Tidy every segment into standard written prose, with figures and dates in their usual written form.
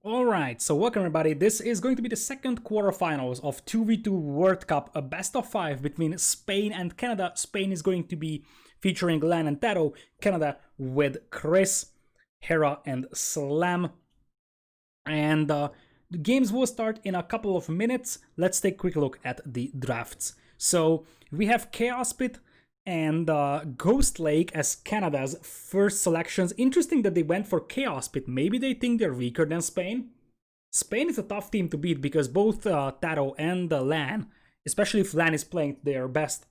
Alright, so welcome everybody. This is going to be the second quarterfinals of 2v2 World Cup, a best of 5 between Spain and Canada. Spain is going to be featuring Lan and Taro, Canada with Chris, Hera and Slam. And the games will start in a couple of minutes. Let's take a quick look at the drafts. So we have Chaos Pit and Ghost Lake as Canada's first selections. Interesting that they went for Chaos Pit. Maybe they think they're weaker than Spain. Spain is a tough team to beat because both Taro and Lan, especially if Lan is playing their best,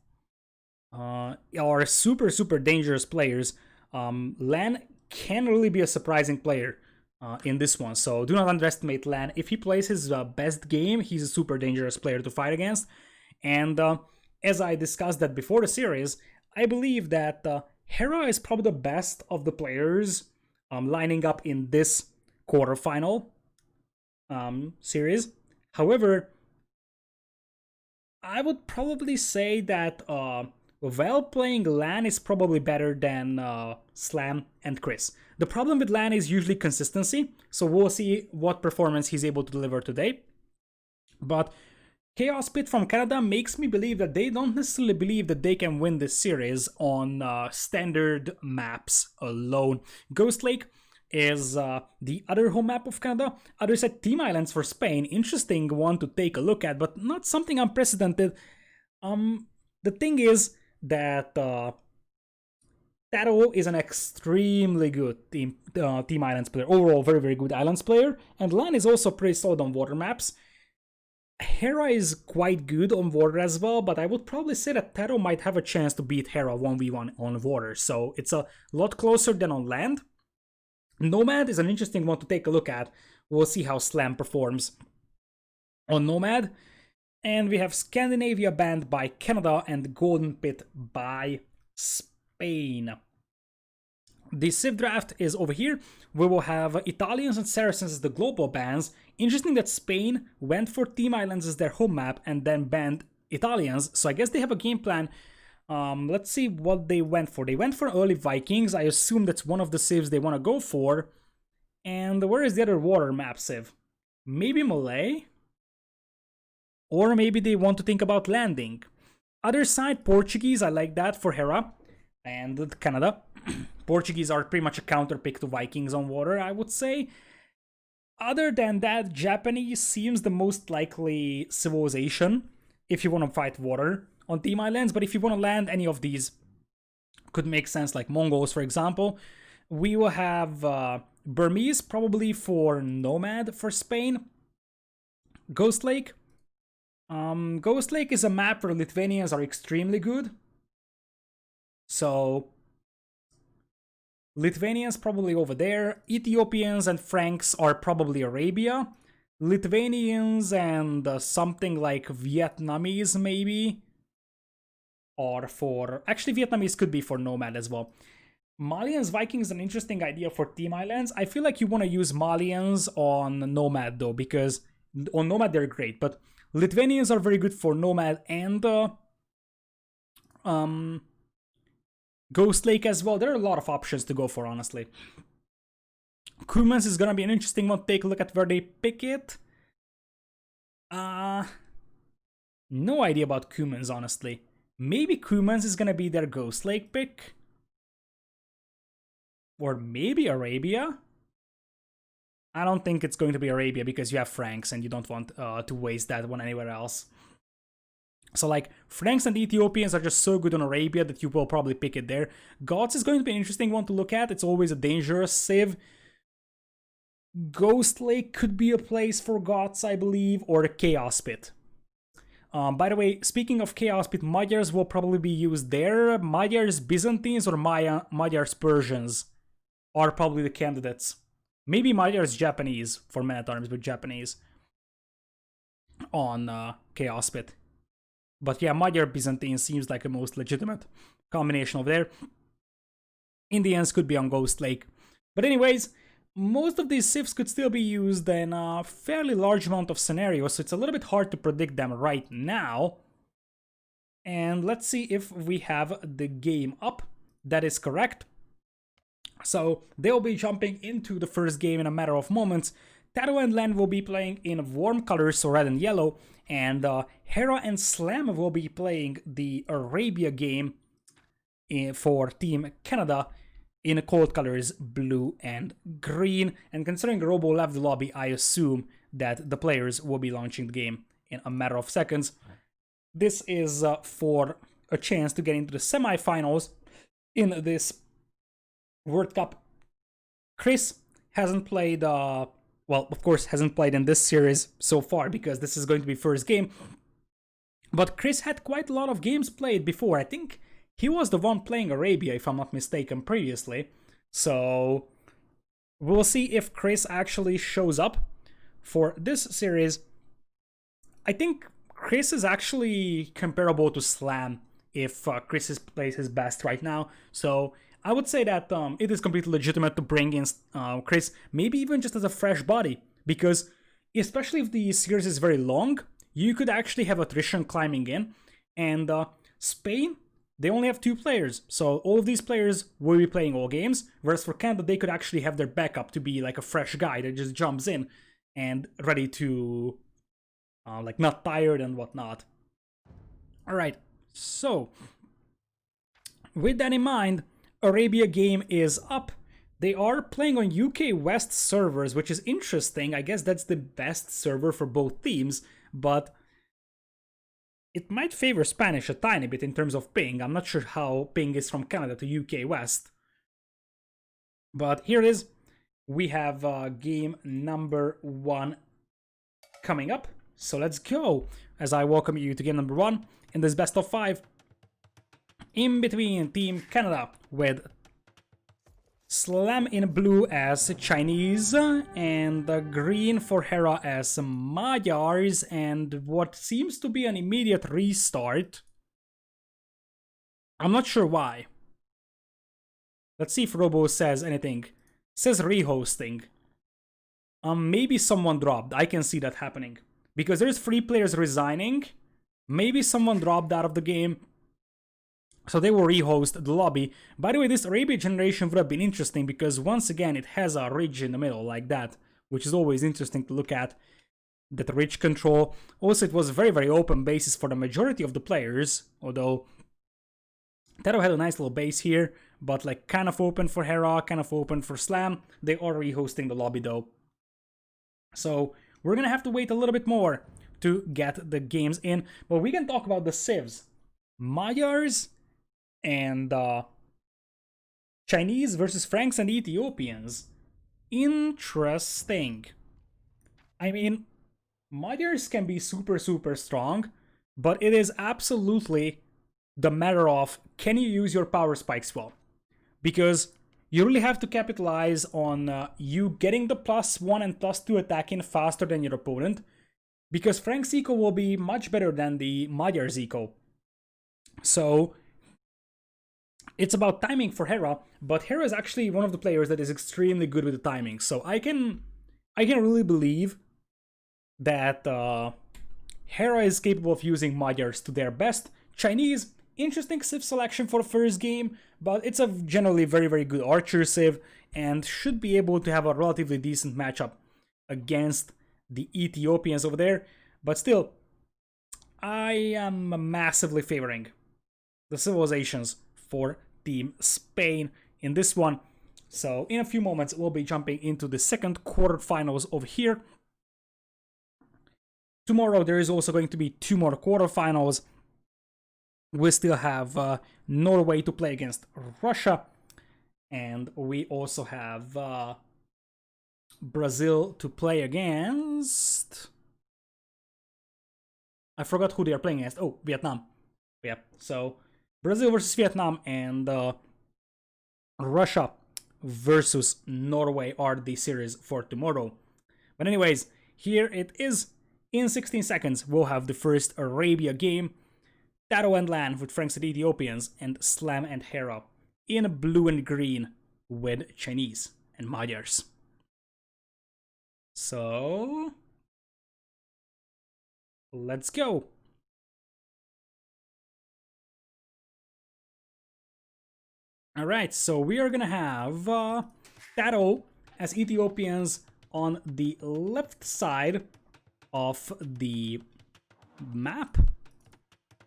are super dangerous players. Lan can really be a surprising player in this one, so do not underestimate Lan. If he plays his best game, he's a super dangerous player to fight against. And as I discussed that before the series, I believe that Hera is probably the best of the players lining up in this quarterfinal series. However, I would probably say that while playing Lan is probably better than Slam and Chris. The problem with Lan is usually consistency, so we'll see what performance he's able to deliver today. But Chaos Pit from Canada makes me believe that they don't necessarily believe that they can win this series on standard maps alone. Ghost Lake is the other home map of Canada. Other set Team Islands for Spain. Interesting one to take a look at, but not something unprecedented. The thing is that Taro is an extremely good Team Islands player. Overall, very good Islands player. And Lan is also pretty solid on water maps. Hera is quite good on water as well, but I would probably say that Taro might have a chance to beat Hera 1v1 on water, so it's a lot closer than on land. Nomad is an interesting one to take a look at. We'll see how Slam performs on Nomad. And we have Scandinavia banned by Canada and Golden Pit by Spain. The Civ draft is over here. We will have Italians and Saracens as the global bans. Interesting that Spain went for Team Islands as their home map and then banned Italians. So I guess they have a game plan. Let's see what they went for. They went for early Vikings. I assume that's one of the civs they want to go for. And where is the other water map civ? Maybe Malay? Or maybe they want to think about landing. Other side, Portuguese. I like that for Hera and Canada. Portuguese are pretty much a counter pick to Vikings on water, I would say. Other than that, Japanese seems the most likely civilization if you want to fight water on Team Islands, but if you want to land, any of these could make sense, like Mongols, for example. We will have Burmese, probably for Nomad for Spain. Ghost Lake. Ghost Lake is a map where Lithuanians are extremely good. So Lithuanians probably over there. Ethiopians and Franks are probably Arabia. Lithuanians and something like Vietnamese maybe are for... Actually, Vietnamese could be for Nomad as well. Malians Vikings is an interesting idea for Team Islands. I feel like you want to use Malians on Nomad though, because on Nomad they're great, but Lithuanians are very good for Nomad and Ghost Lake as well. There are a lot of options to go for, honestly. Cumans is gonna be an interesting one. Take a look at where they pick it. No idea about Cumans, honestly. Maybe Cumans is gonna be their Ghost Lake pick. Or maybe Arabia. I don't think it's going to be Arabia because you have Franks and you don't want to waste that one anywhere else. So like, Franks and Ethiopians are just so good on Arabia that you will probably pick it there. Gods is going to be an interesting one to look at. It's always a dangerous civ. Ghost Lake could be a place for Gods, I believe, or the Chaos Pit. By the way, speaking of Chaos Pit, Magyars will probably be used there. Magyars, Byzantines, or Magyars, Persians are probably the candidates. Maybe Magyars, Japanese for Man-at-Arms, but Japanese on Chaos Pit. But yeah, Magyar Byzantine seems like the most legitimate combination over there. Indians could be on Ghost Lake. But anyways, most of these civs could still be used in a fairly large amount of scenarios, so it's a little bit hard to predict them right now. And let's see if we have the game up. That is correct. So they'll be jumping into the first game in a matter of moments. Taro and Len will be playing in warm colors, so red and yellow, and Hera and Slam will be playing the Arabia game for Team Canada in cold colors, blue and green. And considering Robo left the lobby, I assume that the players will be launching the game in a matter of seconds. This is for a chance to get into the semifinals in this World Cup. Chris hasn't played, well, of course, hasn't played in this series so far because this is going to be first game. But Chris had quite a lot of games played before. I think he was the one playing Arabia, if I'm not mistaken, previously. So we'll see if Chris actually shows up for this series. I think Chris is actually comparable to Slam if Chris plays his best right now. So I would say that it is completely legitimate to bring in Chris, maybe even just as a fresh body, because especially if the series is very long, you could actually have attrition climbing in. And Spain, they only have 2 players, so all of these players will be playing all games, whereas for Canada, they could actually have their backup to be like a fresh guy that just jumps in and ready to, like, not tired and whatnot. Alright, so with that in mind, Arabia game is up. They are playing on UK West servers, which is interesting. I guess that's the best server for both teams, but it might favor Spanish a tiny bit in terms of ping. I'm not sure how ping is from Canada to UK West. But here it is. We have game number 1 coming up. So let's go as I welcome you to game number 1 in this best of 5. In between Team Canada with Slam in blue as Chinese and green for Hera as Magyars, and what seems to be an immediate restart. I'm not sure why. Let's see if Robo says anything. Says rehosting. Maybe someone dropped. I can see that happening. Because there's 3 players resigning. Maybe someone dropped out of the game. So they will rehost the lobby. By the way, this Arabia generation would have been interesting because once again it has a ridge in the middle like that, which is always interesting to look at. That ridge control. Also, it was very, very open bases for the majority of the players, although Taro had a nice little base here, but like kind of open for Hera, kind of open for Slam. They are rehosting the lobby though. So we're gonna have to wait a little bit more to get the games in, but we can talk about the civs. Magyars and Chinese versus Franks and Ethiopians. Interesting. I mean, Magyars can be super, super strong, but it is absolutely the matter of can you use your power spikes well? Because you really have to capitalize on you getting the +1 and +2 attacking faster than your opponent, because Frank's eco will be much better than the Magyar's eco. So it's about timing for Hera, but Hera is actually one of the players that is extremely good with the timing. So I can really believe that Hera is capable of using Magyars to their best. Chinese, interesting civ selection for the first game, but it's a generally very, very good archer civ and should be able to have a relatively decent matchup against the Ethiopians over there. But still, I am massively favoring the civilizations for Team Spain in this one. So in a few moments, we'll be jumping into the second quarterfinals over here. Tomorrow, there is also going to be 2 more quarterfinals. We still have Norway to play against Russia. And we also have Brazil to play against... I forgot who they are playing against. Oh, Vietnam. Yeah, so Brazil versus Vietnam and Russia versus Norway are the series for tomorrow. But anyways, here it is. In 16 seconds, we'll have the first Arabia game. Taro and Lan with Franks and Ethiopians, and Slam and Hera in blue and green with Chinese and Magyars. So let's go. Alright, so we are gonna have Taro as Ethiopians on the left side of the map.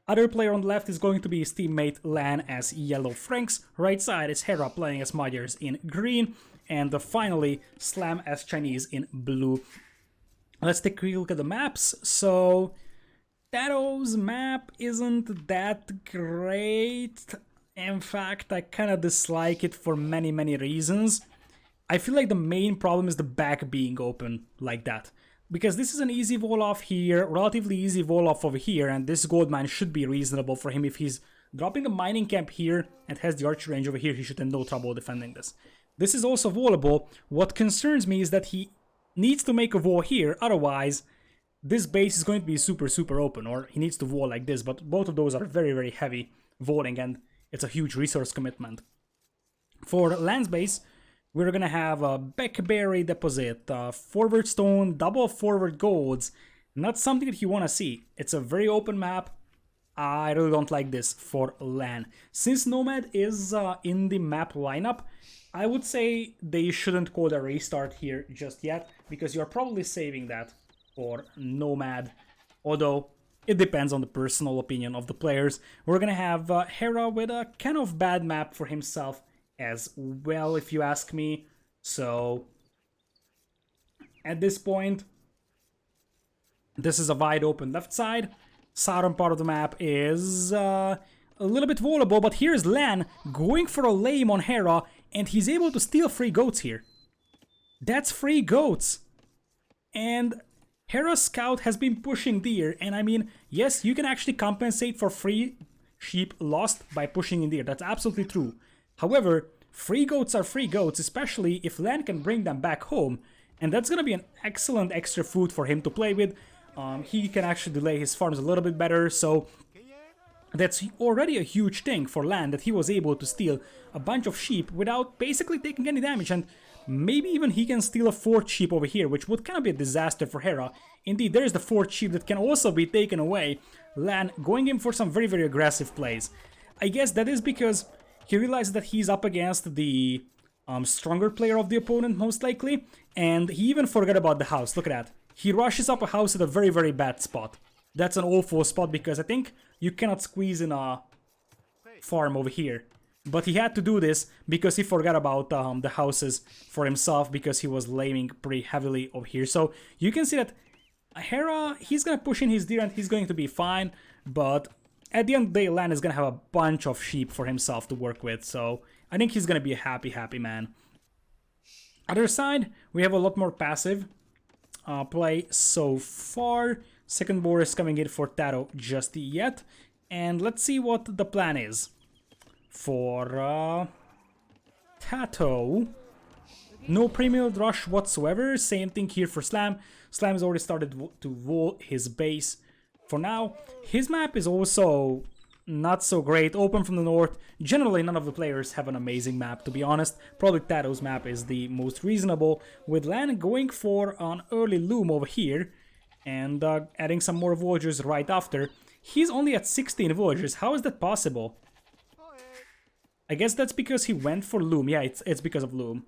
Other player on the left is going to be his teammate Lan as yellow Franks. Right side is Hera playing as Magyars in green. And finally, Slam as Chinese in blue. Let's take a quick look at the maps. So, Tato's map isn't that great. In fact, I kind of dislike it for many, many reasons. I feel like the main problem is the back being open like that. Because this is an easy wall off here, relatively easy wall off over here, and this gold mine should be reasonable for him. If he's dropping the mining camp here and has the archer range over here, he should have no trouble defending this. This is also wallable. What concerns me is that he needs to make a wall here, otherwise this base is going to be super, super open, or he needs to wall like this, but both of those are very, very heavy walling, and it's a huge resource commitment. For Lan's base, we're gonna have a Backberry deposit, forward stone, double forward golds. Not something that you wanna see. It's a very open map. I really don't like this for Lan. Since Nomad is in the map lineup, I would say they shouldn't call a restart here just yet, because you're probably saving that for Nomad. Although, it depends on the personal opinion of the players. We're gonna have Hera with a kind of bad map for himself as well, if you ask me. So at this point, this is a wide open left side. Southern part of the map is a little bit wallable, but here's Lan going for a lame on Hera, and he's able to steal free goats here. That's free goats. And Hera's scout has been pushing deer, and I mean, yes, you can actually compensate for free sheep lost by pushing in deer. That's absolutely true. However, free goats are free goats, especially if Lan can bring them back home, and that's gonna be an excellent extra food for him to play with. He can actually delay his farms a little bit better, so that's already a huge thing for Lan, that he was able to steal a bunch of sheep without basically taking any damage, and maybe even he can steal a fourth sheep over here, which would kind of be a disaster for Hera. Indeed, there's the fourth sheep that can also be taken away. Lan going in for some very, very aggressive plays. I guess that is because he realizes that he's up against the stronger player of the opponent, most likely, and he even forgot about the house. Look at that. He rushes up a house at a very, very bad spot. That's an awful spot, because I think you cannot squeeze in a farm over here. But he had to do this because he forgot about the houses for himself, because he was laming pretty heavily over here. So you can see that Hera, he's going to push in his deer and he's going to be fine, but at the end of the day, Lan is going to have a bunch of sheep for himself to work with, so I think he's going to be a happy, happy man. Other side, we have a lot more passive play so far. Second board is coming in for Tato just yet, and let's see what the plan is. For Tato, no premium rush whatsoever, same thing here for Slam. Slam has already started to wall his base. For now, his map is also not so great, open from the north. Generally, none of the players have an amazing map, to be honest. Probably Tato's map is the most reasonable, with Lan going for an early loom over here, and adding some more villagers right after. He's only at 16 villagers, how is that possible? I guess that's because he went for loom. Yeah, it's because of loom.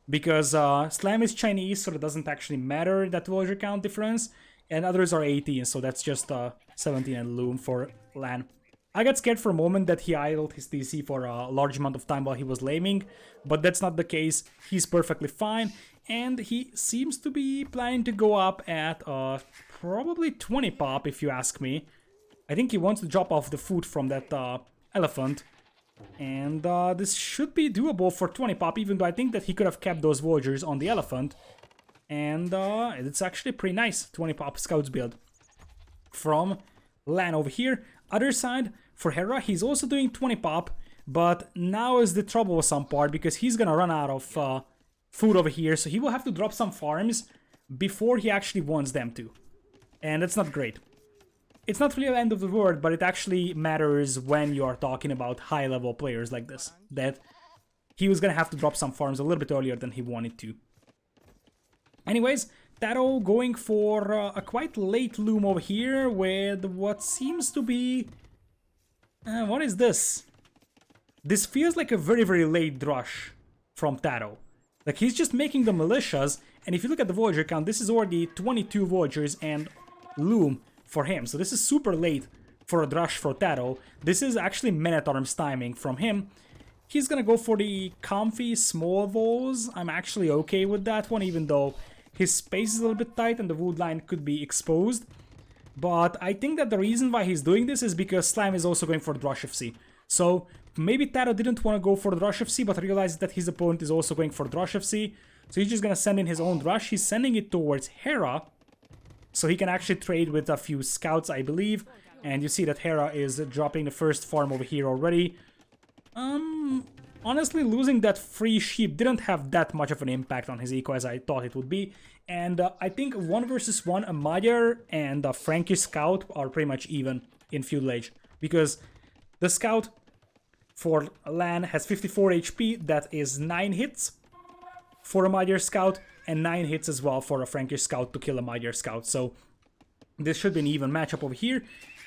Because Slam is Chinese, so it doesn't actually matter, that villager count difference. And others are 18, so that's just 17 and loom for Lan. I got scared for a moment that he idled his TC for a large amount of time while he was laming, but that's not the case. He's perfectly fine, and he seems to be planning to go up at probably 20 pop, if you ask me. I think he wants to drop off the food from that elephant, and this should be doable for 20 pop, even though I think that he could have kept those villagers on the elephant. And it's actually pretty nice, 20 pop scouts build from Lan over here. Other side, for Hera, he's also doing 20 pop, but now is the troublesome part, because he's gonna run out of food over here, so he will have to drop some farms before he actually wants them to. And that's not great. It's not really the end of the world, but it actually matters when you are talking about high-level players like this, that he was gonna have to drop some farms a little bit earlier than he wanted to. Anyways, Tato going for a quite late loom over here with what seems to be... what is this? This feels like a very, very late rush from Tato. Like, he's just making the militias And if you look at the Voyager count, this is already 22 Voyagers and Loom for him. So this is super late for a Drush for Taro. This is actually Man-at-Arms timing from him. He's gonna go for the comfy small Vols. I'm actually okay with that one, even though his space is a little bit tight and the wood line could be exposed. But I think that the reason why he's doing this is because Slam is also going for Drush FC. So maybe Taro didn't want to go for Drush FC, but realized that his opponent is also going for Drush FC. So he's just gonna send in his own Drush. He's sending it towards Hera, so he can actually trade with a few scouts, I believe. And you see that Hera is dropping the first farm over here already. Honestly, losing that free sheep didn't have that much of an impact on his eco as I thought it would be. And I think 1 versus 1, a Magyar and a Frankish scout are pretty much even in Feudal Age. Because the scout for Lan has 54 HP, that is 9 hits for a Magyar scout, and 9 hits as well for a Frankish scout to kill a Magyar scout. So this should be an even matchup over here.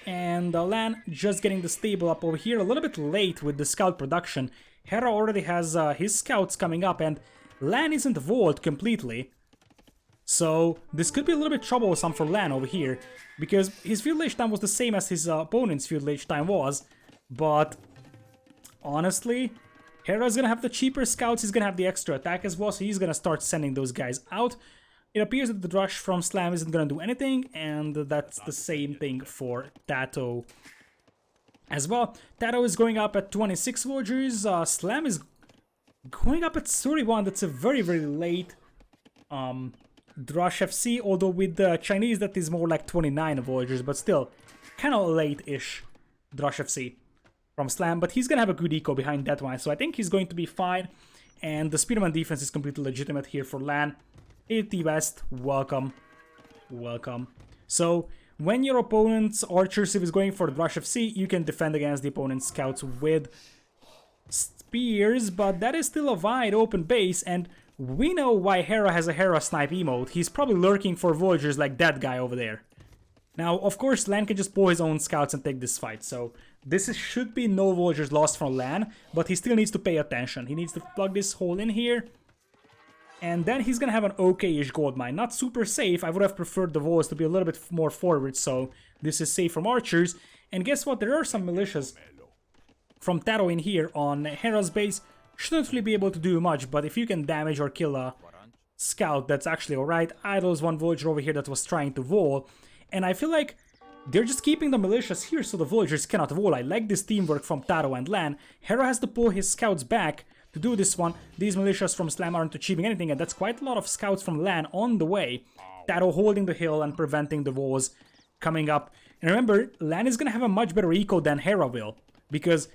And Lan just getting the stable up over here a little bit late with the scout production. Hera already has his scouts coming up, and Lan isn't vault completely. So this could be a little bit troublesome for Lan over here, because his Feudal Age time was the same as his opponent's Feudal Age time was. But honestly, Hera's gonna have the cheaper scouts, he's gonna have the extra attack as well, so he's gonna start sending those guys out. It appears that the Drush from Slam isn't gonna do anything, and that's the same thing for Tato as well. Tato is going up at 26 Voyagers, Slam is going up at 31, that's a very, very late Drush FC, although with the Chinese that is more like 29 Voyagers, but still, kind of late-ish Drush FC from Slam, but he's gonna have a good eco behind that one, so I think he's going to be fine, and the Spearman defense is completely legitimate here for Lan. 80 West, welcome, welcome. So when your opponent's Archer Civ is going for the Drush FC, you can defend against the opponent's scouts with spears, but that is still a wide open base, and we know why Hera has a Hera snipe emote. He's probably lurking for Voyagers like that guy over there. Now, of course, Lan can just pull his own scouts and take this fight, so this should be no Voyagers lost from Lan, but he still needs to pay attention. He needs to plug this hole in here, and then he's gonna have an okay-ish gold mine. Not super safe, I would have preferred the walls to be a little bit more forward, so this is safe from archers. And guess what, there are some militias from Taro in here on Hera's base. Shouldn't really be able to do much, but if you can damage or kill a scout, that's actually alright. Idle's one Voyager over here that was trying to wall, and I feel like they're just keeping the militias here so the Voyagers cannot wall. I like this teamwork from Taro and Lan. Hera has to pull his scouts back to do this one. These militias from Slam aren't achieving anything, and that's quite a lot of scouts from Lan on the way. Taro holding the hill and preventing the walls coming up. And remember, Lan is gonna have a much better eco than Hera will, because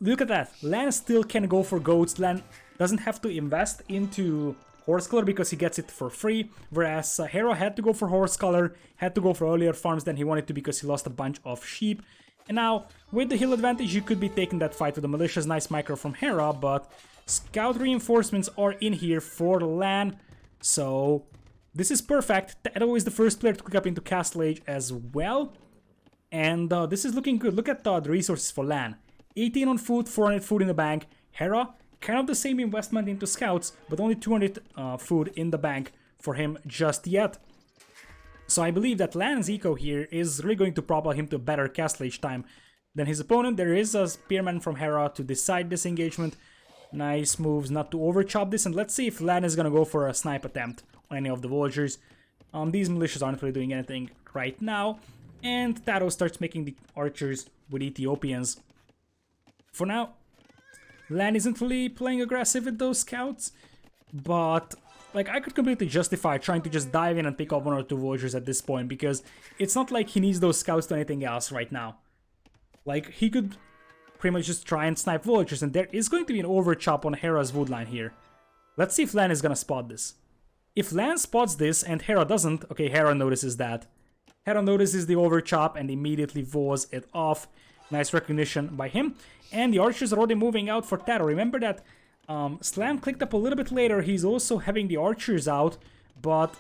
look at that. Lan still can go for goats. Lan doesn't have to invest into horse color because he gets it for free, whereas Hera had to go for horse color, had to go for earlier farms than he wanted to because he lost a bunch of sheep. And now, with the hill advantage, you could be taking that fight with the militias. Nice micro from Hera, but scout reinforcements are in here for Lan, so this is perfect. Tato is the first player to click up into Castle Age as well, and this is looking good. Look at the resources for Lan. 18 on food, 400 food in the bank. Hera, kind of the same investment into scouts, but only 200 food in the bank for him just yet. So I believe that Lan's eco here is really going to propel him to a better Castle Age time than his opponent. There is a Spearman from Hera to decide this engagement. Nice moves not to overchop this, and let's see if Lan is gonna go for a snipe attempt on any of the Voyagers. These militias aren't really doing anything right now, and Taro starts making the archers with Ethiopians. For now, Lan isn't really playing aggressive with those scouts, but like I could completely justify trying to just dive in and pick up 1 or 2 Voyagers at this point, because it's not like he needs those scouts to anything else right now. Like, he could pretty much just try and snipe Voyagers, and there is going to be an overchop on Hera's woodline here. Let's see if Lan is gonna spot this. If Lan spots this and Hera doesn't, okay, Hera notices that. Hera notices the overchop and immediately vows it off. Nice recognition by him. And the archers are already moving out for Taro. Remember that Slam clicked up a little bit later. He's also having the archers out, but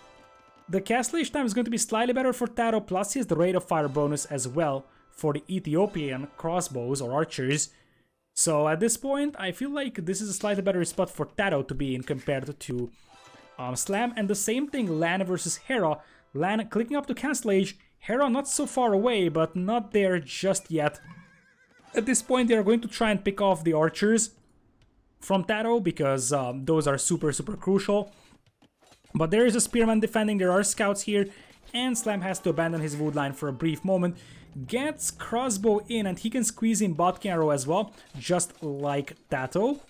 the Castle Age time is going to be slightly better for Taro, plus he has the rate of fire bonus as well for the Ethiopian crossbows or archers. So at this point, I feel like this is a slightly better spot for Taro to be in compared to Slam, and the same thing Lan versus Hera. Lan clicking up to Castle Age, Hera not so far away, but not there just yet. At this point, they are going to try and pick off the archers from Taro, because those are super crucial. But there is a Spearman defending, there are scouts here, and Slam has to abandon his wood line for a brief moment. Gets crossbow in, and he can squeeze in Botkin arrow as well, just like Tato.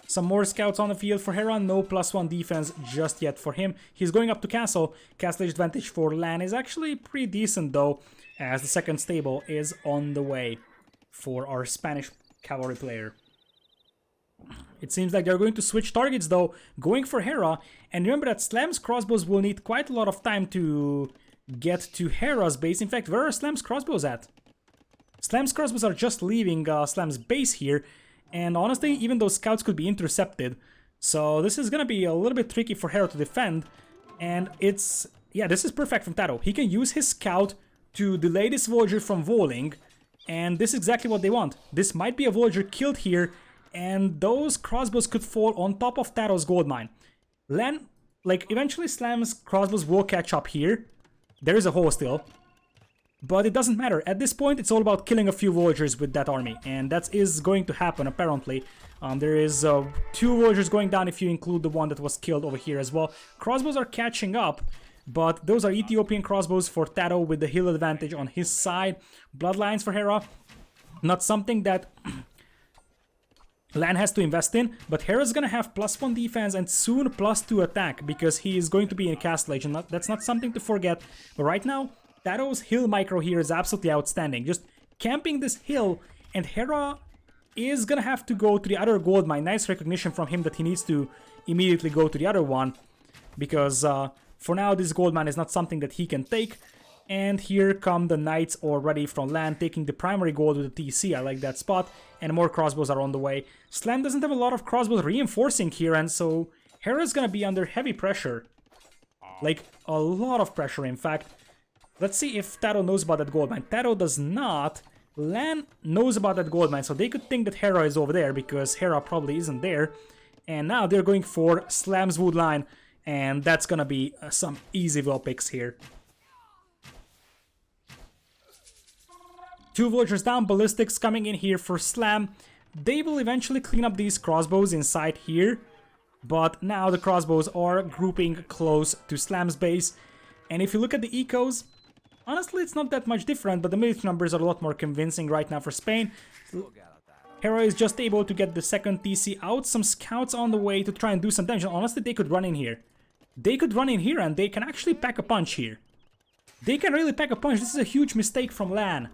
Some more scouts on the field for Hera, no +1 defense just yet for him. He's going up to Castle. Castle advantage for Lan is actually pretty decent though, as the second stable is on the way for our Spanish cavalry player. It seems like they're going to switch targets though, going for Hera. And remember that Slam's crossbows will need quite a lot of time to get to Hera's base. In fact, where are Slam's crossbows at? Slam's crossbows are just leaving Slam's base here. And honestly, even those scouts could be intercepted. So this is gonna be a little bit tricky for Hera to defend. And it's... yeah, this is perfect from Taro. He can use his scout to delay this villager from walling. And this is exactly what they want. This might be a villager killed here. And those crossbows could fall on top of Taro's gold mine. Lan, like, eventually Slam's crossbows will catch up here. There is a hole still. But it doesn't matter. At this point, it's all about killing a few villagers with that army. And that is going to happen, apparently. There is 2 villagers going down if you include the one that was killed over here as well. Crossbows are catching up. But those are Ethiopian crossbows for Taro with the hill advantage on his side. Bloodlines for Hera. Not something that... Lan has to invest in, but Hera's gonna have +1 defense and soon +2 attack, because he is going to be in Castle Age, and that's not something to forget. But right now, Taro's hill micro here is absolutely outstanding. Just camping this hill, and Hera is gonna have to go to the other gold mine. Nice recognition from him that he needs to immediately go to the other one, because for now this gold mine is not something that he can take. And here come the knights already from Lan, taking the primary gold with the TC. I like that spot. And more crossbows are on the way. Slam doesn't have a lot of crossbows reinforcing here, and so Hera's gonna be under heavy pressure. Like, a lot of pressure, in fact. Let's see if Taro knows about that gold mine. Taro does not. Lan knows about that gold mine, so they could think that Hera is over there, because Hera probably isn't there. And now they're going for Slam's wood line, and that's gonna be some easy well picks here. 2 villagers down, ballistics coming in here for Slam. They will eventually clean up these crossbows inside here, but now the crossbows are grouping close to Slam's base. And if you look at the ecos, honestly it's not that much different, but the military numbers are a lot more convincing right now for Spain. Hera is just able to get the second TC out, some scouts on the way to try and do some damage. Honestly, they could run in here. They could run in here and they can actually pack a punch here. They can really pack a punch. This is a huge mistake from Lan.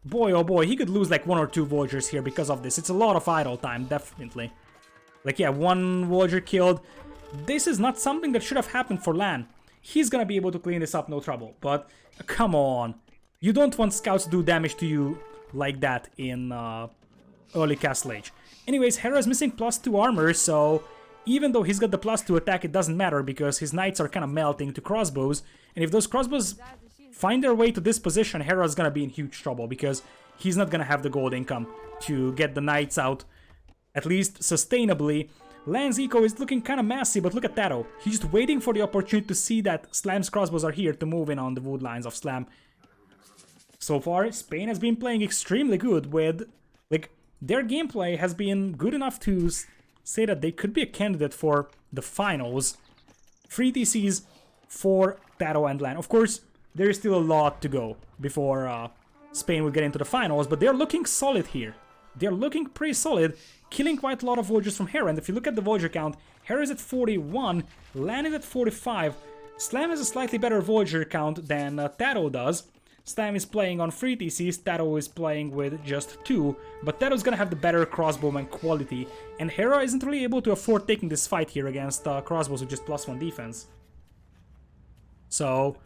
Boy, oh boy, he could lose like 1 or 2 villagers here because of this. It's a lot of idle time, definitely. Like, yeah, 1 villager killed. This is not something that should have happened for Lan. He's gonna be able to clean this up, no trouble. But, come on. You don't want scouts to do damage to you like that in early Castle Age. Anyways, Hera's missing +2 armor, so even though he's got the +2 attack, it doesn't matter because his knights are kind of melting to crossbows. And if those crossbows find their way to this position, Hera's gonna be in huge trouble because he's not gonna have the gold income to get the knights out, at least sustainably. Lan's eco is looking kind of messy, but look at Taro. He's just waiting for the opportunity to see that Slam's crossbows are here to move in on the wood lines of Slam. So far, Spain has been playing extremely good with, like, their gameplay has been good enough to say that they could be a candidate for the finals. 3 TCs for Taro and Lan. Of course, there is still a lot to go before Spain will get into the finals, but they're looking solid here. They're looking pretty solid, killing quite a lot of villagers from Hera. And if you look at the villager count, Hera is at 41, Lan is at 45. Slam has a slightly better villager count than Taro does. Slam is playing on 3 TCs, Taro is playing with just 2, but Taro's gonna have the better crossbowman quality, and Hera isn't really able to afford taking this fight here against crossbows with just +1 defense. So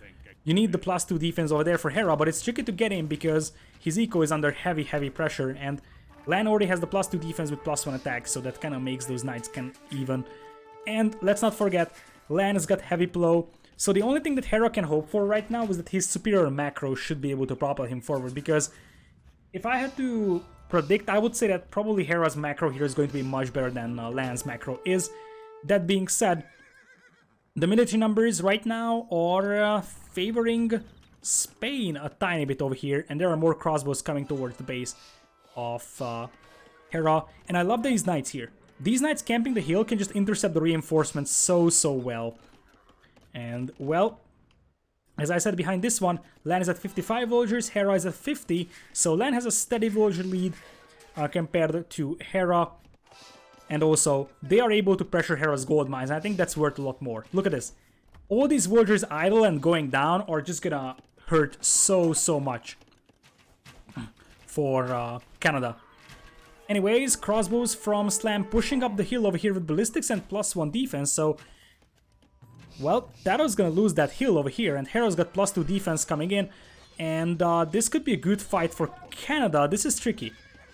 you need the +2 defense over there for Hera, but it's tricky to get him because his eco is under heavy pressure, and Lan already has the +2 defense with +1 attack, so that kind of makes those knights can even. And let's not forget, Lan has got heavy blow, so the only thing that Hera can hope for right now is that his superior macro should be able to propel him forward, because if I had to predict, I would say that probably Hera's macro here is going to be much better than Lan's macro is. That being said, the military numbers right now are favoring Spain a tiny bit over here, and there are more crossbows coming towards the base of Hera. And I love these knights here. These knights camping the hill can just intercept the reinforcements so well. And, well, as I said, behind this one, Lan is at 55 villagers, Hera is at 50, so Lan has a steady villager lead compared to Hera. And also, they are able to pressure Hera's gold mines, and I think that's worth a lot more. Look at this. All these villagers idle and going down are just gonna hurt so much for Canada. Anyways, crossbows from Slam pushing up the hill over here with ballistics and +1 defense, so... Well, Taro's gonna lose that hill over here, and Hera's got +2 defense coming in, and this could be a good fight for Canada. This is tricky.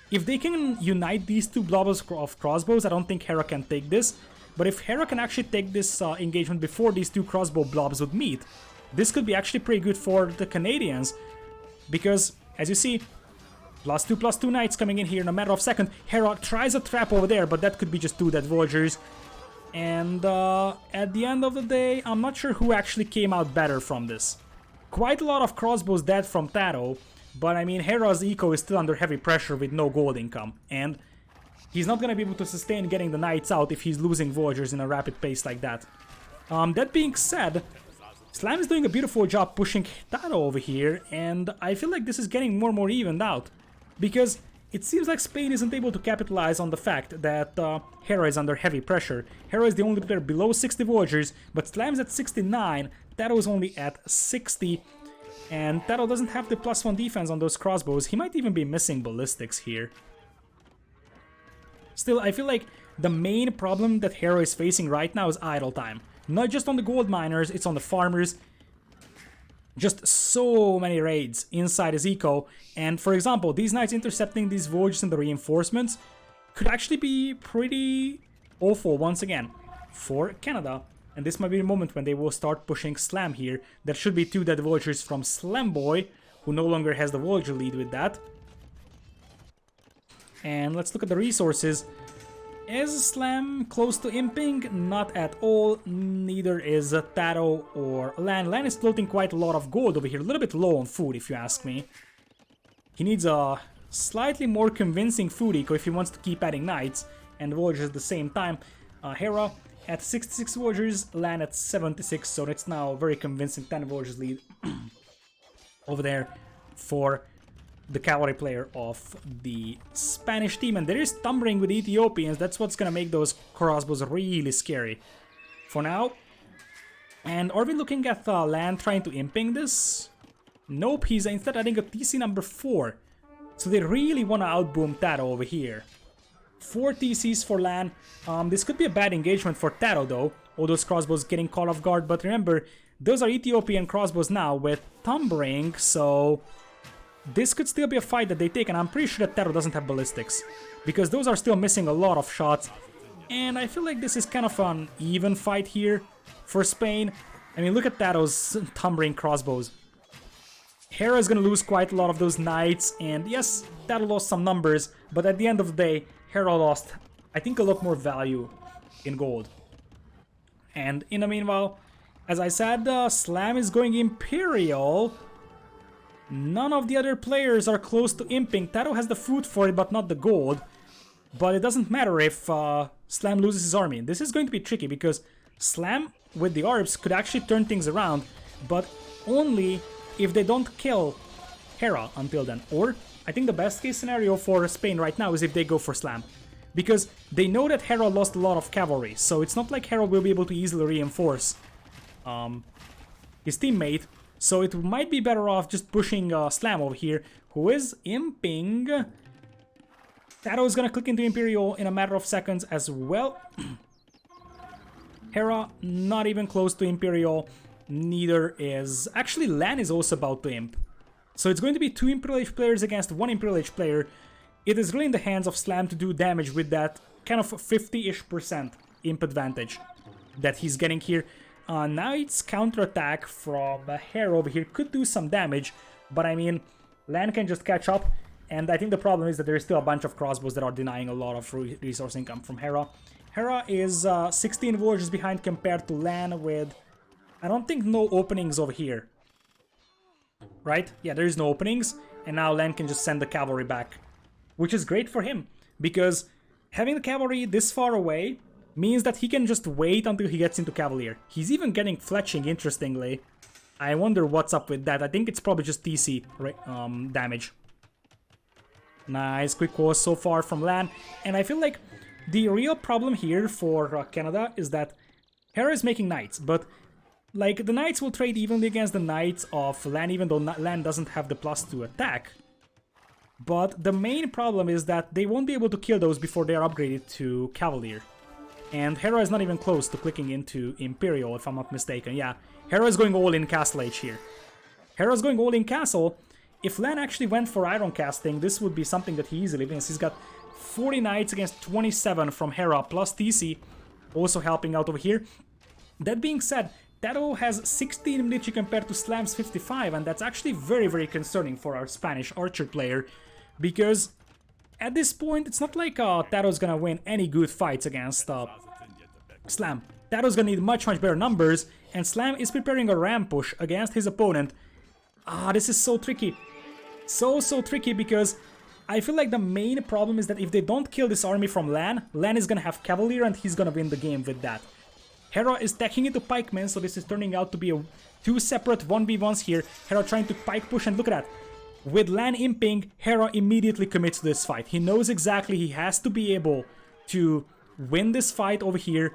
If they can unite these two blobs of crossbows, I don't think Hera can take this. But if Hera can actually take this engagement before these two crossbow blobs would meet, this could be actually pretty good for the Canadians. Because, as you see, +2/+2 knights coming in here in a matter of seconds. Hera tries a trap over there, but that could be just 2 dead villagers. And at the end of the day, I'm not sure who actually came out better from this. Quite a lot of crossbows dead from Taro. But I mean, Hera's eco is still under heavy pressure with no gold income, and he's not gonna be able to sustain getting the knights out if he's losing villagers in a rapid pace like that. That being said, Slam is doing a beautiful job pushing Taro over here, and I feel like this is getting more and more evened out, because it seems like Spain isn't able to capitalize on the fact that Hera is under heavy pressure. Hera is the only player below 60 villagers, but Slam's at 69, Taro is only at 60. And Taro doesn't have the +1 defense on those crossbows. He might even be missing ballistics here. Still, I feel like the main problem that Hera is facing right now is idle time. Not just on the gold miners, it's on the farmers. Just so many raids inside his eco. And for example, these knights intercepting these villagers and the reinforcements could actually be pretty awful once again for Canada. And this might be the moment when they will start pushing Slam here. That should be 2 dead villagers from Slam Boy, who no longer has the villager lead with that. And let's look at the resources. Is Slam close to imping? Not at all. Neither is Taro or Lan. Lan is floating quite a lot of gold over here. A little bit low on food, if you ask me. He needs a slightly more convincing food eco if he wants to keep adding knights and villagers at the same time. Hera at 66 villagers, Lan at 76, so it's now a very convincing 10 villagers lead over there for the cavalry player of the Spanish team. And there is tumbling with the Ethiopians. That's what's gonna make those crossbows really scary for now. And are we looking at Lan trying to imping this? Nope, he's instead adding a TC number 4. So they really want to outboom Taro over here. 4 TCs for Lan. This could be a bad engagement for Taro though. All those crossbows getting caught off guard. But remember, those are Ethiopian crossbows now with tumbling. So this could still be a fight that they take. And I'm pretty sure that Taro doesn't have ballistics, because those are still missing a lot of shots. And I feel like this is kind of an even fight here for Spain. I mean, look at Taro's tumbling crossbows. Hera is going to lose quite a lot of those knights, and yes, Taro lost some numbers, but at the end of the day, Hera lost, I think, a lot more value in gold. And in the meanwhile, as I said, Slam is going Imperial. None of the other players are close to imping. Taro has the food for it, but not the gold. But it doesn't matter if Slam loses his army. This is going to be tricky, because Slam, with the ARBs, could actually turn things around, but only if they don't kill Hera until then. Or, I think the best case scenario for Spain right now is if they go for Slam. Because they know that Hera lost a lot of cavalry, so it's not like Hera will be able to easily reinforce his teammate. So it might be better off just pushing Slam over here, who is imping. Taro is gonna click into Imperial in a matter of seconds as well. Hera, not even close to Imperial. Neither is... Actually, Lan is also about to imp. So it's going to be 2 Imperial Age players against 1 Imperial Age player. It is really in the hands of Slam to do damage with that kind of 50-ish% imp advantage that he's getting here. Knight's counterattack from Hera over here could do some damage, but I mean, Lan can just catch up. And I think the problem is that there is still a bunch of crossbows that are denying a lot of resource income from Hera. Hera is 16 villagers behind compared to Lan with, I don't think, no openings over here. Right? Yeah, there is no openings, and now Lan can just send the cavalry back, which is great for him, because having the cavalry this far away means that he can just wait until he gets into Cavalier. He's even getting fletching, interestingly. I wonder what's up with that. I think it's probably just TC damage. Nice, quick pause so far from Lan, and I feel like the real problem here for Canada is that Hera is making knights, but like the knights will trade evenly against the knights of Lan, even though Lan doesn't have the +2 attack. But the main problem is that they won't be able to kill those before they are upgraded to Cavalier. And Hera is not even close to clicking into Imperial, if I'm not mistaken. Yeah, Hera is going all in Castle Age here. Hera's going all in Castle. If Lan actually went for Iron Casting, this would be something that he easily wins. He's got 40 knights against 27 from Hera, plus TC, also helping out over here. That being said, Taro has 16 Medici compared to Slam's 55, and that's actually very, very concerning for our Spanish archer player, because at this point, it's not like Taro's gonna win any good fights against Slam. Taro's gonna need much, much better numbers, and Slam is preparing a ram push against his opponent. This is so tricky. So tricky, because I feel like the main problem is that if they don't kill this army from Lan, Lan is gonna have Cavalier and he's gonna win the game with that. Hera is tacking into pikemen, so this is turning out to be two separate 1v1s here. Hera trying to pike push, and look at that. With Lan imping, Hera immediately commits to this fight. He knows exactly he has to be able to win this fight over here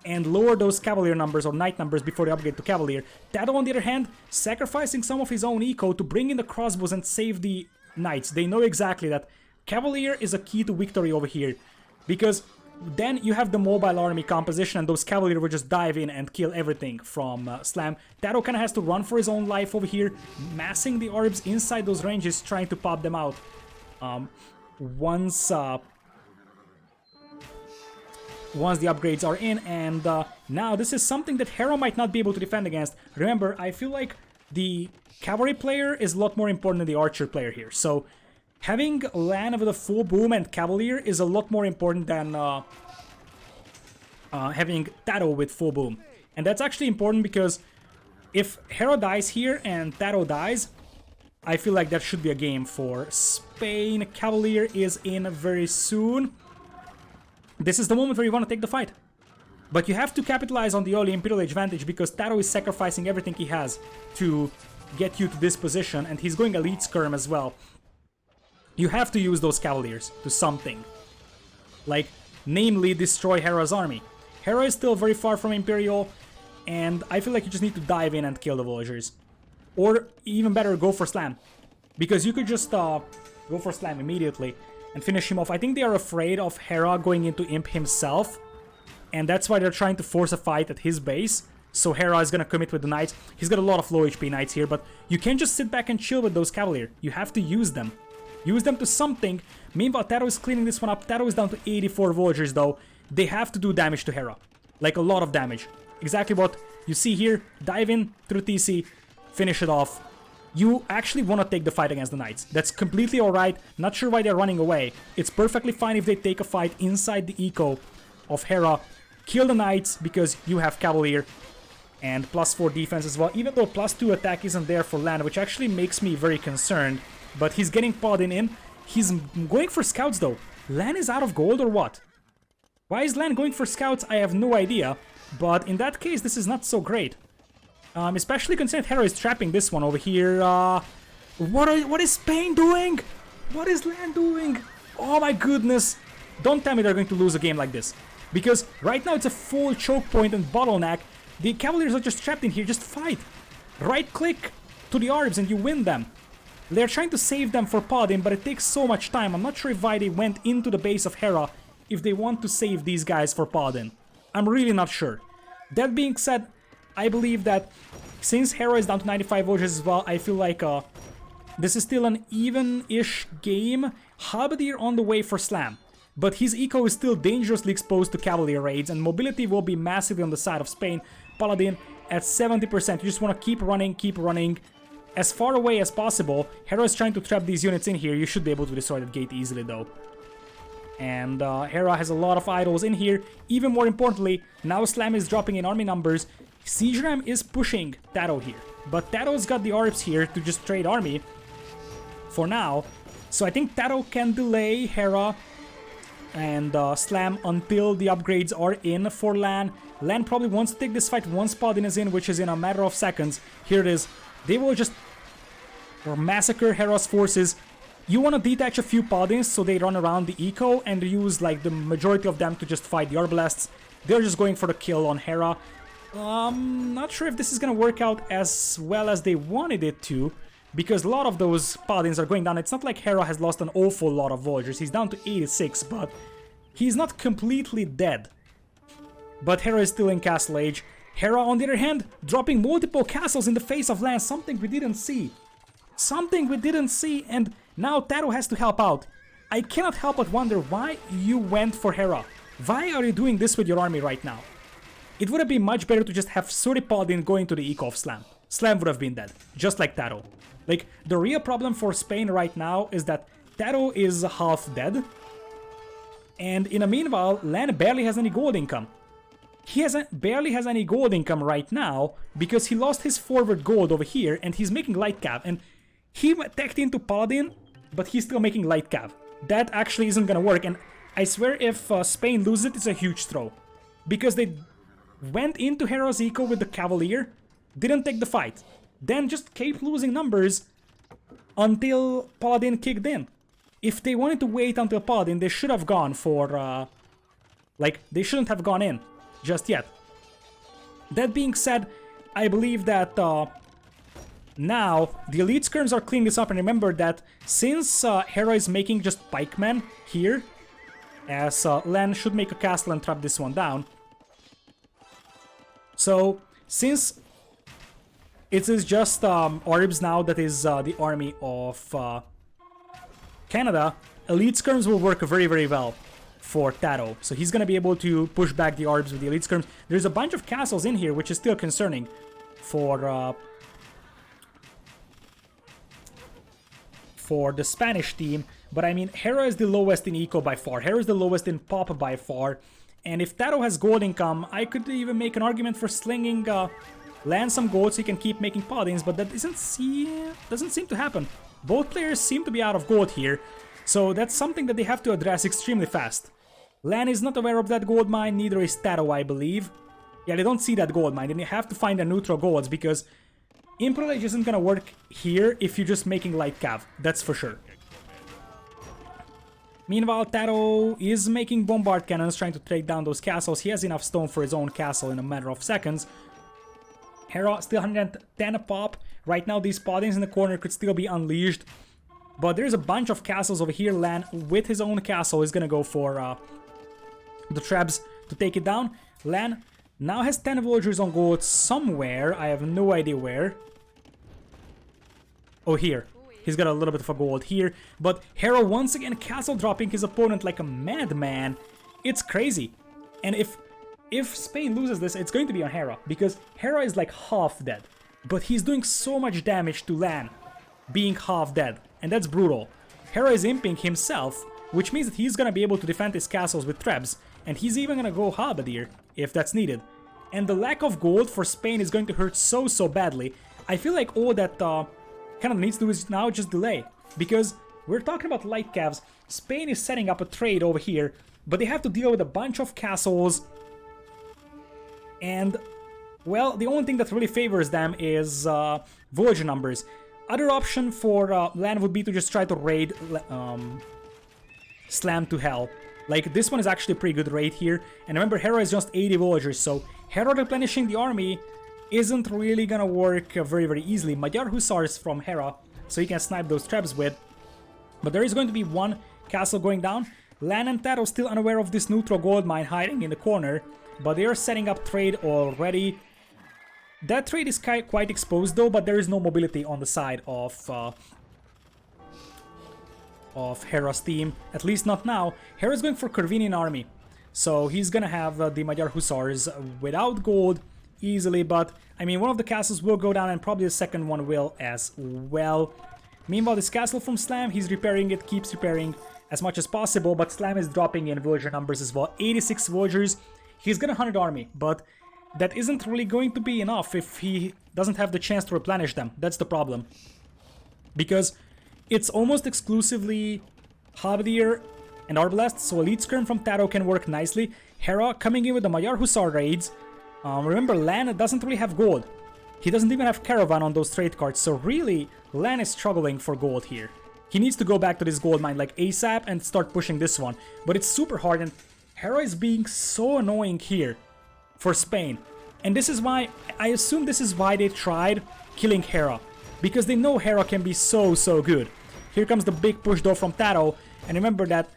and lower those Cavalier numbers or Knight numbers before they upgrade to Cavalier. Tado, on the other hand, sacrificing some of his own eco to bring in the crossbows and save the Knights. They know exactly that Cavalier is a key to victory over here, because then you have the mobile army composition and those Cavalier will just dive in and kill everything from Slam. Taro kind of has to run for his own life over here, massing the orbs inside those ranges, trying to pop them out. Once the upgrades are in, and now this is something that Hera might not be able to defend against. Remember, I feel like the cavalry player is a lot more important than the archer player here, so having Lan with a full boom and Cavalier is a lot more important than having Taro with full boom. And that's actually important because if Hera dies here and Taro dies, I feel like that should be a game for Spain. Cavalier is in very soon. This is the moment where you want to take the fight. But you have to capitalize on the early Imperial Age advantage, because Taro is sacrificing everything he has to get you to this position, and he's going Elite Skirm as well. You have to use those Cavaliers to something. Like, namely, destroy Hera's army. Hera is still very far from Imperial, and I feel like you just need to dive in and kill the villagers. Or, even better, go for Slam. Because you could just go for Slam immediately and finish him off. I think they are afraid of Hera going into Imp himself, and that's why they're trying to force a fight at his base. So Hera is gonna commit with the Knights. He's got a lot of low HP Knights here, but you can't just sit back and chill with those Cavalier. You have to use them. Use them to something. Meanwhile, Taro is cleaning this one up. Taro is down to 84 villagers, though. They have to do damage to Hera. Like, a lot of damage. Exactly what you see here. Dive in through TC. Finish it off. You actually want to take the fight against the Knights. That's completely alright. Not sure why they're running away. It's perfectly fine if they take a fight inside the eco of Hera. Kill the Knights, because you have Cavalier. And +4 defense as well. Even though +2 attack isn't there for Lan, which actually makes me very concerned. But he's getting Paladin in. He's going for scouts, though. Lan is out of gold or what? Why is Lan going for scouts? I have no idea. But in that case, this is not so great. Especially considering Hera is trapping this one over here. What is Spain doing? What is Lan doing? Oh my goodness. Don't tell me they're going to lose a game like this. Because right now it's a full choke point and bottleneck. The Cavaliers are just trapped in here. Just fight. Right click to the orbs and you win them. They're trying to save them for Paladin, but it takes so much time. I'm not sure why they went into the base of Hera if they want to save these guys for Paladin. I'm really not sure. That being said, I believe that since Hera is down to 95 villagers as well, I feel like this is still an even-ish game. Halberdier on the way for Slam, but his eco is still dangerously exposed to Cavalier raids, and mobility will be massively on the side of Spain. Paladin at 70%. You just want to keep running, as far away as possible. Hera is trying to trap these units in here. You should be able to destroy that gate easily, though. And Hera has a lot of idols in here. Even more importantly, now Slam is dropping in army numbers. Siege Ram is pushing Taro here. But Taro's got the Orbs here to just trade army for now. So I think Taro can delay Hera and Slam until the upgrades are in for Lan. Lan probably wants to take this fight once Paladin is in, which is in a matter of seconds. Here it is. They will just massacre Hera's forces. You want to detach a few Paladins so they run around the eco and use like the majority of them to just fight the Arbalasts. They're just going for the kill on Hera. Not sure if this is going to work out as well as they wanted it to, because a lot of those Paladins are going down. It's not like Hera has lost an awful lot of villagers. He's down to 86, but he's not completely dead. But Hera is still in Castle Age. Hera, on the other hand, dropping multiple castles in the face of Lan, something we didn't see. Something we didn't see, and now Taro has to help out. I cannot help but wonder why you went for Hera. Why are you doing this with your army right now? It would have been much better to just have Suri Paladin going to the eco of Slam. Slam would have been dead, just like Taro. Like, the real problem for Spain right now is that Taro is half dead. And in the meanwhile, Lan barely has any gold income. He barely has any gold income right now because he lost his forward gold over here and he's making light cav. And he teched into Paladin, but he's still making light cav. That actually isn't gonna work, and I swear if Spain loses it, it's a huge throw. Because they went into Hera's eco with the Cavalier, didn't take the fight, then just kept losing numbers until Paladin kicked in. If they wanted to wait until Paladin, they should have gone for, they shouldn't have gone in just yet. That being said, I believe that now the elite skirms are cleaning this up, and remember that since Hera is making just pikemen here, as Lan should make a castle and trap this one down. So since it is just Orbs now that is the army of Canada, elite skirms will work very, very well for Taro. So he's going to be able to push back the Orbs with the elite skirms. There's a bunch of castles in here, which is still concerning for the Spanish team. But I mean, Hera is the lowest in eco by far. Hera is the lowest in pop by far. And if Taro has gold income, I could even make an argument for slinging Lan some gold so he can keep making Paladins, but that doesn't seem to happen. Both players seem to be out of gold here, so that's something that they have to address extremely fast. Lan is not aware of that gold mine, neither is Taro, I believe. Yeah, they don't see that gold mine, and you have to find the neutral golds, because Imperial Age isn't gonna work here if you're just making light cav, that's for sure. Meanwhile, Taro is making bombard cannons, trying to take down those castles. He has enough stone for his own castle in a matter of seconds. Hera still 110 a pop. Right now, these Paladins in the corner could still be unleashed. But there's a bunch of castles over here. Lan, with his own castle, is gonna go for the traps to take it down. Lan now has 10 villagers on gold somewhere. I have no idea where. Oh, here. He's got a little bit of a gold here. But Hera once again castle dropping his opponent like a madman. It's crazy. And if Spain loses this, it's going to be on Hera, because Hera is like half dead. But he's doing so much damage to Lan, being half dead, and that's brutal. Hera is imping himself, which means that he's gonna be able to defend his castles with traps, and he's even gonna go halberdier if that's needed. And the lack of gold for Spain is going to hurt so badly. I feel like all that kind of needs to do is now just delay, because we're talking about light cavs. Spain is setting up a trade over here, but they have to deal with a bunch of castles. And, well, the only thing that really favors them is villager numbers. Other option for Lan would be to just try to raid Slam to hell. Like, this one is actually a pretty good raid here. And remember, Hera is just 80 villagers, so Hera replenishing the army isn't really gonna work very easily. Magyar Hussars from Hera, so you can snipe those traps with. But there is going to be one castle going down. Lan and Taro still unaware of this neutral gold mine hiding in the corner, but they are setting up trade already. That trade is quite exposed though, but there is no mobility on the side of Hera's team, at least not now. Hera's going for Corvinian army, so he's gonna have the Magyar Hussars without gold, easily, but I mean, one of the castles will go down and probably the second one will as well. Meanwhile, this castle from Slam, he's repairing it, keeps repairing as much as possible, but Slam is dropping in villager numbers as well. 86 villagers. He's got a 100 army, but that isn't really going to be enough if he doesn't have the chance to replenish them. That's the problem. Because it's almost exclusively Halberdier and Arbalest, so Elite Skirm from Taro can work nicely. Hera coming in with the Magyar Hussar raids. Remember, Lan doesn't really have gold. He doesn't even have Caravan on those trade cards, so really, Lan is struggling for gold here. He needs to go back to this gold mine like ASAP and start pushing this one. But it's super hard, and Hera is being so annoying here for Spain. And this is why, I assume this is why they tried killing Hera. Because they know Hera can be so good. Here comes the big push though from Taro. And remember that,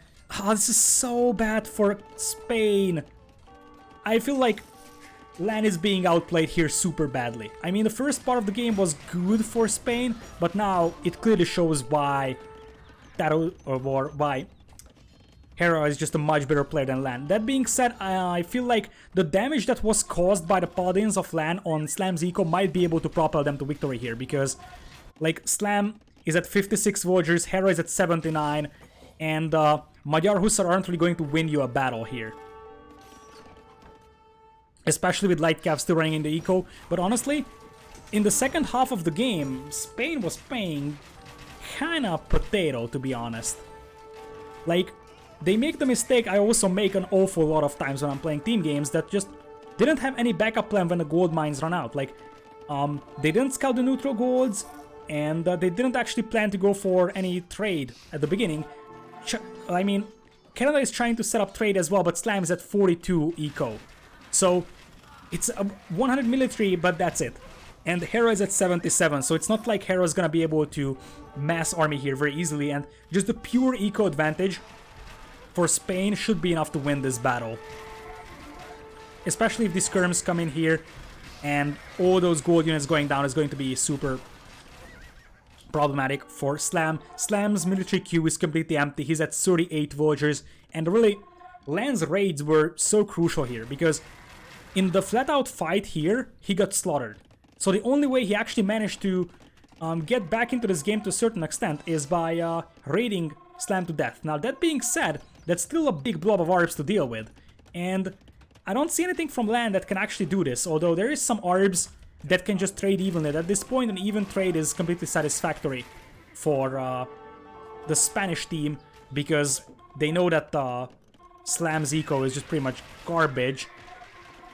this is so bad for Spain. I feel like Lan is being outplayed here super badly. I mean, the first part of the game was good for Spain, but now it clearly shows why Taro, or why Hera is just a much better player than Lan. That being said, I feel like the damage that was caused by the Paladins of Lan on Slam's eco might be able to propel them to victory here, because like Slam is at 56 villagers, Hera is at 79, and Magyar Hussar aren't really going to win you a battle here. Especially with Light Cav still running in the eco. But honestly, in the second half of the game, Spain was playing kinda potato, to be honest. Like, they make the mistake I also make an awful lot of times when I'm playing team games, that just didn't have any backup plan when the gold mines run out. Like, they didn't scout the neutral golds, and they didn't actually plan to go for any trade at the beginning. I mean, Canada is trying to set up trade as well, but Slam is at 42 eco. So, it's a 100 military, but that's it. And Hera is at 77, so it's not like Hera is gonna be able to mass army here very easily, and just the pure eco advantage for Spain should be enough to win this battle. Especially if the skirms come in here, and all those gold units going down is going to be super problematic for Slam. Slam's military queue is completely empty, he's at 38 villagers, and really, Lan's raids were so crucial here, because in the flat-out fight here, he got slaughtered. So the only way he actually managed to get back into this game to a certain extent is by raiding Slam to death. Now, that being said, that's still a big blob of Arbs to deal with. And I don't see anything from Lan that can actually do this, although there is some Arbs that can just trade evenly. At this point, an even trade is completely satisfactory for the Spanish team, because they know that Slam's eco is just pretty much garbage.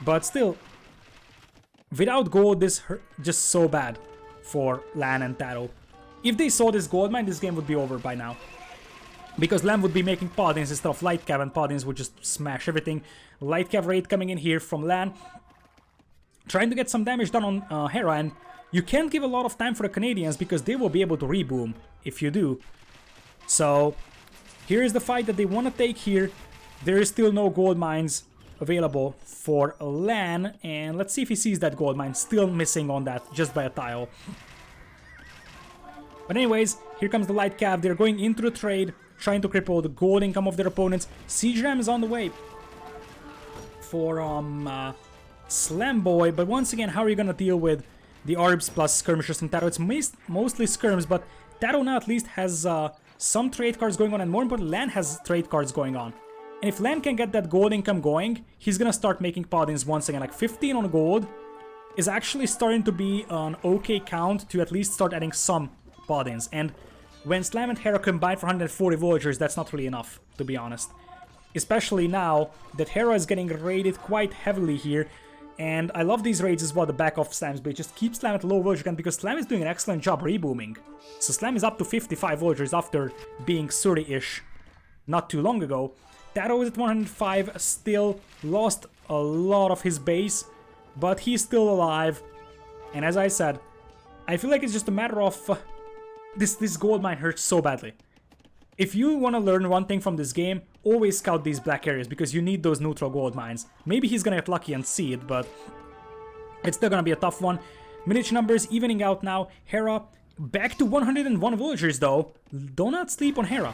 But still, without gold, this hurt just so bad for Lan and Taro. If they saw this gold mine, this game would be over by now. Because Lan would be making Paladins instead of Light Cav, and Paladins would just smash everything. Light Cav raid coming in here from Lan, trying to get some damage done on Hera, and you can't give a lot of time for the Canadians because they will be able to reboom if you do. So, here is the fight that they want to take here. There is still no gold mines available for Lan, and let's see if he sees that gold mine. Still missing on that, just by a tile. But anyways, here comes the Light Cav. They're going into the trade, trying to cripple the gold income of their opponents. Siege Ram is on the way for Slam Boy, but once again, how are you gonna deal with the Arbs plus skirmishers and Taro? It's mostly skirms, but Taro now at least has some trade cards going on, and more importantly, Lan has trade cards going on. And if Lan can get that gold income going, he's gonna start making Paladins once again. Like 15 on gold is actually starting to be an okay count to at least start adding some Paladins. And when Slam and Hera combine for 140 villagers, that's not really enough, to be honest. Especially now that Hera is getting raided quite heavily here. And I love these raids as well, the back of Slam's base. Just keep Slam at low villager count, because Slam is doing an excellent job rebooming. So Slam is up to 55 villagers after being 30-ish not too long ago. Taro is at 105, still lost a lot of his base, but he's still alive. And as I said, I feel like it's just a matter of... this gold mine hurts so badly. If you want to learn one thing from this game, always scout these black areas, because you need those neutral gold mines. Maybe he's gonna get lucky and see it, but it's still gonna be a tough one. Miniature numbers evening out now. Hera back to 101 villagers though. Do not sleep on Hera,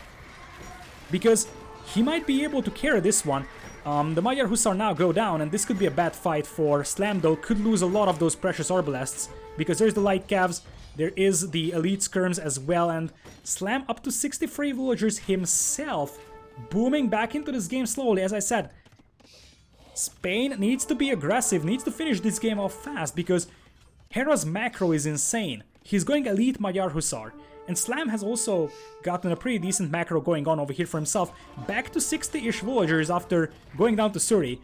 because he might be able to carry this one. The Magyar Hussar now go down, and this could be a bad fight for Slam, though. Could lose a lot of those precious Arbalasts, because there's the Light Cavs, there is the Elite Skirms as well, and Slam up to 63 villagers himself, booming back into this game slowly. As I said, Spain needs to be aggressive, needs to finish this game off fast, because Hera's macro is insane. He's going Elite Magyar Hussar. And Slam has also gotten a pretty decent macro going on over here for himself. Back to 60-ish villagers after going down to 30.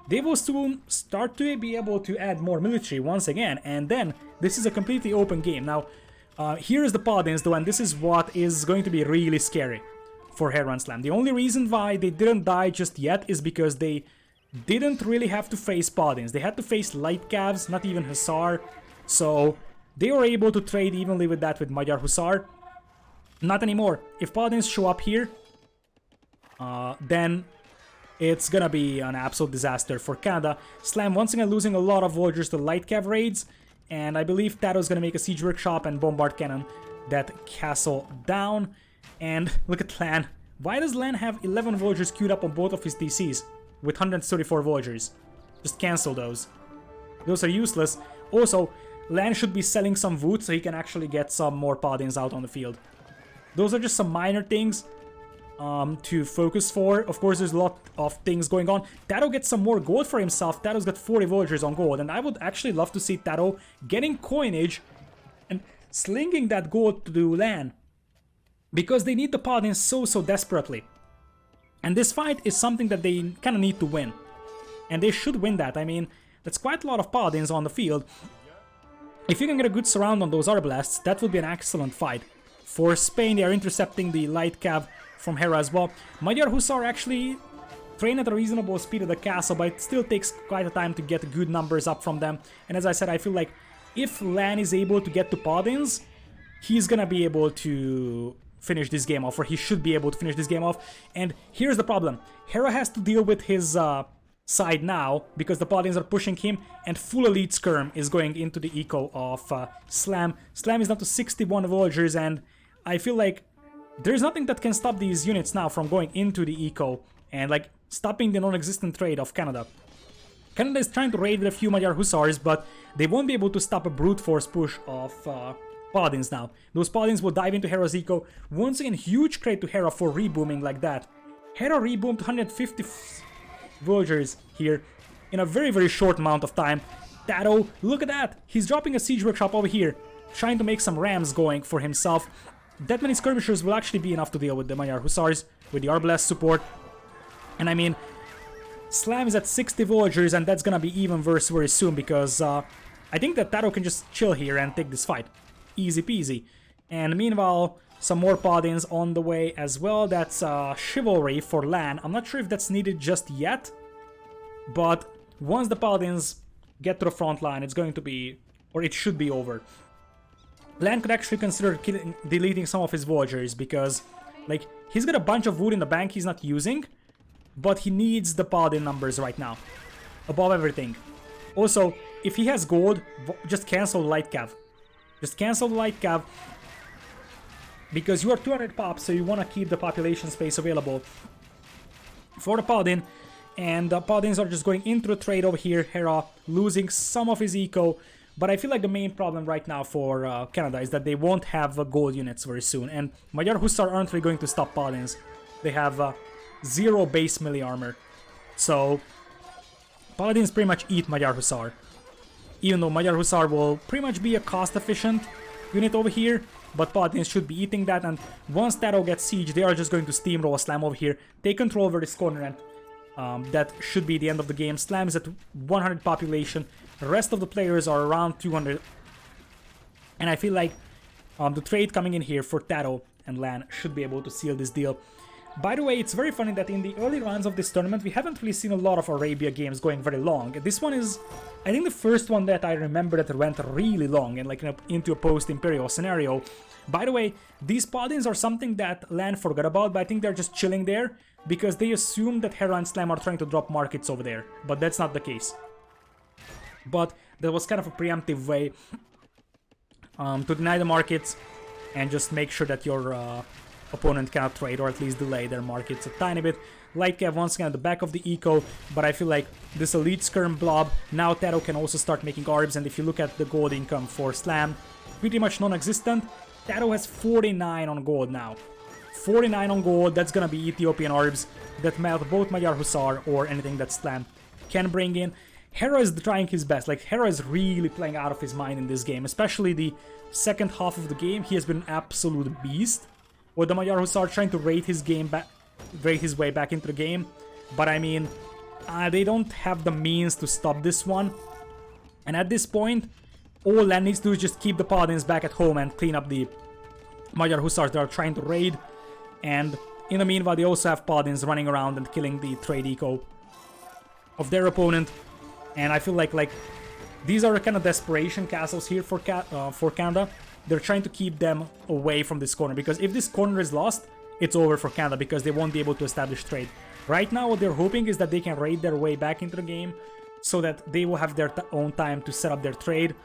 They will soon start to be able to add more military once again. And then this is a completely open game. Now, here is the Paladins though, and this is what is going to be really scary for Hera and Slam. The only reason why they didn't die just yet is because they didn't really have to face Paladins. They had to face Light Cavs, not even Hussar. So they were able to trade evenly with that with Magyar Hussar. Not anymore. If Paladins show up here, then it's gonna be an absolute disaster for Canada. Slam once again losing a lot of villagers to Light Cav raids, and I believe Tato's gonna make a siege workshop and bombard cannon that castle down. And look at Lan. Why does Lan have 11 villagers queued up on both of his DCs with 134 villagers? Just cancel those. Those are useless. Also, Lan should be selling some wood so he can actually get some more Paladins out on the field. Those are just some minor things to focus for. Of course, there's a lot of things going on. Tato gets some more gold for himself. Tato's got 40 villagers on gold, and I would actually love to see Tato getting coinage and slinging that gold to Lan, because they need the Paladins so desperately. And this fight is something that they kind of need to win. And they should win that. I mean, that's quite a lot of Paladins on the field. If you can get a good surround on those Arbalasts, that would be an excellent fight. For Spain, they are intercepting the Light Cav from Hera as well. Magyar Hussar actually train at a reasonable speed at the castle, but it still takes quite a time to get good numbers up from them. And as I said, I feel like if Lan is able to get to Paladins, he's gonna be able to finish this game off, or he should be able to finish this game off. And here's the problem. Hera has to deal with his side now, because the Paladins are pushing him, and full Elite Skirm is going into the eco of Slam. Slam is down to 61 villagers, and I feel like there's nothing that can stop these units now from going into the eco and like stopping the non-existent trade of Canada. Canada is trying to raid with a few Magyar Hussars, but they won't be able to stop a brute force push of Paladins now. Those Paladins will dive into Hera's eco. Once again, huge credit to Hera for rebooming like that. Hera reboomed 150 villagers here in a very short amount of time. Tato, look at that! He's dropping a siege workshop over here, trying to make some rams going for himself. That many skirmishers will actually be enough to deal with the Magyar Hussars, with the Arbalest support. And I mean, Slam is at 60 villagers, and that's gonna be even worse very soon, because I think that Tato can just chill here and take this fight. Easy peasy. And meanwhile, some more Paladins on the way as well. That's Chivalry for Lan. I'm not sure if that's needed just yet, but once the Paladins get to the front line, it's going to be, or it should be over. Lan could actually consider deleting some of his villagers, because like he's got a bunch of wood in the bank he's not using, but he needs the Paladin numbers right now above everything. Also, if he has gold, just cancel the Light Cav. Just cancel the Light Cav, because you are 200 pops, so you want to keep the population space available for the Paladin. And the Paladins are just going into the trade over here. Hera losing some of his eco. But I feel like the main problem right now for Canada is that they won't have gold units very soon. And Magyar Hussar aren't really going to stop Paladins. They have 0 base melee armor. So Paladins pretty much eat Magyar Hussar. Even though Magyar Hussar will pretty much be a cost-efficient unit over here, but Paladins should be eating that. And once Tato gets siege, they are just going to steamroll Slam over here, take control over this corner, and that should be the end of the game. Slam is at 100 population. The rest of the players are around 200. And I feel like the trade coming in here for Tato and Lan should be able to seal this deal. By the way, it's very funny that in the early rounds of this tournament, we haven't really seen a lot of Arabia games going very long. This one is, I think, the first one that I remember that went really long and like into a post-Imperial scenario. By the way, these Paladins are something that Lan forgot about, but I think they're just chilling there because they assume that Hera and Slam are trying to drop markets over there, but that's not the case. But that was kind of a preemptive way to deny the markets and just make sure that your opponent cannot trade, or at least delay their markets a tiny bit. Light Cav once again at the back of the eco, but I feel like this elite skirm blob, now Taro can also start making arbs, and if you look at the gold income for Slam, pretty much non-existent. Taro has 49 on gold now. 49 on gold, that's gonna be Ethiopian arbs that melt both Magyar Hussar or anything that Slam can bring in. Hera is trying his best, like Hera is really playing out of his mind in this game, especially the second half of the game. He has been an absolute beast, with the Magyar Hussar trying to raid his way back into the game, but I mean, they don't have the means to stop this one, and at this point, all Len needs to do is just keep the Paladins back at home and clean up the Magyar Hussars that are trying to raid, and in the meanwhile, they also have Paladins running around and killing the trade eco of their opponent, and I feel like these are the kind of desperation castles here for Canada. They're trying to keep them away from this corner, because if this corner is lost, it's over for Canada, because they won't be able to establish trade. Right now, what they're hoping is that they can raid their way back into the game, so that they will have their own time to set up their trade.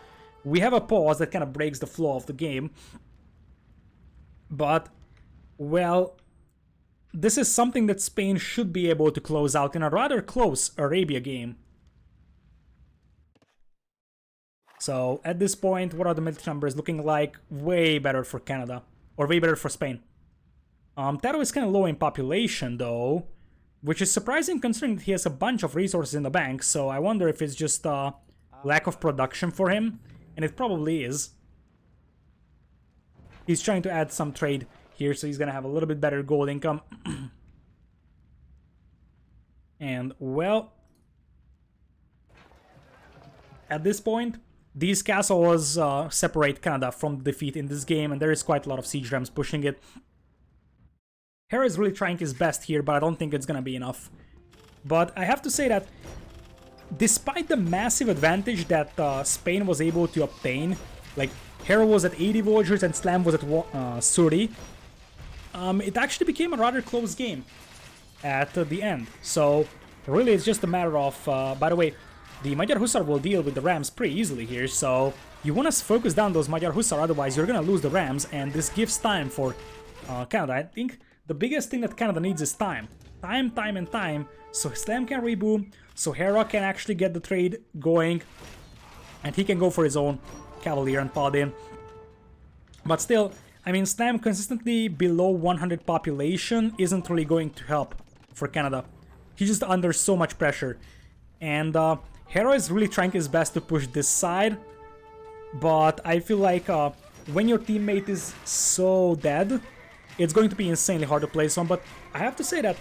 We have a pause that kind of breaks the flow of the game, but, well, this is something that Spain should be able to close out in a rather close Arabia game. So, at this point, what are the military numbers looking like? Way better for Canada. Or way better for Spain. Taro is kind of low in population, though, which is surprising considering that he has a bunch of resources in the bank, so I wonder if it's just lack of production for him, and it probably is. He's trying to add some trade here, so he's gonna have a little bit better gold income. And, well, at this point, these castles separate Canada from defeat in this game, and there is quite a lot of siege rams pushing it. Hera is really trying his best here, but I don't think it's gonna be enough. But I have to say that despite the massive advantage that Spain was able to obtain, like Hera was at 80 villagers and Slam was at 30, it actually became a rather close game at the end. So really it's just a matter of, by the way, the Magyar Hussar will deal with the Rams pretty easily here, so you want to focus down those Magyar Hussar, otherwise you're gonna lose the Rams, and this gives time for Canada. I think the biggest thing that Canada needs is time. Time, and time, so Slam can reboot, so Hera can actually get the trade going, and he can go for his own Cavalier and Paladin. But still, I mean, Slam consistently below 100 population isn't really going to help for Canada. He's just under so much pressure, and Hera is really trying his best to push this side, but I feel like when your teammate is so dead, it's going to be insanely hard to play some. But I have to say that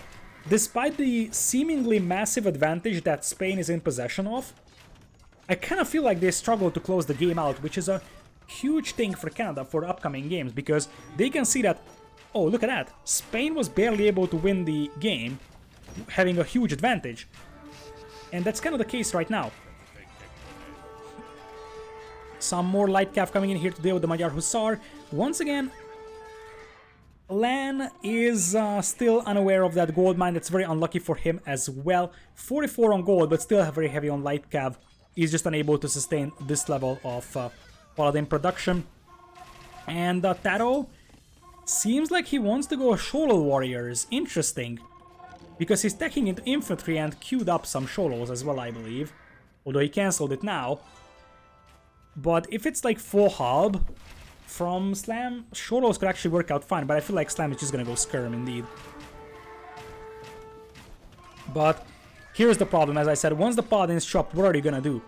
despite the seemingly massive advantage that Spain is in possession of, I kind of feel like they struggle to close the game out, which is a huge thing for Canada for the upcoming games, because they can see that, oh, look at that, Spain was barely able to win the game, having a huge advantage. And that's kind of the case right now. Some more light cav coming in here to deal with the Magyar Hussar. Once again, Lan is still unaware of that gold mine. That's very unlucky for him as well. 44 on gold, but still very heavy on light cav. He's just unable to sustain this level of Paladin production. And Taro seems like he wants to go Sholol Warriors. Interesting. Because he's taking into infantry and queued up some Sholos as well, I believe. Although he cancelled it now. But if it's like full halb from Slam, Sholos could actually work out fine. But I feel like Slam is just gonna go skirm indeed. But here's the problem, as I said, once the Paladins show up, what are you gonna do?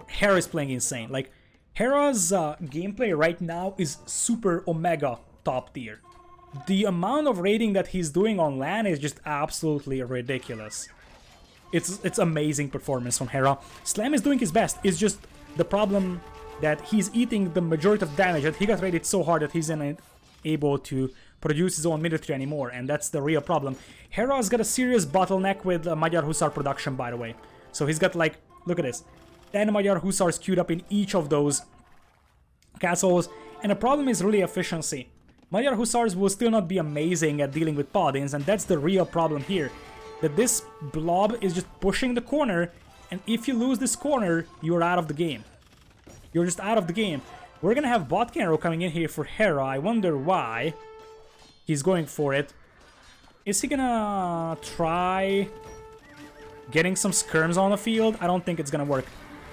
Hera is playing insane. Like, Hera's gameplay right now is super omega top tier. The amount of raiding that he's doing on LAN is just absolutely ridiculous. It's amazing performance from Hera. Slam is doing his best. It's just the problem that he's eating the majority of damage, that he got raided so hard that he's unable to produce his own military anymore, and that's the real problem. Hera's got a serious bottleneck with Magyar Hussar production, by the way. So he's got, like, look at this, 10 Magyar Hussars queued up in each of those castles, and the problem is really efficiency. Magyar Hussars will still not be amazing at dealing with Paladins, and that's the real problem here. That this blob is just pushing the corner, and if you lose this corner, you're out of the game. You're just out of the game. We're gonna have Botcan arrow coming in here for Hera. I wonder why. He's going for it. Is he gonna try getting some skirms on the field? I don't think it's gonna work.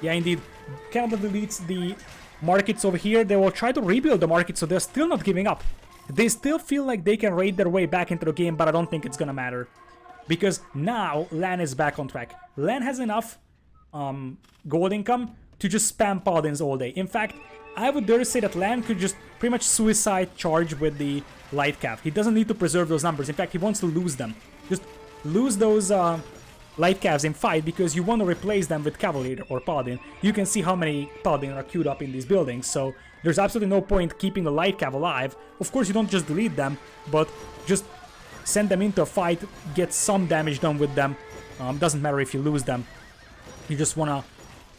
Yeah, indeed. Canada deletes the markets over here. They will try to rebuild the market, so they're still not giving up. They still feel like they can raid their way back into the game, but I don't think it's gonna matter. Because now LAN is back on track. LAN has enough gold income to just spam paladins all day. In fact, I would dare say that LAN could just pretty much suicide charge with the light cav. He doesn't need to preserve those numbers. In fact, he wants to lose them. Just lose those light cavs in fight because you want to replace them with cavalier or paladin. You can see how many paladin are queued up in these buildings, so there's absolutely no point keeping the light cav alive. Of course, you don't just delete them, but just send them into a fight, get some damage done with them. Doesn't matter if you lose them. You just want to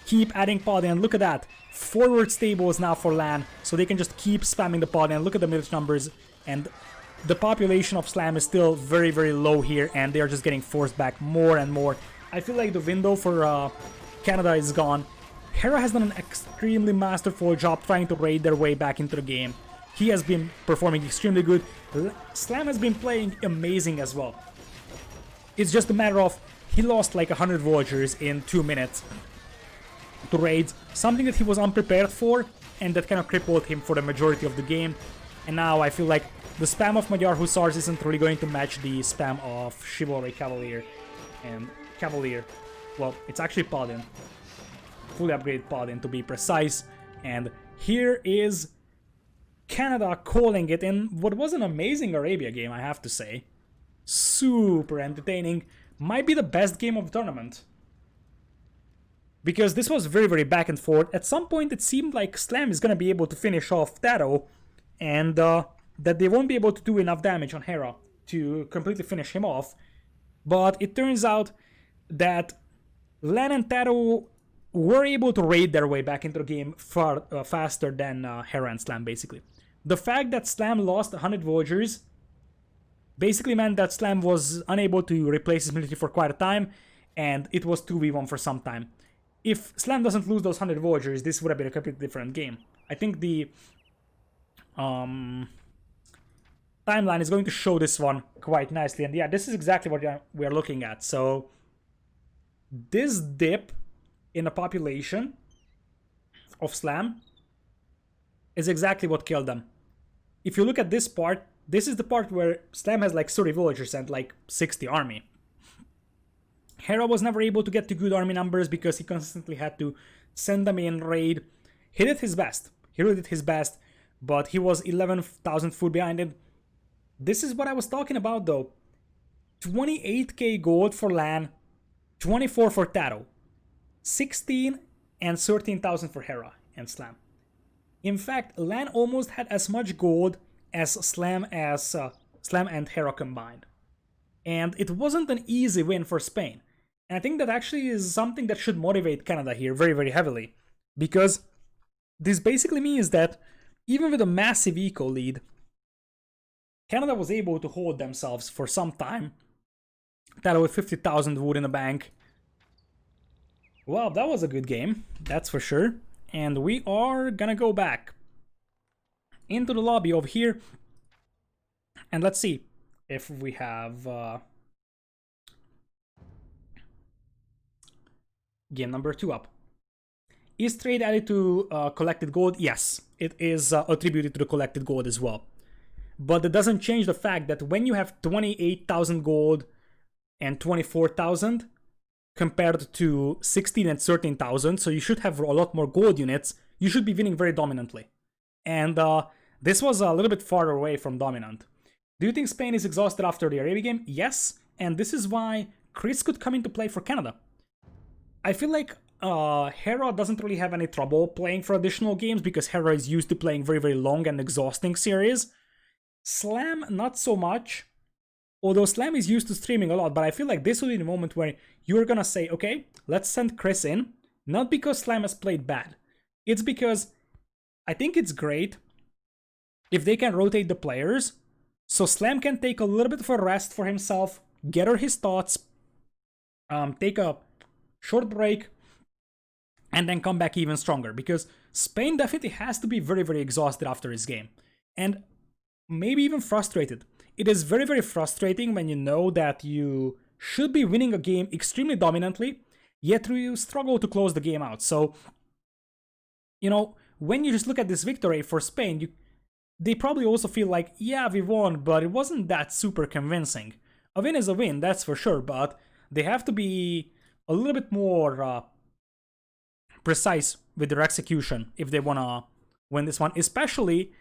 keep adding paladin. Look at that. Forward stables now for LAN, so they can just keep spamming the paladin. Look at the military numbers, and the population of Slam is still very, very low here, and they're just getting forced back more and more. I feel like the window for Canada is gone. Hera has done an extremely masterful job trying to raid their way back into the game. He has been performing extremely good. Slam has been playing amazing as well. It's just a matter of he lost like 100 villagers in 2 minutes to raids, something that he was unprepared for, and that kind of crippled him for the majority of the game. And now I feel like the spam of Magyar Hussars isn't really going to match the spam of Chivalry, Cavalier, and Cavalier. Well, it's actually Paladin. Fully upgraded Paladin to be precise. And here is Canada calling it in what was an amazing Arabia game, I have to say. Super entertaining. Might be the best game of the tournament. Because this was very, very back and forth. At some point it seemed like Slam is going to be able to finish off Taro, and that they won't be able to do enough damage on Hera to completely finish him off. But it turns out that Lan and Taro were able to raid their way back into the game far faster than Hera and Slam, basically. The fact that Slam lost 100 villagers basically meant that Slam was unable to replace his military for quite a time, and it was 2v1 for some time. If Slam doesn't lose those 100 villagers, this would have been a completely different game. I think the timeline is going to show this one quite nicely. And yeah, this is exactly what we are looking at. So this dip in the population of Slam is exactly what killed them. If you look at this part, this is the part where Slam has like 30 villagers and like 60 army. Hera was never able to get to good army numbers because he constantly had to send them in raid. He did his best. He really did his best, but he was 11,000 foot behind it. This is what I was talking about though. 28k gold for LAN, 24 for Taro, 16 and 13,000 for Hera and Slam. In fact, LAN almost had as much gold as Slam and Hera combined. And it wasn't an easy win for Spain. And I think that actually is something that should motivate Canada here very, very heavily. Because this basically means that even with a massive eco lead, Canada was able to hold themselves for some time. That with 50,000 wood in the bank. Well, that was a good game, that's for sure. And we are gonna go back into the lobby over here. And let's see if we have game number 2 up. Is trade added to collected gold? Yes, it is attributed to the collected gold as well. But it doesn't change the fact that when you have 28,000 gold and 24,000 compared to 16 and 13,000, so you should have a lot more gold units, you should be winning very dominantly. And this was a little bit farther away from dominant. Do you think Spain is exhausted after the Arabia game? Yes, and this is why Chris could come into play for Canada. I feel like Hera doesn't really have any trouble playing for additional games because Hera is used to playing very, very long and exhausting series. Slam, not so much. Although Slam is used to streaming a lot, but I feel like this will be the moment where you're gonna say, okay, let's send Chris in. Not because Slam has played bad. It's because I think it's great if they can rotate the players, so Slam can take a little bit of a rest for himself, gather his thoughts, take a short break, and then come back even stronger. Because Spain definitely has to be very, very exhausted after this game. And maybe even frustrated. it is very, very frustrating when you know that you should be winning a game extremely dominantly, yet you struggle to close the game out. So, you know, when you just look at this victory for Spain, they probably also feel like, yeah, we won, but it wasn't that super convincing. A win is a win, that's for sure, but they have to be a little bit more precise with their execution if they want to win this one, especially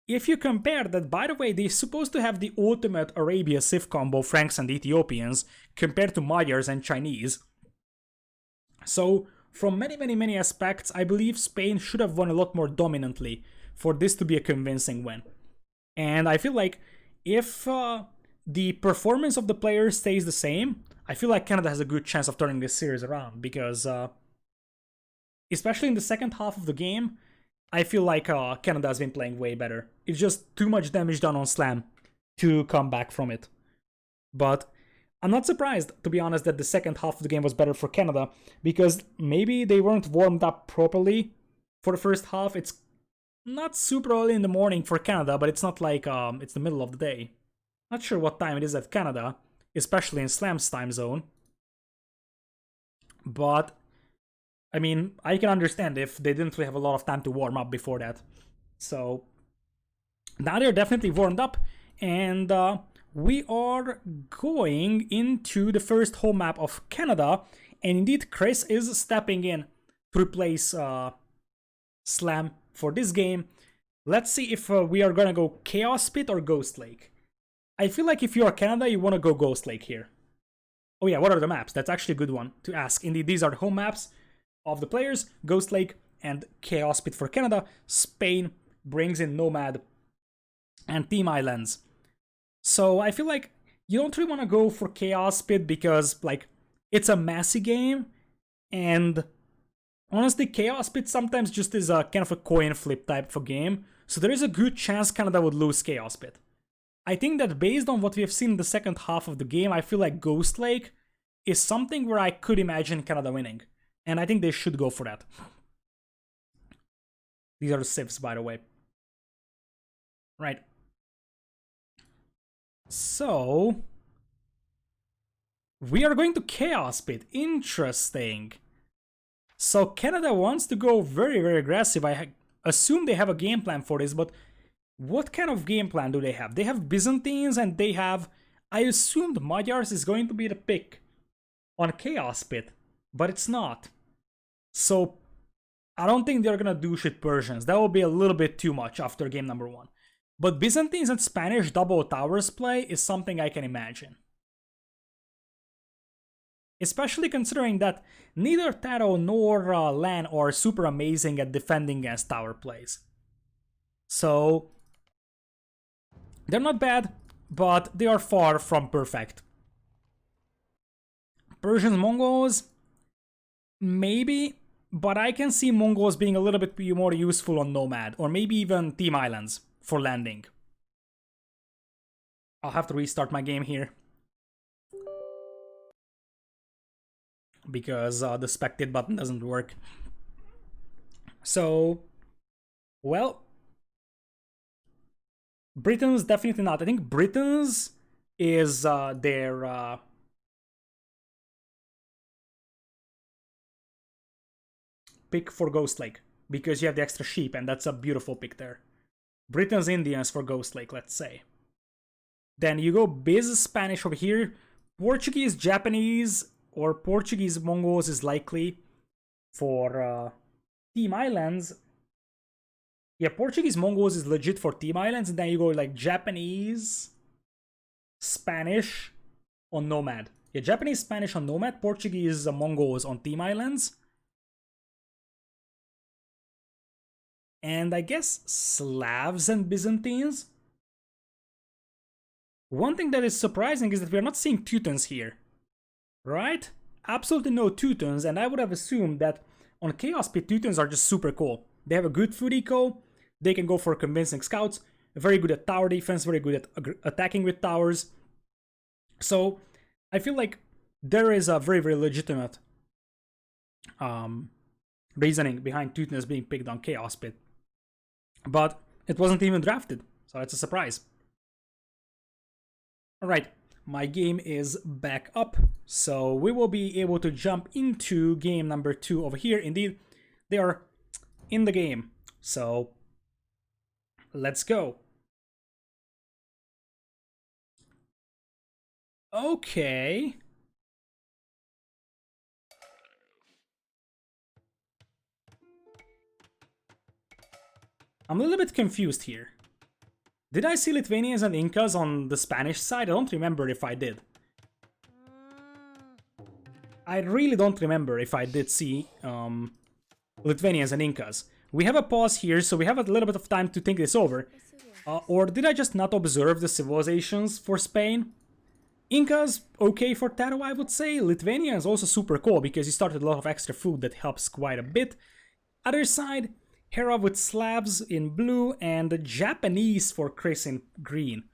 if you compare that, by the way, they're supposed to have the ultimate Arabia Civ combo, Franks and Ethiopians, compared to Magyars and Chinese. So, from many, many, many aspects, I believe Spain should have won a lot more dominantly for this to be a convincing win. And I feel like if the performance of the players stays the same, I feel like Canada has a good chance of turning this series around, because especially in the second half of the game, I feel like Canada has been playing way better. It's just too much damage done on Slam to come back from it. But I'm not surprised, to be honest, that the second half of the game was better for Canada, because maybe they weren't warmed up properly for the first half. It's not super early in the morning for Canada, but it's not like it's the middle of the day. Not sure what time it is at Canada, especially in Slam's time zone. But I mean, I can understand if they didn't really have a lot of time to warm up before that. So now they're definitely warmed up, and we are going into the first home map of Canada, and indeed Chris is stepping in to replace Slam for this game. Let's see if we are gonna go Chaos Pit or Ghost Lake. I feel like if you are Canada, you want to go Ghost Lake here. Oh yeah, what are the maps? That's actually a good one to ask. Indeed, these are the home maps of the players, Ghost Lake and Chaos Pit for Canada. Spain brings in Nomad and Team Islands. So I feel like you don't really want to go for Chaos Pit because, like, it's a messy game, and honestly, Chaos Pit sometimes just is a kind of a coin flip type of game, so there is a good chance Canada would lose Chaos Pit. I think that based on what we have seen in the second half of the game, I feel like Ghost Lake is something where I could imagine Canada winning. And I think they should go for that. These are the civs, by the way. Right. So we are going to Chaos Pit. Interesting. So Canada wants to go very, very aggressive. I assume they have a game plan for this, but what kind of game plan do they have? They have Byzantines and they have... I assumed Magyars is going to be the pick on Chaos Pit, but it's not. So I don't think they're gonna do shit Persians. That will be a little bit too much after game number 1. But Byzantines and Spanish double towers play is something I can imagine. Especially considering that neither Taro nor Lan are super amazing at defending against tower plays. So they're not bad, but they are far from perfect. Persians, Mongols, maybe, but I can see Mongols being a little bit more useful on Nomad, or maybe even Team Islands for landing. I'll have to restart my game here, because the spectate button doesn't work. So, well, Britons definitely not. I think Britons is their pick for Ghost Lake, because you have the extra sheep, and that's a beautiful pick there. Britons, Indians for Ghost Lake, let's say. Then you go Biz Spanish over here. Portuguese, Japanese, or Portuguese Mongols is likely for Team Islands. Yeah, Portuguese Mongols is legit for Team Islands, and then you go like Japanese, Spanish on Nomad. Yeah, Japanese, Spanish on Nomad, Portuguese, Mongols on Team Islands. And I guess Slavs and Byzantines. One thing that is surprising is that we are not seeing Teutons here, right? Absolutely no Teutons, and I would have assumed that on Chaos Pit, Teutons are just super cool. They have a good food eco, they can go for convincing scouts, very good at tower defense, very good at attacking with towers. So I feel like there is a very, very legitimate reasoning behind Teutons being picked on Chaos Pit. But it wasn't even drafted, so it's a surprise. Alright, my game is back up, so we will be able to jump into game number 2 over here. Indeed, they are in the game, so let's go. Okay. I'm a little bit confused here. Did I see Lithuanians and Incas on the Spanish side? I don't remember if I did. I really don't remember if I did see Lithuanians and Incas. We have a pause here, so we have a little bit of time to think this over. Or did I just not observe the civilizations for Spain? Incas, okay for Taro, I would say. Lithuania is also super cool because you started a lot of extra food that helps quite a bit. Other side, Hera with Slavs in blue and the Japanese for Chris in green.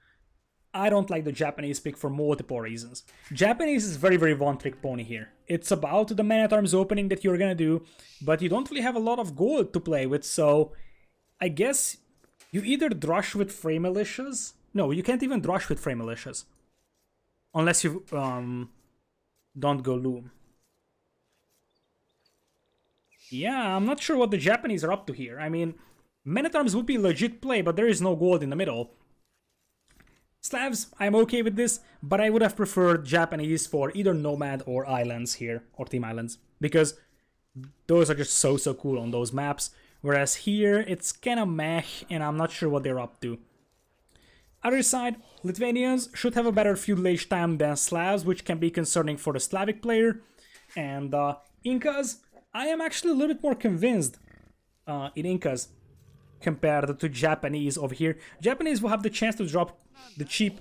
I don't like the Japanese pick for multiple reasons. Japanese is very, very one-trick pony here. It's about the man-at-arms opening that you're gonna do, but you don't really have a lot of gold to play with, so I guess you either drush with Frey Militias. No, you can't even drush with Frey Militias. Unless you don't go Loom. Yeah, I'm not sure what the Japanese are up to here. I mean, Men-at-Arms would be legit play, but there is no gold in the middle. Slavs, I'm okay with this, but I would have preferred Japanese for either Nomad or Islands here, or Team Islands, because those are just so cool on those maps, whereas here it's kinda meh, and I'm not sure what they're up to. Other side, Lithuanians should have a better feudal age time than Slavs, which can be concerning for the Slavic player, and Incas, I am actually a little bit more convinced in Incas compared to Japanese over here. Japanese will have the chance to drop the cheap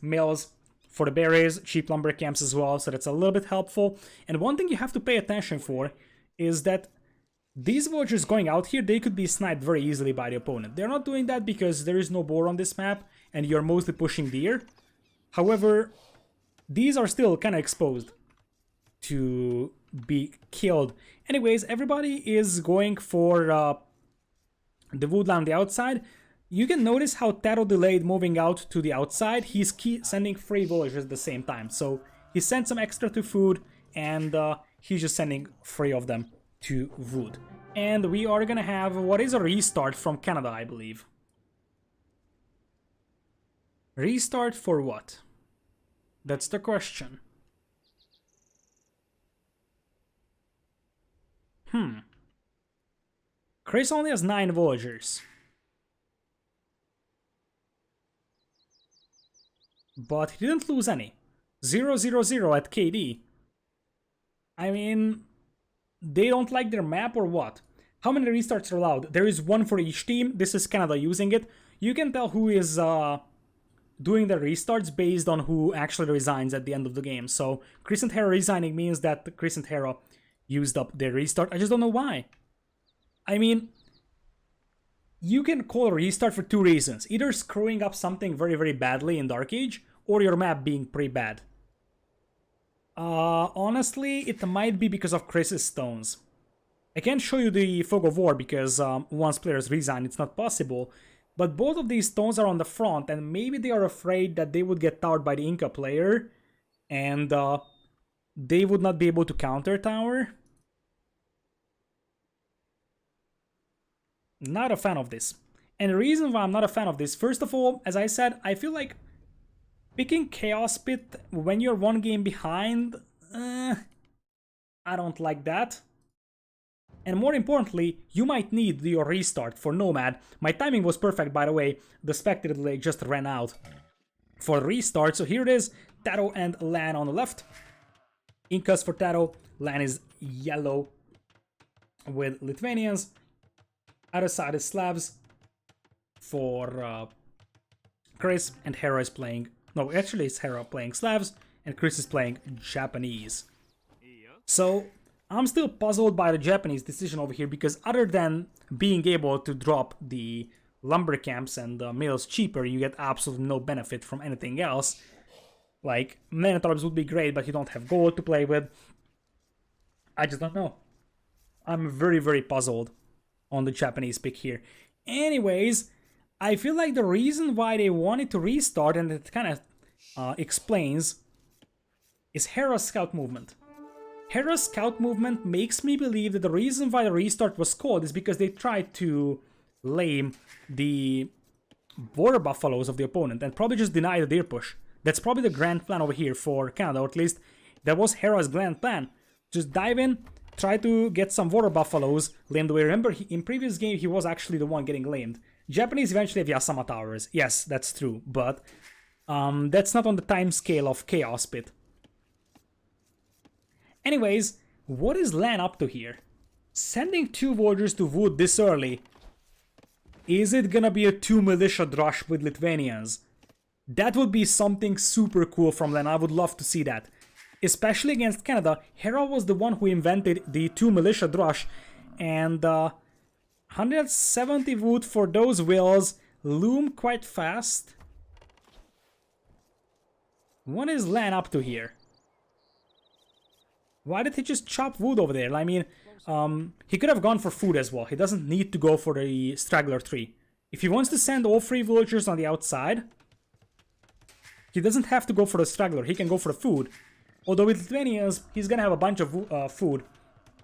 mills for the berries, cheap lumber camps as well, so that's a little bit helpful. And one thing you have to pay attention for is that these villagers going out here, they could be sniped very easily by the opponent. They're not doing that because there is no boar on this map and you're mostly pushing deer. However, these are still kind of exposed to be killed. Anyways, everybody is going for the woodland on the outside. You can notice how Taro delayed moving out to the outside. He's sending 3 villagers at the same time. So he sent some extra to food and he's just sending 3 of them to wood. And we are gonna have what is a restart from Canada, I believe. Restart for what? That's the question. Chris only has 9 villagers. But he didn't lose any. 0-0-0 at KD. I mean, they don't like their map or what? How many restarts are allowed? There is 1 for each team. This is Canada using it. You can tell who is doing the restarts based on who actually resigns at the end of the game. So Chris and Hera resigning means that Chris and Hera used up their restart. I just don't know why. I mean, you can call a restart for 2 reasons. Either screwing up something very, very badly in Dark Age, or your map being pretty bad. Honestly, it might be because of Chris's stones. I can't show you the Fog of War because once players resign, it's not possible. But both of these stones are on the front, and maybe they are afraid that they would get towered by the Inca player, and they would not be able to counter tower. Not a fan of this. And the reason why I'm not a fan of this, first of all, as I said, I feel like picking Chaos Pit when you're 1 game behind, I don't like that. And more importantly, you might need your restart for Nomad. My timing was perfect, by the way. The Spectre delay just ran out for restart. So here it is, Taro and Lan on the left. Incas for Taro, Lan is yellow with Lithuanians. Other side is Slavs for Chris, and Hera is playing... No, actually it's Hera playing Slavs, and Chris is playing Japanese. So, I'm still puzzled by the Japanese decision over here, because other than being able to drop the lumber camps and the mills cheaper, you get absolutely no benefit from anything else. Like, Man-at-Arms would be great, but you don't have gold to play with. I just don't know. I'm very, very puzzled on the Japanese pick here. Anyways, I feel like the reason why they wanted to restart, and it kind of explains is Hera's scout movement. Hera's scout movement makes me believe that the reason why the restart was called is because they tried to lame the border buffaloes of the opponent and probably just deny the deer push. That's probably the grand plan over here for Canada, or at least that was Hera's grand plan. Just dive in, try to get some water buffaloes lamed away. Remember, in previous game, he was actually the one getting lamed. Japanese eventually have Yasama towers. Yes, that's true, but that's not on the time scale of Chaos Pit. Anyways, what is Lan up to here? Sending 2 Warriors to Wood this early. Is it gonna be a 2 militia drush with Lithuanians? That would be something super cool from Lan. I would love to see that. Especially against Canada, Hera was the one who invented the 2 militia drush. And 170 wood for those wills loom quite fast. What is Lan up to here? Why did he just chop wood over there? I mean, he could have gone for food as well. He doesn't need to go for the straggler tree. If he wants to send all 3 villagers on the outside, he doesn't have to go for the straggler. He can go for the food. Although with Lithuanians, he's gonna have a bunch of food.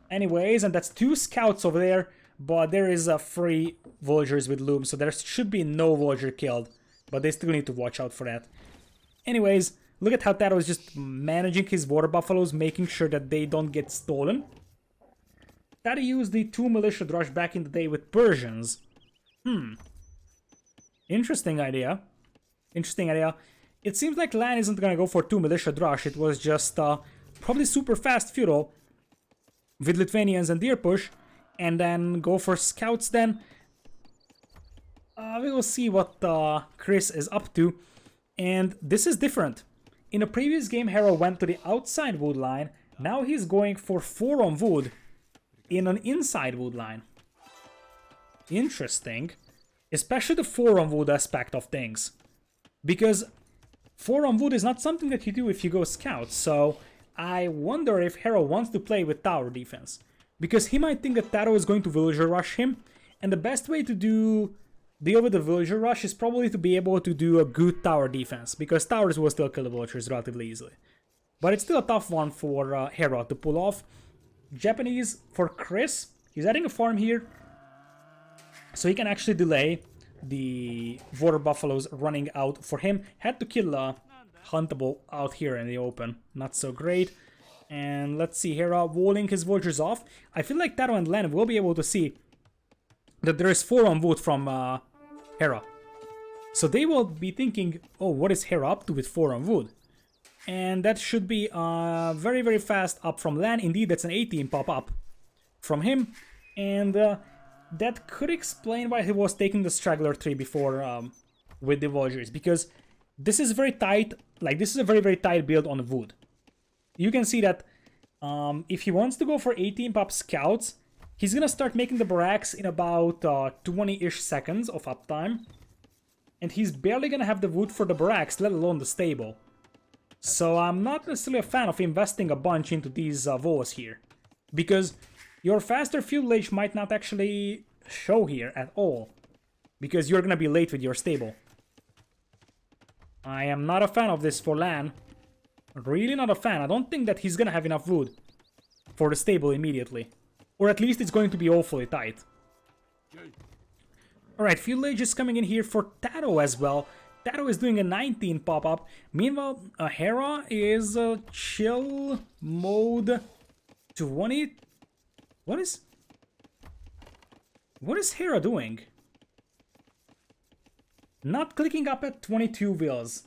Anyways, and that's 2 scouts over there, but there is 3 villagers with loom, so there should be no villager killed. But they still need to watch out for that. Anyways, look at how Taro is just managing his water buffaloes, making sure that they don't get stolen. Taro used the 2 militia drush back in the day with Persians. Interesting idea. Interesting idea. It seems like Lan isn't gonna go for 2 militia drush. It was just probably super fast feudal with Lithuanians and deer push, and then go for scouts then. We will see what Chris is up to. And this is different. In a previous game, Hera went to the outside wood line. Now he's going for 4 on wood in an inside wood line. Interesting. Especially the 4 on wood aspect of things. Because 4 on wood is not something that you do if you go scout. So I wonder if Hera wants to play with tower defense. Because he might think that Taro is going to villager rush him. And the best way to deal with the villager rush is probably to be able to do a good tower defense, because towers will still kill the villagers relatively easily. But it's still a tough one for Hera to pull off. Japanese for Chris, he's adding a farm here, so he can actually delay the water buffaloes running out for him. Had to kill Huntable out here in the open, not so great. And let's see, Hera walling his villagers off. I feel like Taro and Len will be able to see that there is 4 on wood from Hera. So they will be thinking, oh, what is Hera up to with 4 on wood? And that should be very, very fast up from Lan. Indeed, that's an 18 pop-up from him. And that could explain why he was taking the straggler tree before with the villagers. Because this is very tight, like this is a very, very tight build on wood. You can see that if he wants to go for 18 pop scouts, he's gonna start making the barracks in about 20-ish seconds of uptime. And he's barely gonna have the wood for the barracks, let alone the stable. So I'm not necessarily a fan of investing a bunch into these walls here. Because your faster feudal age might not actually show here at all. Because you're gonna be late with your stable. I am not a fan of this for Lan. Really not a fan. I don't think that he's gonna have enough wood for the stable immediately. Or at least it's going to be awfully tight. Alright, feudal age is coming in here for Taro as well. Taro is doing a 19 pop-up. Meanwhile, Hera is chill mode 20. What is Hera doing? Not clicking up at 22 wheels.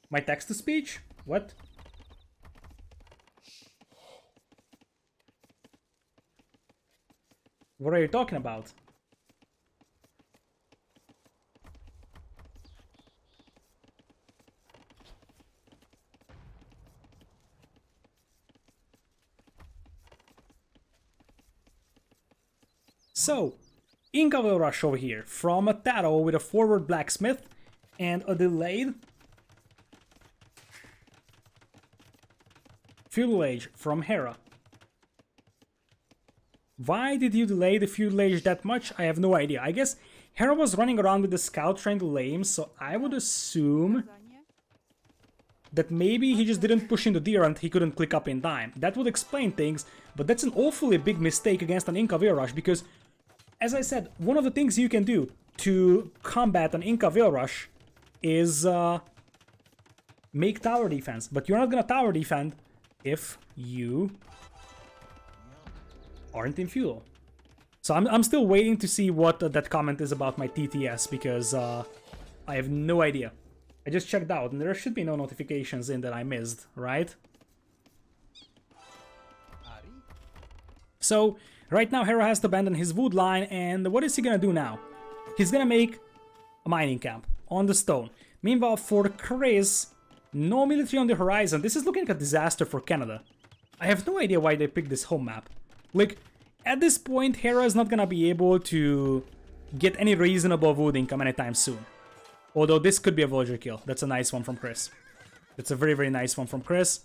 My text-to-speech? What? What are you talking about? So, Inca will rush over here from a Taro with a forward blacksmith and a delayed feudal age from Hera. Why did you delay the feudal age that much? I have no idea. I guess Hera was running around with the scout trying to lay him, so I would assume that maybe he just didn't push into deer and he couldn't click up in time. That would explain things, but that's an awfully big mistake against an Inca Veil Rush because, as I said, one of the things you can do to combat an Inca Veil Rush is make tower defense, but you're not gonna tower defend if you aren't in fuel. So I'm still waiting to see what that comment is about my TTS because I have no idea. I just checked out and there should be no notifications in that I missed, right? So right now Hera has to abandon his wood line, and what is he gonna do now? He's gonna make a mining camp on the stone. Meanwhile, for Chris, no military on the horizon. This is looking like a disaster for Canada. I have no idea why they picked this home map. Like, at this point, Hera is not gonna be able to get any reasonable wood income anytime soon. Although this could be a villager kill. That's a nice one from Chris. That's a very, very nice one from Chris.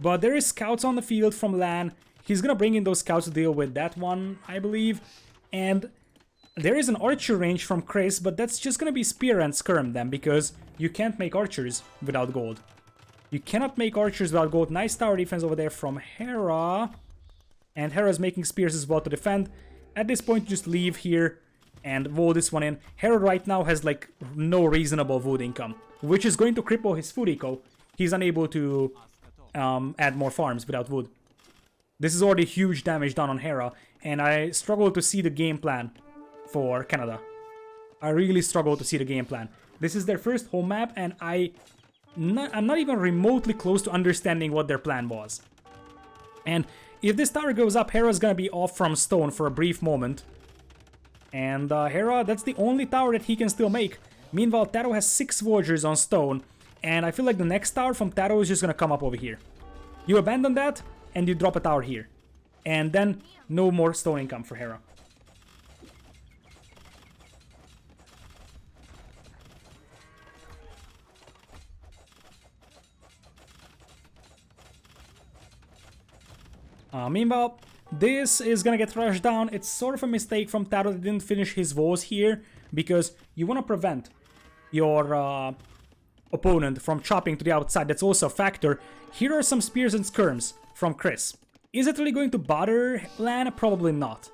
But there is scouts on the field from Lan. He's gonna bring in those scouts to deal with that one, I believe. And there is an archer range from Chris, but that's just gonna be spear and skirm them, because you can't make archers without gold. You cannot make archers without gold. Nice tower defense over there from Hera. And Hera's making spears as well to defend. At this point, just leave here and wall this one in. Hera right now has like no reasonable wood income, which is going to cripple his food eco. He's unable to add more farms without wood. This is already huge damage done on Hera, and I struggle to see the game plan for Canada. I really struggle to see the game plan. This is their first home map, and I'm not even remotely close to understanding what their plan was. And if this tower goes up, Hera's gonna be off from stone for a brief moment. And Hera, that's the only tower that he can still make. Meanwhile, Taro has 6 villagers on stone, and I feel like the next tower from Taro is just gonna come up over here. You abandon that, and you drop a tower here. And then, no more stone income for Hera. Meanwhile, this is gonna get rushed down. It's sort of a mistake from Taro that didn't finish his walls here, because you want to prevent your opponent from chopping to the outside. That's also a factor. Here are some spears and skirms from Chris. Is it really going to bother Lan? Probably not.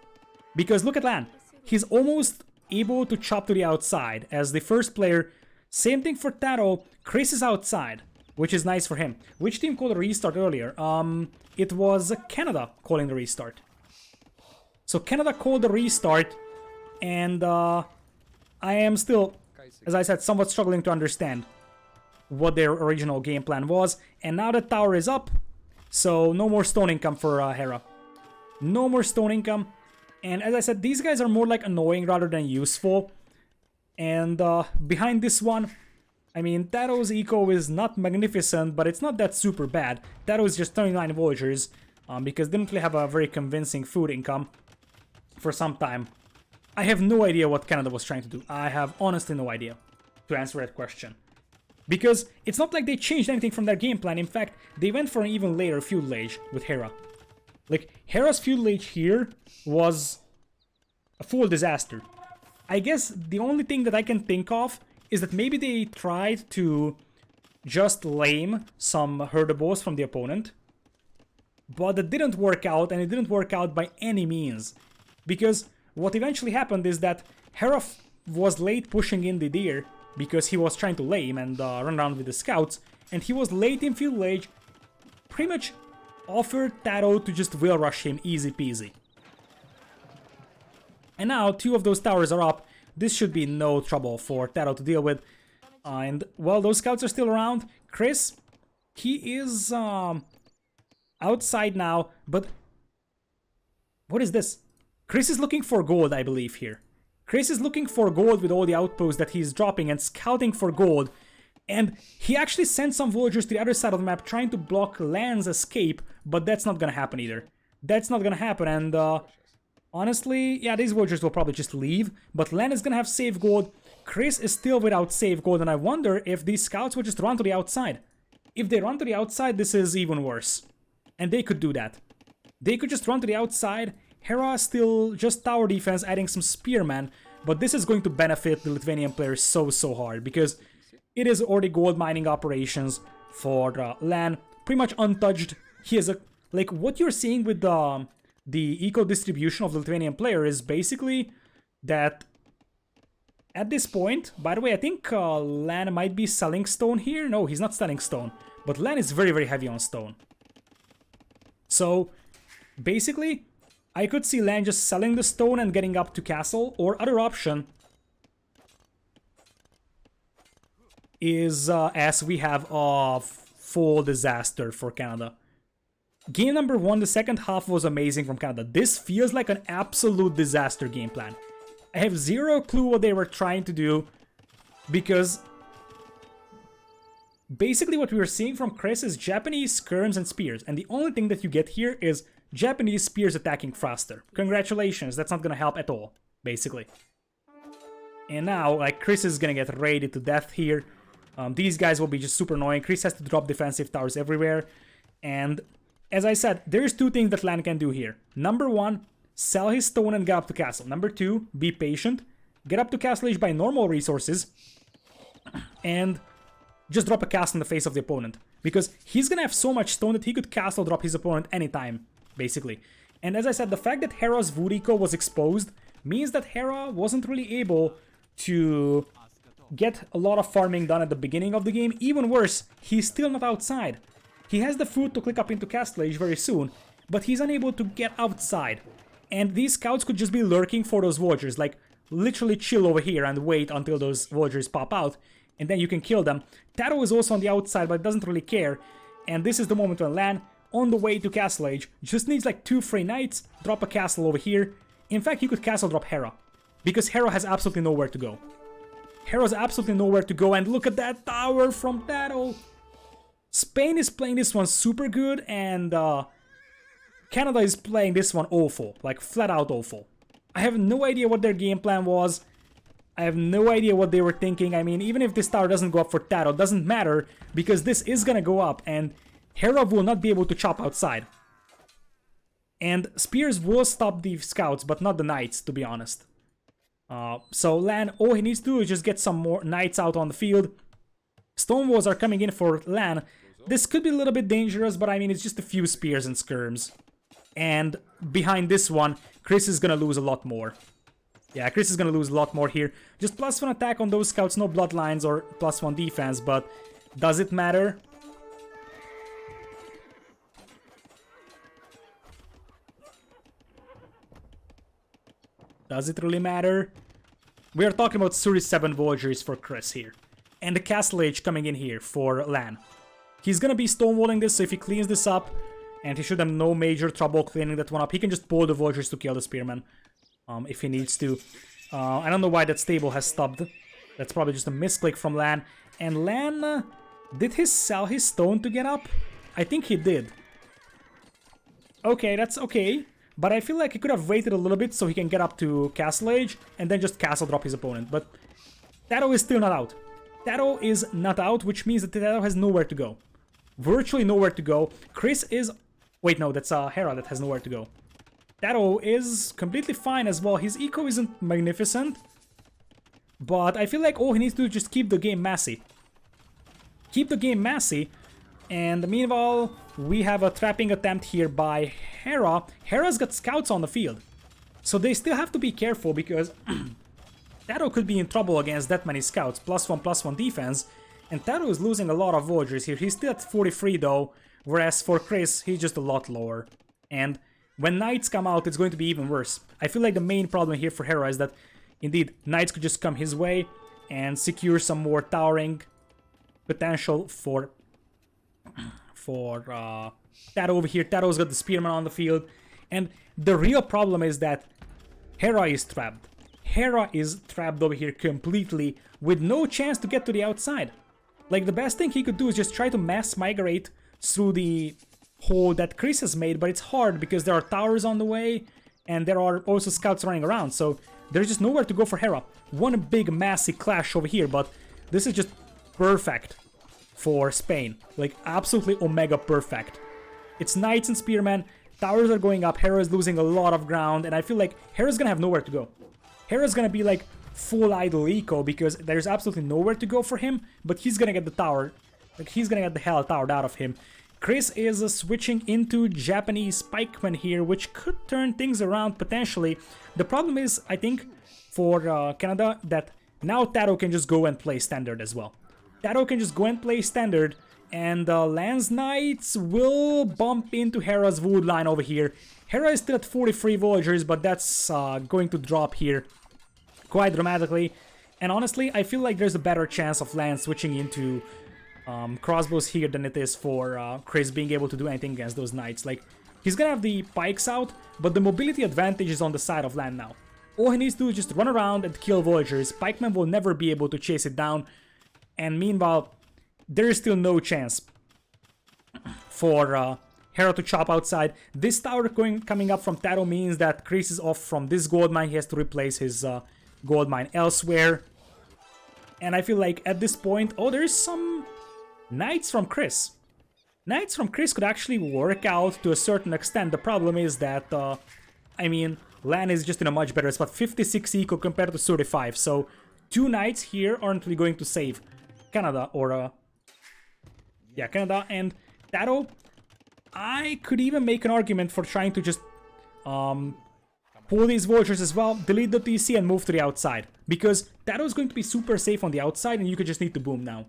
Because look at Lan. He's almost able to chop to the outside as the first player. Same thing for Taro. Chris is outside, which is nice for him. Which team called a restart earlier? It was Canada calling the restart. So Canada called the restart, and I am still, as I said, somewhat struggling to understand what their original game plan was. And now the tower is up, so no more stone income for Hera. No more stone income. And as I said, these guys are more like annoying rather than useful. And behind this one, I mean, Taro's eco is not magnificent, but it's not that super bad. Taro is just 39 villagers, because they didn't really have a very convincing food income for some time. I have no idea what Canada was trying to do. I have honestly no idea to answer that question. Because it's not like they changed anything from their game plan. In fact, they went for an even later feudal age with Hera. Like, Hera's feudal age here was a full disaster. I guess the only thing that I can think of is that maybe they tried to just lame some herdables from the opponent, but that didn't work out, and it didn't work out by any means. Because what eventually happened is that Hera was late pushing in the deer because he was trying to lame and run around with the scouts, and he was late in feudal age, pretty much offered Taro to just will rush him easy peasy. And now 2 of those towers are up. This should be no trouble for Taro to deal with. And, well, those scouts are still around. Chris, he is outside now, but what is this? Chris is looking for gold, I believe, here. Chris is looking for gold with all the outposts that he's dropping and scouting for gold. And he actually sent some villagers to the other side of the map trying to block Lan's escape, but that's not gonna happen either. That's not gonna happen, and honestly, yeah, these villagers will probably just leave, but Lan is gonna have save gold. Chris is still without save gold, and I wonder if these scouts will just run to the outside. If they run to the outside, this is even worse. And they could do that. They could just run to the outside. Hera still just tower defense, adding some spearmen, but this is going to benefit the Lithuanian players so hard, because it is already gold mining operations for Lan, pretty much untouched. He has a, like, what you're seeing with the eco distribution of the Lithuanian player is basically that at this point, by the way, I think Lan might be selling stone here. No, he's not selling stone, but Lan is very, very heavy on stone. So basically, I could see Lan just selling the stone and getting up to castle, or other option is as we have a full disaster for Canada. Game number 1, the second half was amazing from Canada. This feels like an absolute disaster game plan. I have zero clue what they were trying to do, because basically what we were seeing from Chris is Japanese skirms and spears, and the only thing that you get here is Japanese spears attacking faster. Congratulations, that's not gonna help at all, basically. And now, like, Chris is gonna get raided to death here. These guys will be just super annoying. Chris has to drop defensive towers everywhere. And as I said, there's two things that Lan can do here. Number 1, sell his stone and get up to castle. Number 2, be patient. Get up to castle age by normal resources. And just drop a castle in the face of the opponent. Because he's gonna have so much stone that he could castle drop his opponent anytime, basically. And as I said, the fact that Hera's Vuriko was exposed means that Hera wasn't really able to get a lot of farming done at the beginning of the game. Even worse, he's still not outside. He has the food to click up into Castle Age very soon, but he's unable to get outside. And these scouts could just be lurking for those villagers, like literally chill over here and wait until those villagers pop out, and then you can kill them. Taro is also on the outside, but doesn't really care. And this is the moment when Lan, on the way to Castle Age, just needs like 2 free knights, drop a castle over here. In fact, he could castle drop Hera, because Hera has absolutely nowhere to go. Hera's absolutely nowhere to go, and look at that tower from Taro! Spain is playing this one super good, and Canada is playing this one awful, like flat out awful. I have no idea what their game plan was. I have no idea what they were thinking. I mean, even if this tower doesn't go up for Taro, it doesn't matter, because this is gonna go up, and Hera will not be able to chop outside. And spears will stop the scouts, but not the knights, to be honest. So Lan, all he needs to do is just get some more knights out on the field. Stone walls are coming in for Lan. This could be a little bit dangerous, but I mean, it's just a few spears and skirms. And behind this one, Chris is gonna lose a lot more. Yeah, Chris is gonna lose a lot more here. Just +1 attack on those scouts, no bloodlines or +1 defense, but does it matter? Does it really matter? We are talking about 37 villagers for Chris here. And the Castle Age coming in here for Lan. He's gonna be stonewalling this, so if he cleans this up, and he should have no major trouble cleaning that one up, he can just pull the villagers to kill the spearman. If he needs to. I don't know why that stable has stopped. That's probably just a misclick from Lan. And Lan, did he sell his stone to get up? I think he did. Okay, that's okay. But I feel like he could have waited a little bit so he can get up to Castle Age and then just castle drop his opponent. But Taro is still not out. Taro is not out, which means that Taro has nowhere to go. Virtually nowhere to go. Chris is... Wait, no, that's Hera that has nowhere to go. Taro is completely fine as well. His eco isn't magnificent. But I feel like all he needs to do is just keep the game messy. Keep the game messy. And meanwhile, we have a trapping attempt here by Hera. Hera's got scouts on the field. So they still have to be careful because Taro could be in trouble against that many scouts. +1/+1 defense. And Taro is losing a lot of villagers here. He's still at 43 though. Whereas for Chris, he's just a lot lower. And when knights come out, it's going to be even worse. I feel like the main problem here for Hera is that indeed knights could just come his way and secure some more towering potential for Taro over here. Taro's got the spearman on the field. And the real problem is that Hera is trapped. Hera is trapped over here completely with no chance to get to the outside. Like, the best thing he could do is just try to mass migrate through the hole that Chris has made, but it's hard because there are towers on the way and there are also scouts running around, so there's just nowhere to go for Hera. One big massive clash over here, but this is just perfect for Spain. Like, absolutely omega perfect. It's knights and spearmen, towers are going up, Hera is losing a lot of ground, and I feel like Hera's gonna have nowhere to go. Hera's gonna be like full idle eco because there's absolutely nowhere to go for him, but he's gonna get the tower Like, he's gonna get the hell towered out of him. Chris is switching into Japanese pikeman here, which could turn things around potentially. The problem is, I think, for Canada, that now Taro can just go and play standard as well. Taro can just go and play standard, and Lance Knights will bump into Hera's wood line over here. Hera is still at 43 villagers, but that's going to drop here quite dramatically. And honestly, I feel like there's a better chance of Lance switching into crossbows here than it is for Chris being able to do anything against those knights. Like, he's gonna have the pikes out, but the mobility advantage is on the side of Lan now. All he needs to do is just run around and kill villagers. Pikemen will never be able to chase it down. And meanwhile, there is still no chance for Hera to chop outside. This tower coming up from Taro means that Chris is off from this gold mine. He has to replace his gold mine elsewhere. And I feel like at this point... Oh, there's some knights from Chris. Knights from Chris could actually work out to a certain extent. The problem is that, I mean, Lan is just in a much better spot. 56 eco compared to 35. So 2 knights here aren't really going to save Canada or... yeah, Canada. And Taro, I could even make an argument for trying to just pull these vultures as well, delete the TC and move to the outside. Because Taro is going to be super safe on the outside and you could just need to boom now.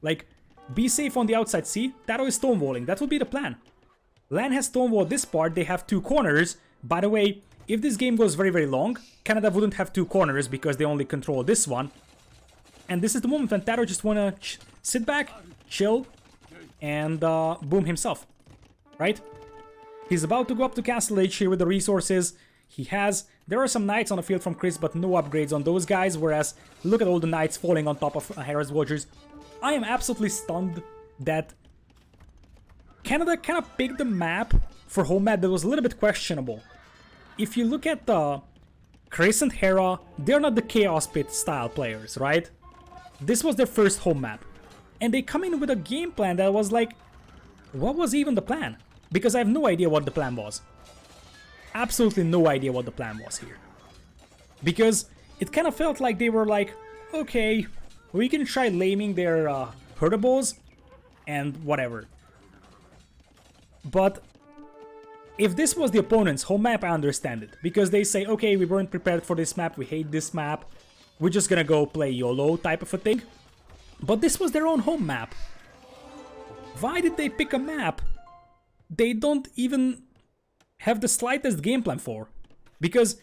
Like, be safe on the outside. See, Taro is stonewalling. That would be the plan. Lan has stonewalled this part. They have 2 corners. By the way, if this game goes very, very long, Canada wouldn't have 2 corners because they only control this one. And this is the moment when Taro just wanna sit back, chill, and boom himself. Right? He's about to go up to Castle Age here with the resources he has. There are some knights on the field from Chris, but no upgrades on those guys, whereas look at all the knights falling on top of Hera's Vultures. I am absolutely stunned that Canada kind of picked the map for home map that was a little bit questionable. If you look at Chris and Hera, they're not the Chaos Pit style players, right? This was their first home map. And they come in with a game plan that was like, what was even the plan? Because I have no idea what the plan was. Absolutely no idea what the plan was here. Because it kind of felt like they were like, okay, we can try laming their herdables and whatever. But if this was the opponent's home map, I understand it. Because they say, okay, we weren't prepared for this map, we hate this map, we're just gonna go play YOLO type of a thing. But this was their own home map. Why did they pick a map they don't even have the slightest game plan for? Because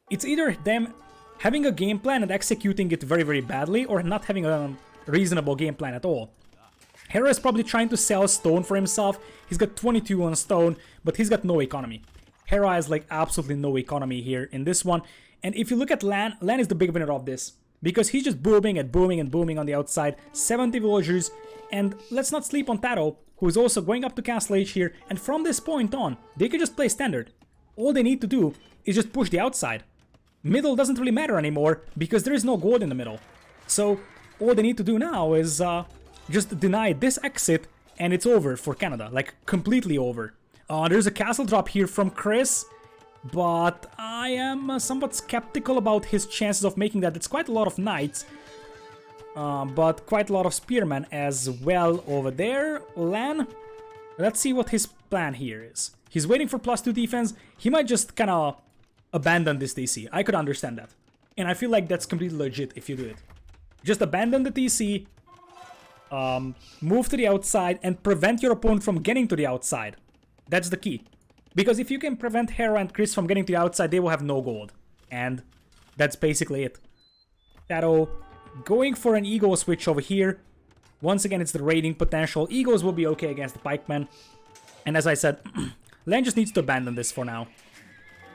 it's either them having a game plan and executing it very, very badly, or not having a reasonable game plan at all. Hera is probably trying to sell stone for himself. He's got 22 on stone, but he's got no economy. Hera has like absolutely no economy here in this one. And if you look at Lan, Lan is the big winner of this. Because he's just booming and booming and booming on the outside. 70 villagers. And let's not sleep on Taro, who is also going up to Castle Age here. And from this point on, they can just play standard. All they need to do is just push the outside. Middle doesn't really matter anymore, because there is no gold in the middle. So all they need to do now is just deny this exit, and it's over for Canada. Like, completely over. There's a castle drop here from Chris, but I am somewhat skeptical about his chances of making that. It's quite a lot of knights, but quite a lot of spearmen as well over there. Lan, let's see what his plan here is. He's waiting for +2 defense. He might just kind of abandon this TC. I could understand that. And I feel like that's completely legit if you do it. Just abandon the TC, move to the outside, and prevent your opponent from getting to the outside. That's the key. Because if you can prevent Hera and Chris from getting to the outside, they will have no gold. And that's basically it. Taro going for an ego switch over here. Once again, it's the raiding potential. Egos will be okay against the pikemen. And as I said, Lan just needs to abandon this for now.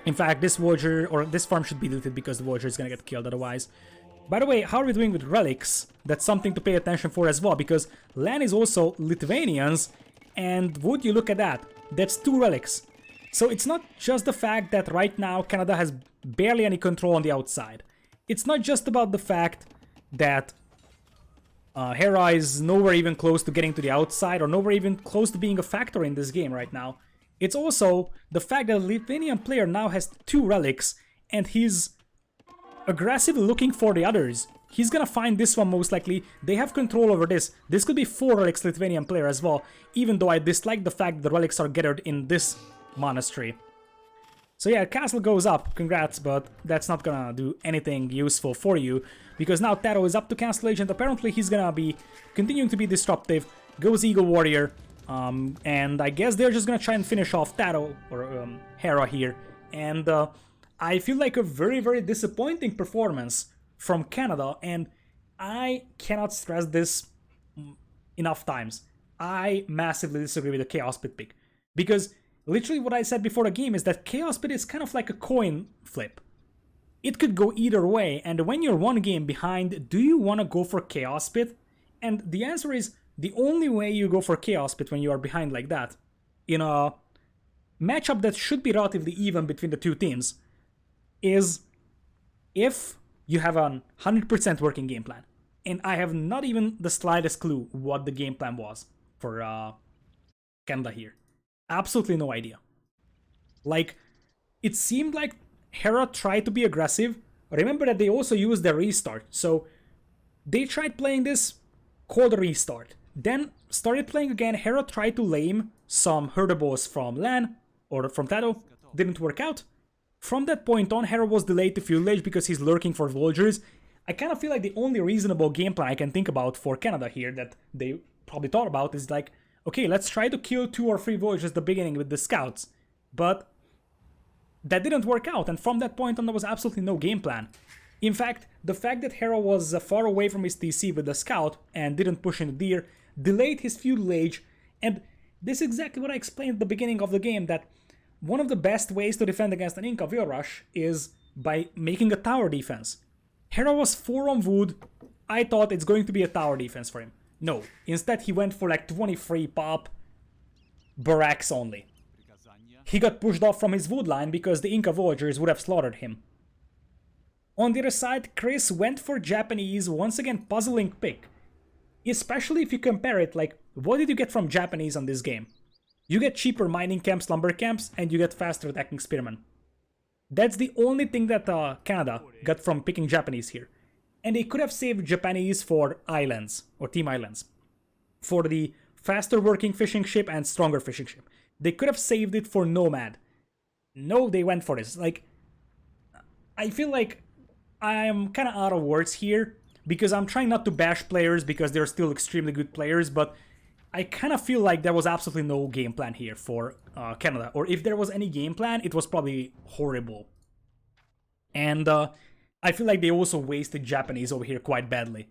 In fact, this villager, or this farm should be deleted because the villager is gonna get killed otherwise. By the way, how are we doing with relics? That's something to pay attention for as well, because Lan is also Lithuanians, and would you look at that? That's 2 relics. So it's not just the fact that right now Canada has barely any control on the outside. It's not just about the fact that Hera is nowhere even close to getting to the outside, or nowhere even close to being a factor in this game right now. It's also the fact that a Lithuanian player now has 2 relics, and he's aggressively looking for the others. he's gonna find this one most likely. They have control over this. This could be 4 relics Lithuanian player as well, even though I dislike the fact that the relics are gathered in this monastery. So yeah, castle goes up, congrats, but that's not gonna do anything useful for you, because now Taro is up to Castle Agent. Apparently he's gonna be continuing to be disruptive. Goes Eagle Warrior, and I guess they're just gonna try and finish off Taro, or Hera here, and I feel like a very, very disappointing performance from Canada, and I cannot stress this enough times. I massively disagree with the Chaos Pit pick, because literally what I said before the game is that Chaos Pit is kind of like a coin flip. It could go either way, and when you're one game behind, do you want to go for Chaos Pit? And the answer is, the only way you go for Chaos Pit when you are behind like that, in a matchup that should be relatively even between the two teams, is if you have a 100% working game plan. And I have not even the slightest clue what the game plan was for Canada here. Absolutely no idea. Like, it seemed like Hera tried to be aggressive. Remember that they also used their restart. So they tried playing this, called a restart. Then started playing again. Hera tried to lame some Herdabos from Lan, or from Tado. Didn't work out. From that point on, Hera was delayed to Fuel Age because he's lurking for Villagers. I kind of feel like the only reasonable game plan I can think about for Canada here that they probably thought about is like, okay, let's try to kill 2 or 3 Villagers at the beginning with the Scouts. But that didn't work out, and from that point on there was absolutely no game plan. In fact, the fact that Hera was far away from his TC with the Scout and didn't push in the Deer delayed his Feudal Age, and this is exactly what I explained at the beginning of the game, that one of the best ways to defend against an Inca Wheel Rush is by making a tower defense. Hera was 4 on wood. I thought it's going to be a tower defense for him. No, instead he went for like 23 pop, barracks only. He got pushed off from his wood line because the Inca Villagers would have slaughtered him. On the other side, Chris went for Japanese, once again puzzling pick. Especially if you compare it, like, what did you get from Japanese on this game? You get cheaper mining camps, lumber camps, and you get faster attacking spearmen. That's the only thing that Canada got from picking Japanese here. And they could have saved Japanese for islands, or team islands. For the faster working fishing ship and stronger fishing ship. They could have saved it for Nomad. No, they went for this. Like, I feel like I am kind of out of words here, because I'm trying not to bash players because they're still extremely good players, but I kind of feel like there was absolutely no game plan here for Canada. Or if there was any game plan, it was probably horrible. And I feel like they also wasted Japanese over here quite badly.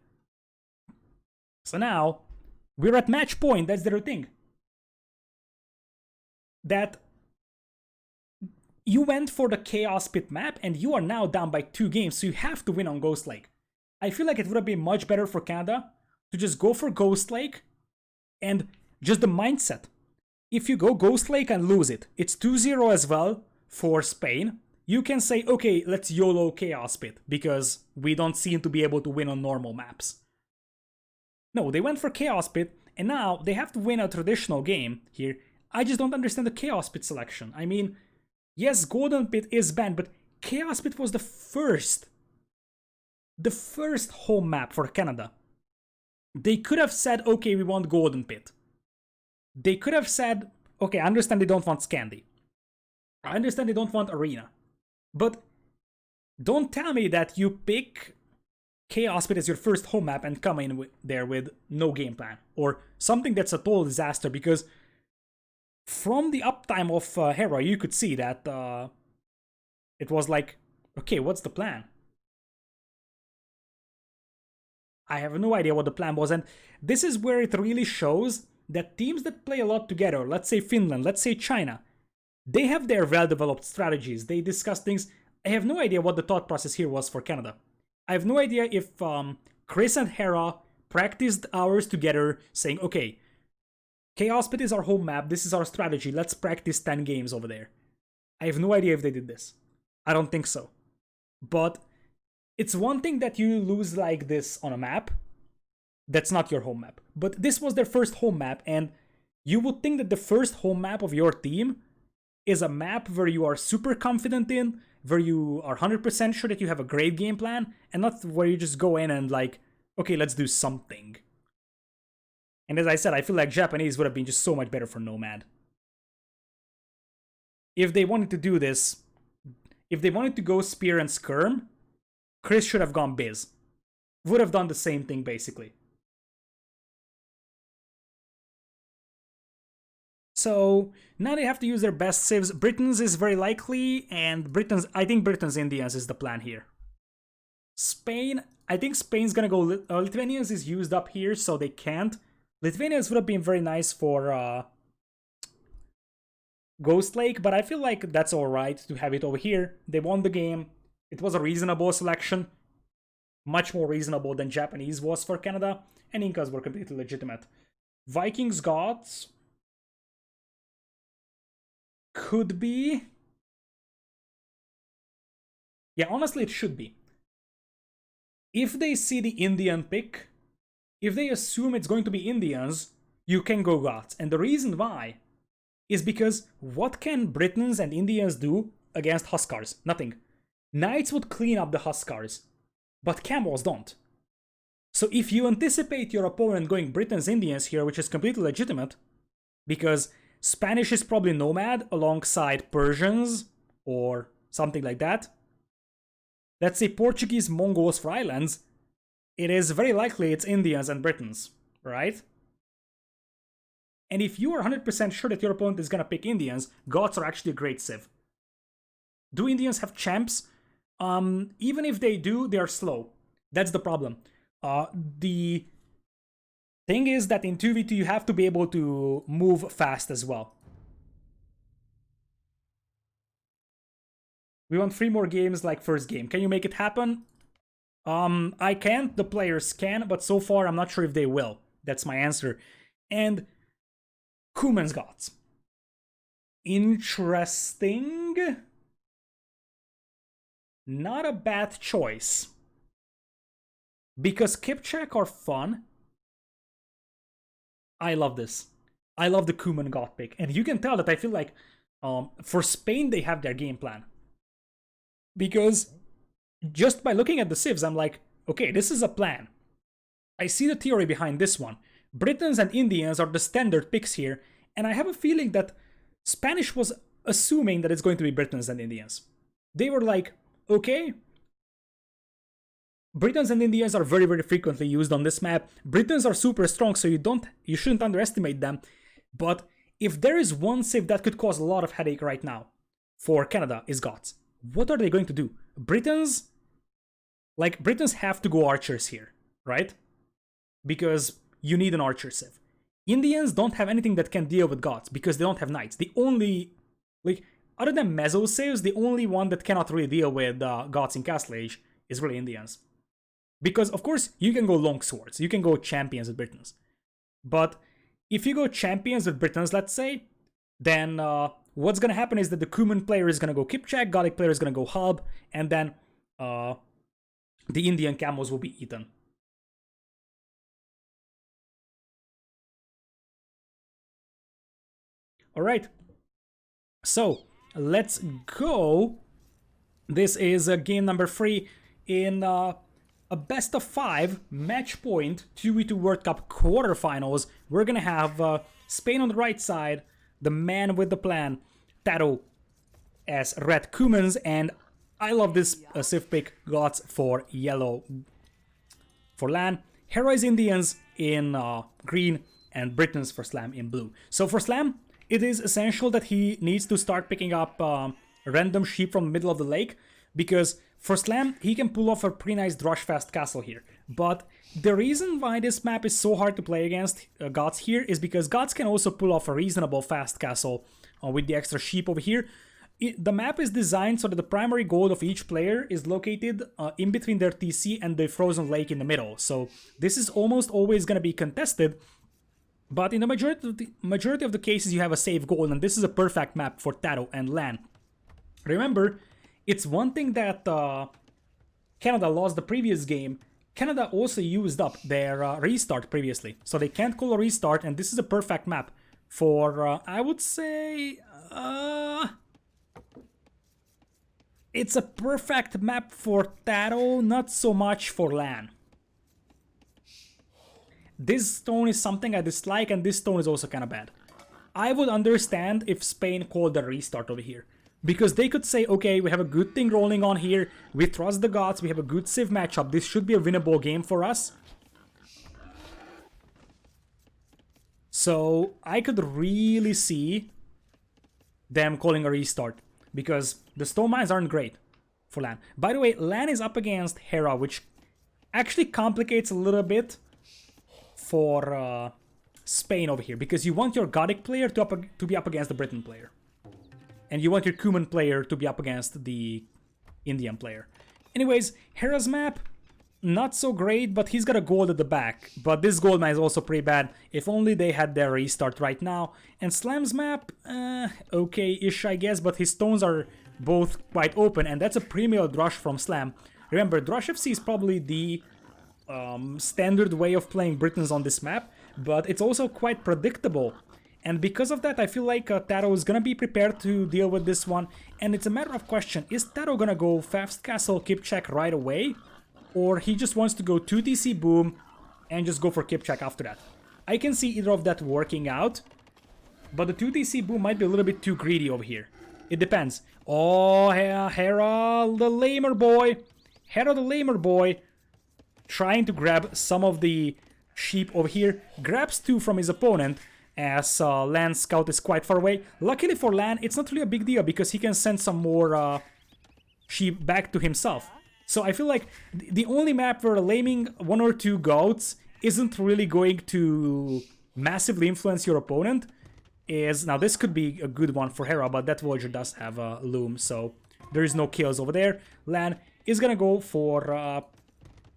So now, we're at match point, that's the thing. That you went for the Chaos Pit map and you are now down by 2 games, so you have to win on Ghost Lake. I feel like it would have been much better for Canada to just go for Ghost Lake and just the mindset. If you go Ghost Lake and lose it, it's 2-0 as well for Spain. You can say, okay, let's YOLO Chaos Pit because we don't seem to be able to win on normal maps. No, they went for Chaos Pit and now they have to win a traditional game here. I just don't understand the Chaos Pit selection. I mean, yes, Golden Pit is banned, but Chaos Pit was the first home map for Canada. They could have said, okay, we want Golden Pit. They could have said, okay, I understand they don't want Scandi. I understand they don't want Arena. But don't tell me that you pick Chaos Pit as your first home map and come in there with no game plan. Or something that's a total disaster, because from the uptime of Hera, you could see that it was like, okay, what's the plan? I have no idea what the plan was, and this is where it really shows that teams that play a lot together, let's say Finland, let's say China, they have their well-developed strategies, they discuss things. I have no idea what the thought process here was for Canada. I have no idea if Chris and Hera practiced hours together saying, okay, Chaos Pit is our home map, this is our strategy, let's practice 10 games over there. I have no idea if they did this. I don't think so. But it's one thing that you lose like this on a map, that's not your home map. But this was their first home map, and you would think that the first home map of your team is a map where you are super confident in, where you are 100% sure that you have a great game plan, and not where you just go in and like, okay, let's do something. And as I said, I feel like Japanese would have been just so much better for Nomad. If they wanted to do this, if they wanted to go Spear and Skirm, Chris should have gone Biz. Would have done the same thing, basically. So now they have to use their best civs. Britons is very likely, and I think Britons Indians is the plan here. Spain, I think Spain's gonna go. Lithuanians is used up here, so they can't. Lithuanians would have been very nice for Ghost Lake, but I feel like that's alright to have it over here. They won the game. It was a reasonable selection. Much more reasonable than Japanese was for Canada, and Incas were completely legitimate. Vikings Goths could be. Yeah, honestly, it should be. If they see the Indian pick, if they assume it's going to be Indians, you can go Goths. And the reason why is because what can Britons and Indians do against Huskars? Nothing. Knights would clean up the Huskars, but Camels don't. So if you anticipate your opponent going Britons Indians here, which is completely legitimate, because Spanish is probably Nomad alongside Persians or something like that. Let's say Portuguese Mongols for islands, it is very likely it's Indians and Britons, right? And if you are 100% sure that your opponent is gonna pick Indians, Goths are actually a great civ. Do Indians have champs? Even if they do, they are slow. That's the problem. The thing is that in 2v2 you have to be able to move fast as well. We want 3 more games like first game. Can you make it happen? I can't, the players can, but so far I'm not sure if they will. That's my answer. And Kuman's Goths. Interesting. Not a bad choice. Because Kipchak are fun. I love this. I love the Kuman Goth pick. And you can tell that I feel like for Spain they have their game plan. Because just by looking at the civs, I'm like, okay, this is a plan. I see the theory behind this one. Britons and Indians are the standard picks here, and I have a feeling that Spanish was assuming that it's going to be Britons and Indians. They were like, okay, Britons and Indians are very, very frequently used on this map. Britons are super strong, so you shouldn't underestimate them. But if there is one civ that could cause a lot of headache right now for Canada, is Goths. What are they going to do? Britons have to go archers here, right? Because you need an archer civ. Indians don't have anything that can deal with Goths because they don't have knights. The only, other than Meso civs, the only one that cannot really deal with Goths in Castle Age is really Indians. Because, of course, you can go long swords. You can go champions with Britons. But if you go champions with Britons, let's say, then what's going to happen is that the Kuman player is going to go Kipchak, Gothic player is going to go Halb, and then the Indian camels will be eaten. Alright, so let's go. This is game number 3 in a best of 5 match point 2v2 World Cup quarterfinals. We're gonna have Spain on the right side, the man with the plan, Taro as red Kumans, and I love this civ pick, Goths for yellow for LAN, Heroes Indians in green, and Britons for Slam in blue. So for Slam, it is essential that he needs to start picking up random sheep from the middle of the lake, because for Slam, he can pull off a pretty nice Drushfast castle here. But the reason why this map is so hard to play against Goths here is because Goths can also pull off a reasonable fast castle with the extra sheep over here. The map is designed so that the primary goal of each player is located in between their TC and the frozen lake in the middle. So this is almost always going to be contested, but in the majority of the cases you have a safe goal, and this is a perfect map for Taro and LAN. Remember, it's one thing that Canada lost the previous game. Canada also used up their restart previously, so they can't call a restart, and this is a perfect map for, I would say, It's a perfect map for Taro, not so much for LAN. This stone is something I dislike, and this stone is also kind of bad. I would understand if Spain called a restart over here. Because they could say, okay, we have a good thing rolling on here, we trust the gods, we have a good Civ matchup, this should be a winnable game for us. So I could really see them calling a restart, because the stone mines aren't great for LAN. By the way, LAN is up against Hera, which actually complicates a little bit for Spain over here, because you want your Gothic player to be up against the Britain player. And you want your Cuman player to be up against the Indian player. Anyways, Hera's map, not so great, but he's got a gold at the back. But this gold mine is also pretty bad. If only they had their restart right now. And Slam's map, okay-ish, I guess, but his stones are both quite open, and that's a premium Drush from Slam. Remember, Drush FC is probably the standard way of playing Britons on this map, but it's also quite predictable. And because of that, I feel like Taro is gonna be prepared to deal with this one. And it's a matter of question, is Taro gonna go fast castle keep check right away? Or he just wants to go 2TC boom and just go for keep check after that? I can see either of that working out, but the 2TC boom might be a little bit too greedy over here. It depends. Oh, Hera the lamer boy. Hera the lamer boy trying to grab some of the sheep over here. Grabs 2 from his opponent, as LAN scout is quite far away. Luckily for LAN, it's not really a big deal because he can send some more sheep back to himself. So I feel like the only map where laming 1 or 2 goats isn't really going to massively influence your opponent is... Now this could be a good one for Hera, but that villager does have a loom, so there is no kills over there. LAN is gonna go for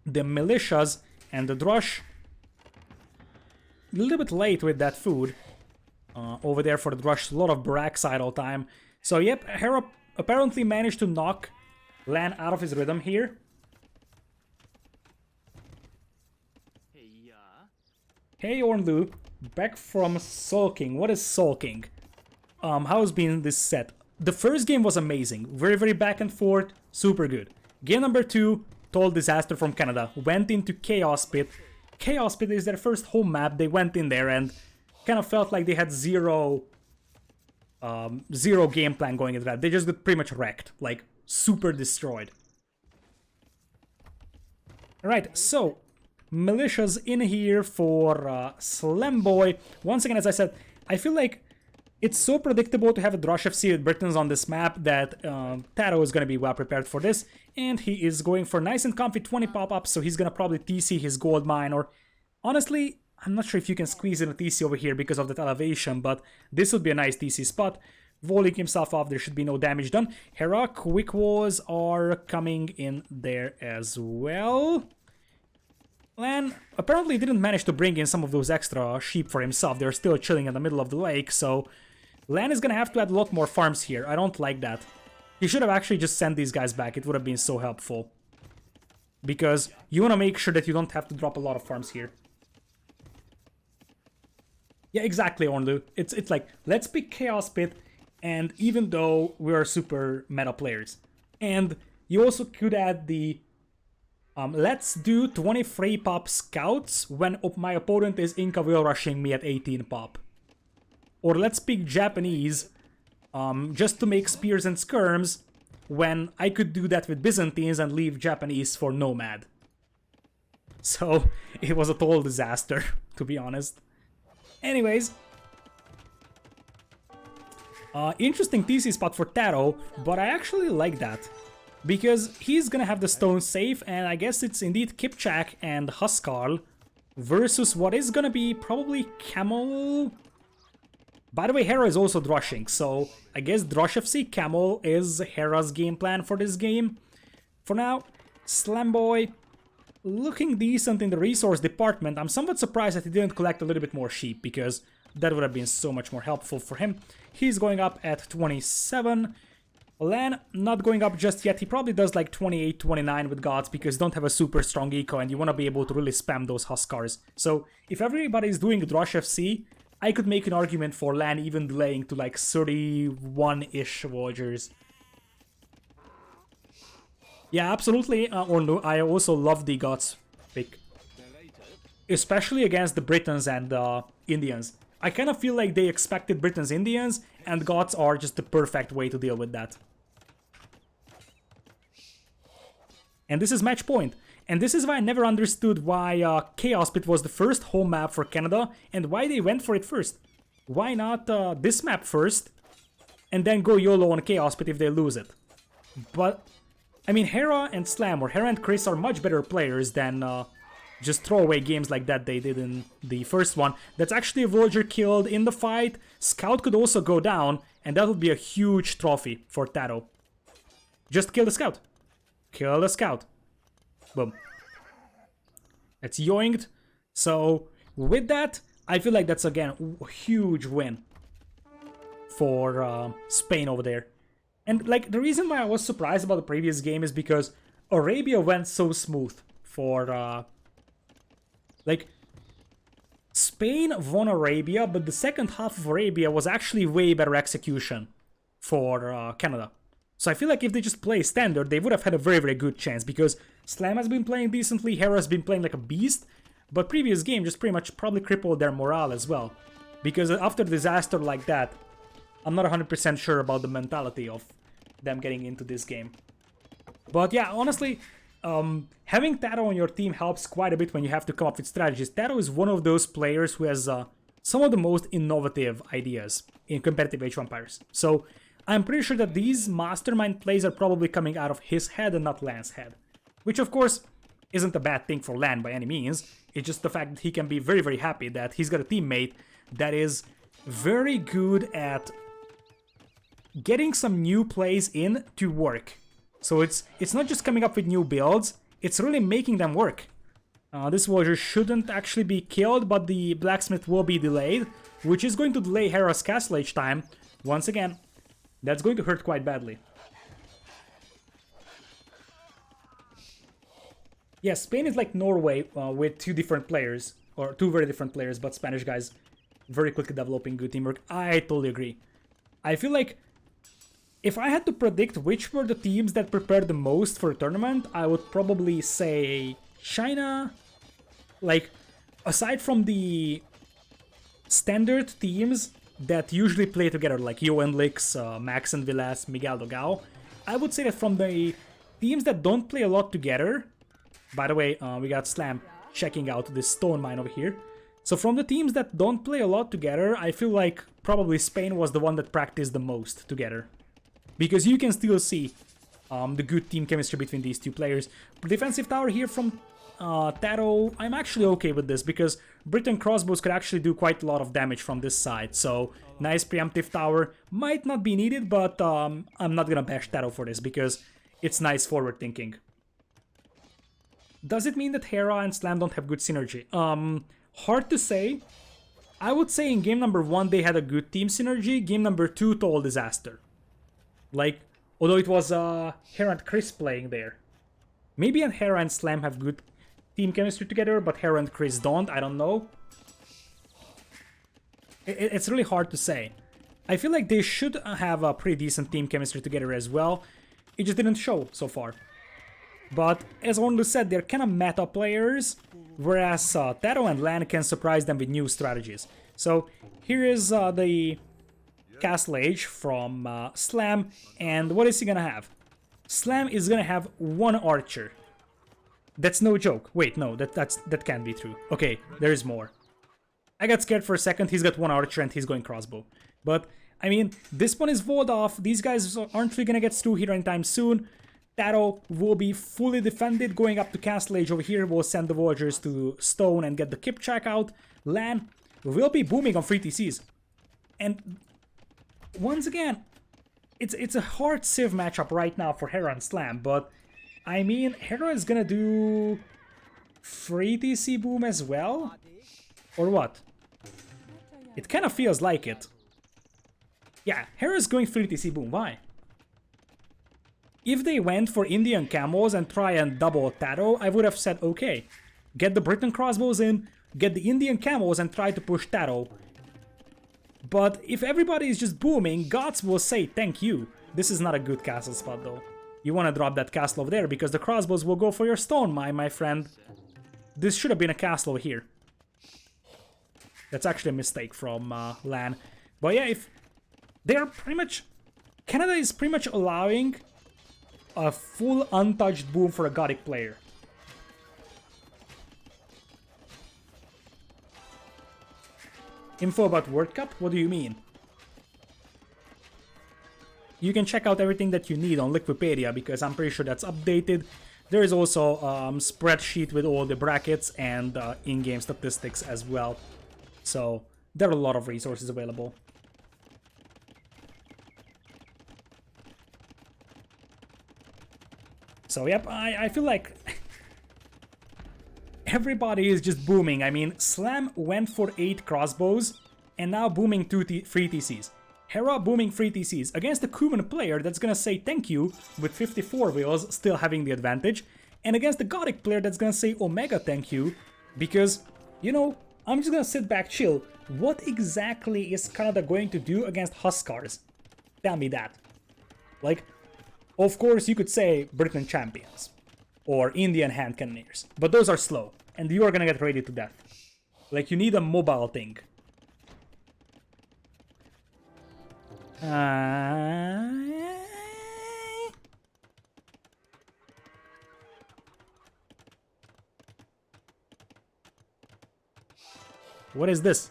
the militias and the Drush. A little bit late with that food over there for the Drush. A lot of Brackside all time. So yep, Hera apparently managed to knock LAN out of his rhythm here. Hey Ornlu, back from sulking. What is sulking? How's been this set? The first game was amazing. Very, very back and forth. Super good. Game number 2, total disaster from Canada. Went into Chaos Pit. Chaos Pit is their first home map. They went in there and kind of felt like they had zero game plan going into that. They just got pretty much wrecked, like super destroyed. Alright, so militias in here for Slam Boy. Once again, as I said, I feel like it's so predictable to have a Drush FC with Britons on this map that Taro is going to be well prepared for this. And he is going for nice and comfy 20 pop-ups, so he's going to probably TC his gold mine. Or honestly, I'm not sure if you can squeeze in a TC over here because of that elevation, but this would be a nice TC spot. Volleying himself off, there should be no damage done. Hera, quick walls are coming in there as well. LAN apparently didn't manage to bring in some of those extra sheep for himself. They're still chilling in the middle of the lake, so LAN is gonna have to add a lot more farms here. I don't like that. He should have actually just sent these guys back. It would have been so helpful. Because you want to make sure that you don't have to drop a lot of farms here. Yeah, exactly, Ornlu. It's like, let's pick Chaos Pit, and even though we are super meta players. And you also could add the let's do 20 free pop scouts when my opponent is Inca wheel rushing me at 18 pop. Or let's pick Japanese just to make spears and skirms when I could do that with Byzantines and leave Japanese for Nomad. So it was a total disaster, to be honest. Anyways, interesting TC spot for Taro, but I actually like that. Because he's gonna have the stone safe, and I guess it's indeed Kipchak and Huskarl versus what is gonna be probably Camel. By the way, Hera is also drushing, so I guess Drush FC Camel is Hera's game plan for this game. For now, Slam Boy looking decent in the resource department. I'm somewhat surprised that he didn't collect a little bit more sheep, because that would have been so much more helpful for him. He's going up at 27. LAN not going up just yet. He probably does like 28, 29 with gods because you don't have a super strong eco and you want to be able to really spam those Huskars. So if everybody is doing Drush FC, I could make an argument for Lan even delaying to like 31-ish villagers. Yeah, absolutely. Or no, I also love the Gods pick. Especially against the Britons and Indians. I kind of feel like they expected Britons, Indians, and Gods are just the perfect way to deal with that. And this is match point. And this is why I never understood why Chaos Pit was the first home map for Canada and why they went for it first. Why not this map first and then go YOLO on Chaos Pit if they lose it? But, I mean, Hera and Slam or Hera and Chris are much better players than just throwaway games like that they did in the first one. That's actually a villager killed in the fight. Scout could also go down and that would be a huge trophy for Taro. Just kill the Scout. Kill the Scout. Boom. It's yoinked. So, with that, I feel like that's again a huge win for Spain over there. And like the reason why I was surprised about the previous game is because Arabia went so smooth for like Spain won Arabia, but the second half of Arabia was actually way better execution for Canada. So I feel like if they just play standard, they would have had a very, very good chance because Slam has been playing decently, Hera's been playing like a beast, but previous game just pretty much probably crippled their morale as well. Because after a disaster like that, I'm not 100% sure about the mentality of them getting into this game. But yeah, honestly, having Taro on your team helps quite a bit when you have to come up with strategies. Taro is one of those players who has some of the most innovative ideas in competitive Age of Empires. So I'm pretty sure that these mastermind plays are probably coming out of his head and not Lan's head. Which of course isn't a bad thing for Lan by any means. It's just the fact that he can be very, very happy that he's got a teammate that is very good at getting some new plays in to work. So it's not just coming up with new builds, it's really making them work. This villager shouldn't actually be killed, but the blacksmith will be delayed, which is going to delay Hera's castle age time. Once again, that's going to hurt quite badly. Yeah, Spain is like Norway with two different players, or two very different players, but Spanish guys very quickly developing good teamwork. I totally agree. I feel like if I had to predict which were the teams that prepared the most for a tournament, I would probably say China. Like, aside from the standard teams that usually play together, like Johan Lix, Max and Villas, Miguel Dogao, I would say that from the teams that don't play a lot together, by the way, we got Slam checking out this stone mine over here. So from the teams that don't play a lot together, I feel like probably Spain was the one that practiced the most together. Because you can still see the good team chemistry between these two players. Defensive tower here from Taro, I'm actually okay with this because Britain crossbows could actually do quite a lot of damage from this side. So nice preemptive tower, might not be needed, but I'm not gonna bash Taro for this because it's nice forward thinking. Does it mean that Hera and Slam don't have good synergy? Hard to say. I would say in game number 1 they had a good team synergy, game number 2 total disaster. Like, although it was Hera and Chris playing there. Maybe Hera and Slam have good team chemistry together, but Hera and Chris don't, I don't know. It's really hard to say. I feel like they should have a pretty decent team chemistry together as well. It just didn't show so far. But as Onlu said, they're kind of meta players, whereas Taro and Lan can surprise them with new strategies. So here is the Castle Age from Slam, and what is he gonna have? Slam is gonna have one archer. That's no joke. Wait, no, that can't be true. Okay, there is more. I got scared for a second. He's got one archer and he's going crossbow. But I mean, this one is walled off. These guys aren't really gonna get through here anytime soon. Taro will be fully defended. Going up to Castle Age over here will send the villagers to stone and get the Kipchak out. Lan will be booming on free TCs. And once again, it's a hard civ matchup right now for Hera and Slam, but I mean, Hera is gonna do free TC boom as well? Or what? It kind of feels like it. Yeah, Hera's going free TC boom, why? If they went for Indian camos and try and double Taro, I would have said okay. Get the Britain crossbows in, get the Indian camos and try to push Taro. But if everybody is just booming, gods will say thank you. This is not a good castle spot though. You want to drop that castle over there because the crossbows will go for your stone, my friend. This should have been a castle over here. That's actually a mistake from LAN. But yeah, if they're pretty much... Canada is pretty much allowing a full untouched boom for a Gothic player. Info about World Cup? What do you mean? You can check out everything that you need on Liquipedia because I'm pretty sure that's updated. There is also a spreadsheet with all the brackets and in-game statistics as well. So there are a lot of resources available. So yep, I feel like everybody is just booming. I mean, Slam went for 8 crossbows and now booming 3 TCs. Hera booming 3 TCs against a Kuman player that's gonna say thank you with 54 wheels, still having the advantage, and against the Gothic player that's gonna say Omega thank you because, you know, I'm just gonna sit back, chill. What exactly is Canada going to do against Huskars? Tell me that. Like, of course you could say Britain champions or Indian hand cannoneers, but those are slow and you are gonna get raided to death. Like, you need a mobile thing. What is this?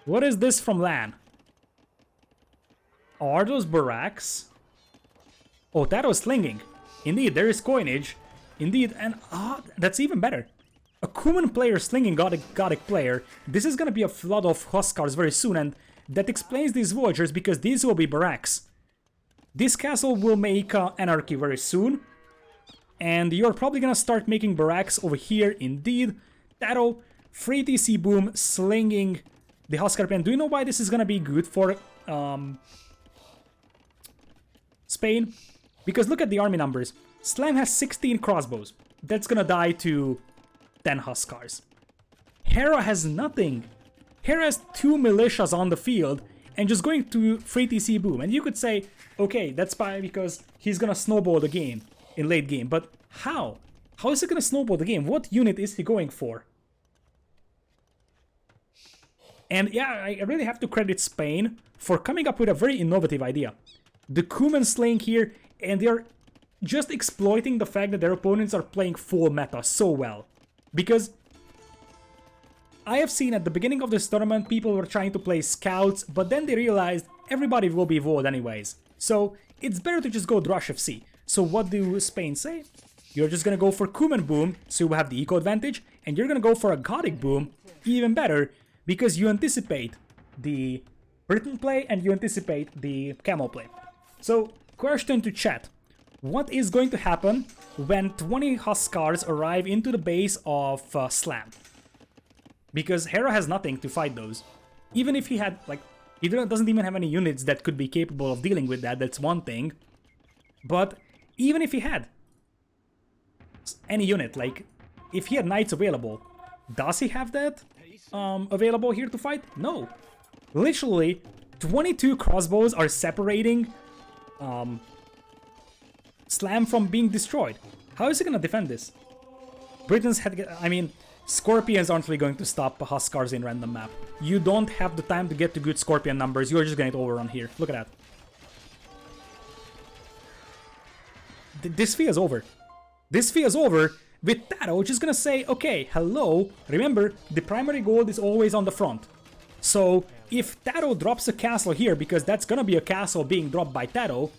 What is this from LAN? Are those barracks? Oh, that was slinging. Indeed, there is coinage. Indeed, and that's even better. A Kuman player slinging Gothic player. This is gonna be a flood of Huskars very soon, and that explains these villagers because these will be barracks. This castle will make anarchy very soon, and you're probably gonna start making barracks over here. Indeed, Taro, free TC boom, slinging the Huskar pen. Do you know why this is gonna be good for Spain? Because look at the army numbers. Slam has 16 crossbows. That's gonna die to 10 Huskars. Hera has nothing. Hera has 2 militias on the field and just going to free TC boom. And you could say, okay, that's fine because he's gonna snowball the game in late game. But how? How is he gonna snowball the game? What unit is he going for? And yeah, I really have to credit Spain for coming up with a very innovative idea. The Kuman slaying here, and they're just exploiting the fact that their opponents are playing full meta so well. Because I have seen at the beginning of this tournament, people were trying to play scouts, but then they realized everybody will be evolved anyways. So it's better to just go Drush FC. So what do Spain say? You're just gonna go for Kuman boom, so you have the eco advantage, and you're gonna go for a Gothic boom, even better, because you anticipate the Britain play and you anticipate the Camel play. So, question to chat. What is going to happen when 20 Huskars arrive into the base of Slam? Because Hera has nothing to fight those. Even if he had, like, he doesn't even have any units that could be capable of dealing with that, that's one thing. But even if he had any unit, like, if he had knights available, does he have that available here to fight? No. Literally, 22 crossbows are separating Slam from being destroyed. How is he gonna defend this? Britain's Scorpions aren't really going to stop Huskars in random map. You don't have the time to get to good Scorpion numbers, you're just gonna get overrun here. Look at that. This fee is over. This fee is over with Taro just gonna say, okay, hello, remember, the primary gold is always on the front. So, if Taro drops a castle here, because that's gonna be a castle being dropped by Taro,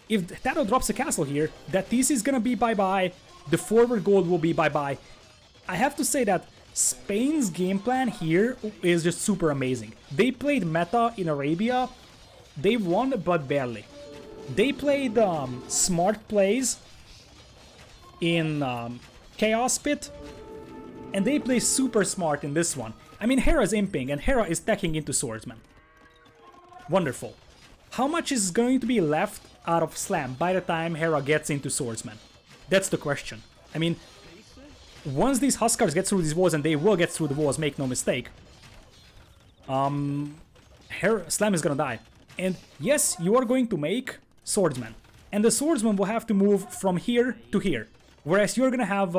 if Taro drops a castle here, that TC is gonna be bye-bye, the forward gold will be bye-bye. I have to say that Spain's game plan here is just super amazing. They played meta in Arabia, they won but barely. They played smart plays in Chaos Pit, and they play super smart in this one. I mean, Hera's imping, and Hera is teching into Swordsman. Wonderful. How much is going to be left out of Slam by the time Hera gets into Swordsman? That's the question. I mean, once these Huskars get through these walls, and they will get through the walls, make no mistake, Slam is gonna die. And yes, you are going to make swordsman. And the swordsman will have to move from here to here. Whereas you're gonna have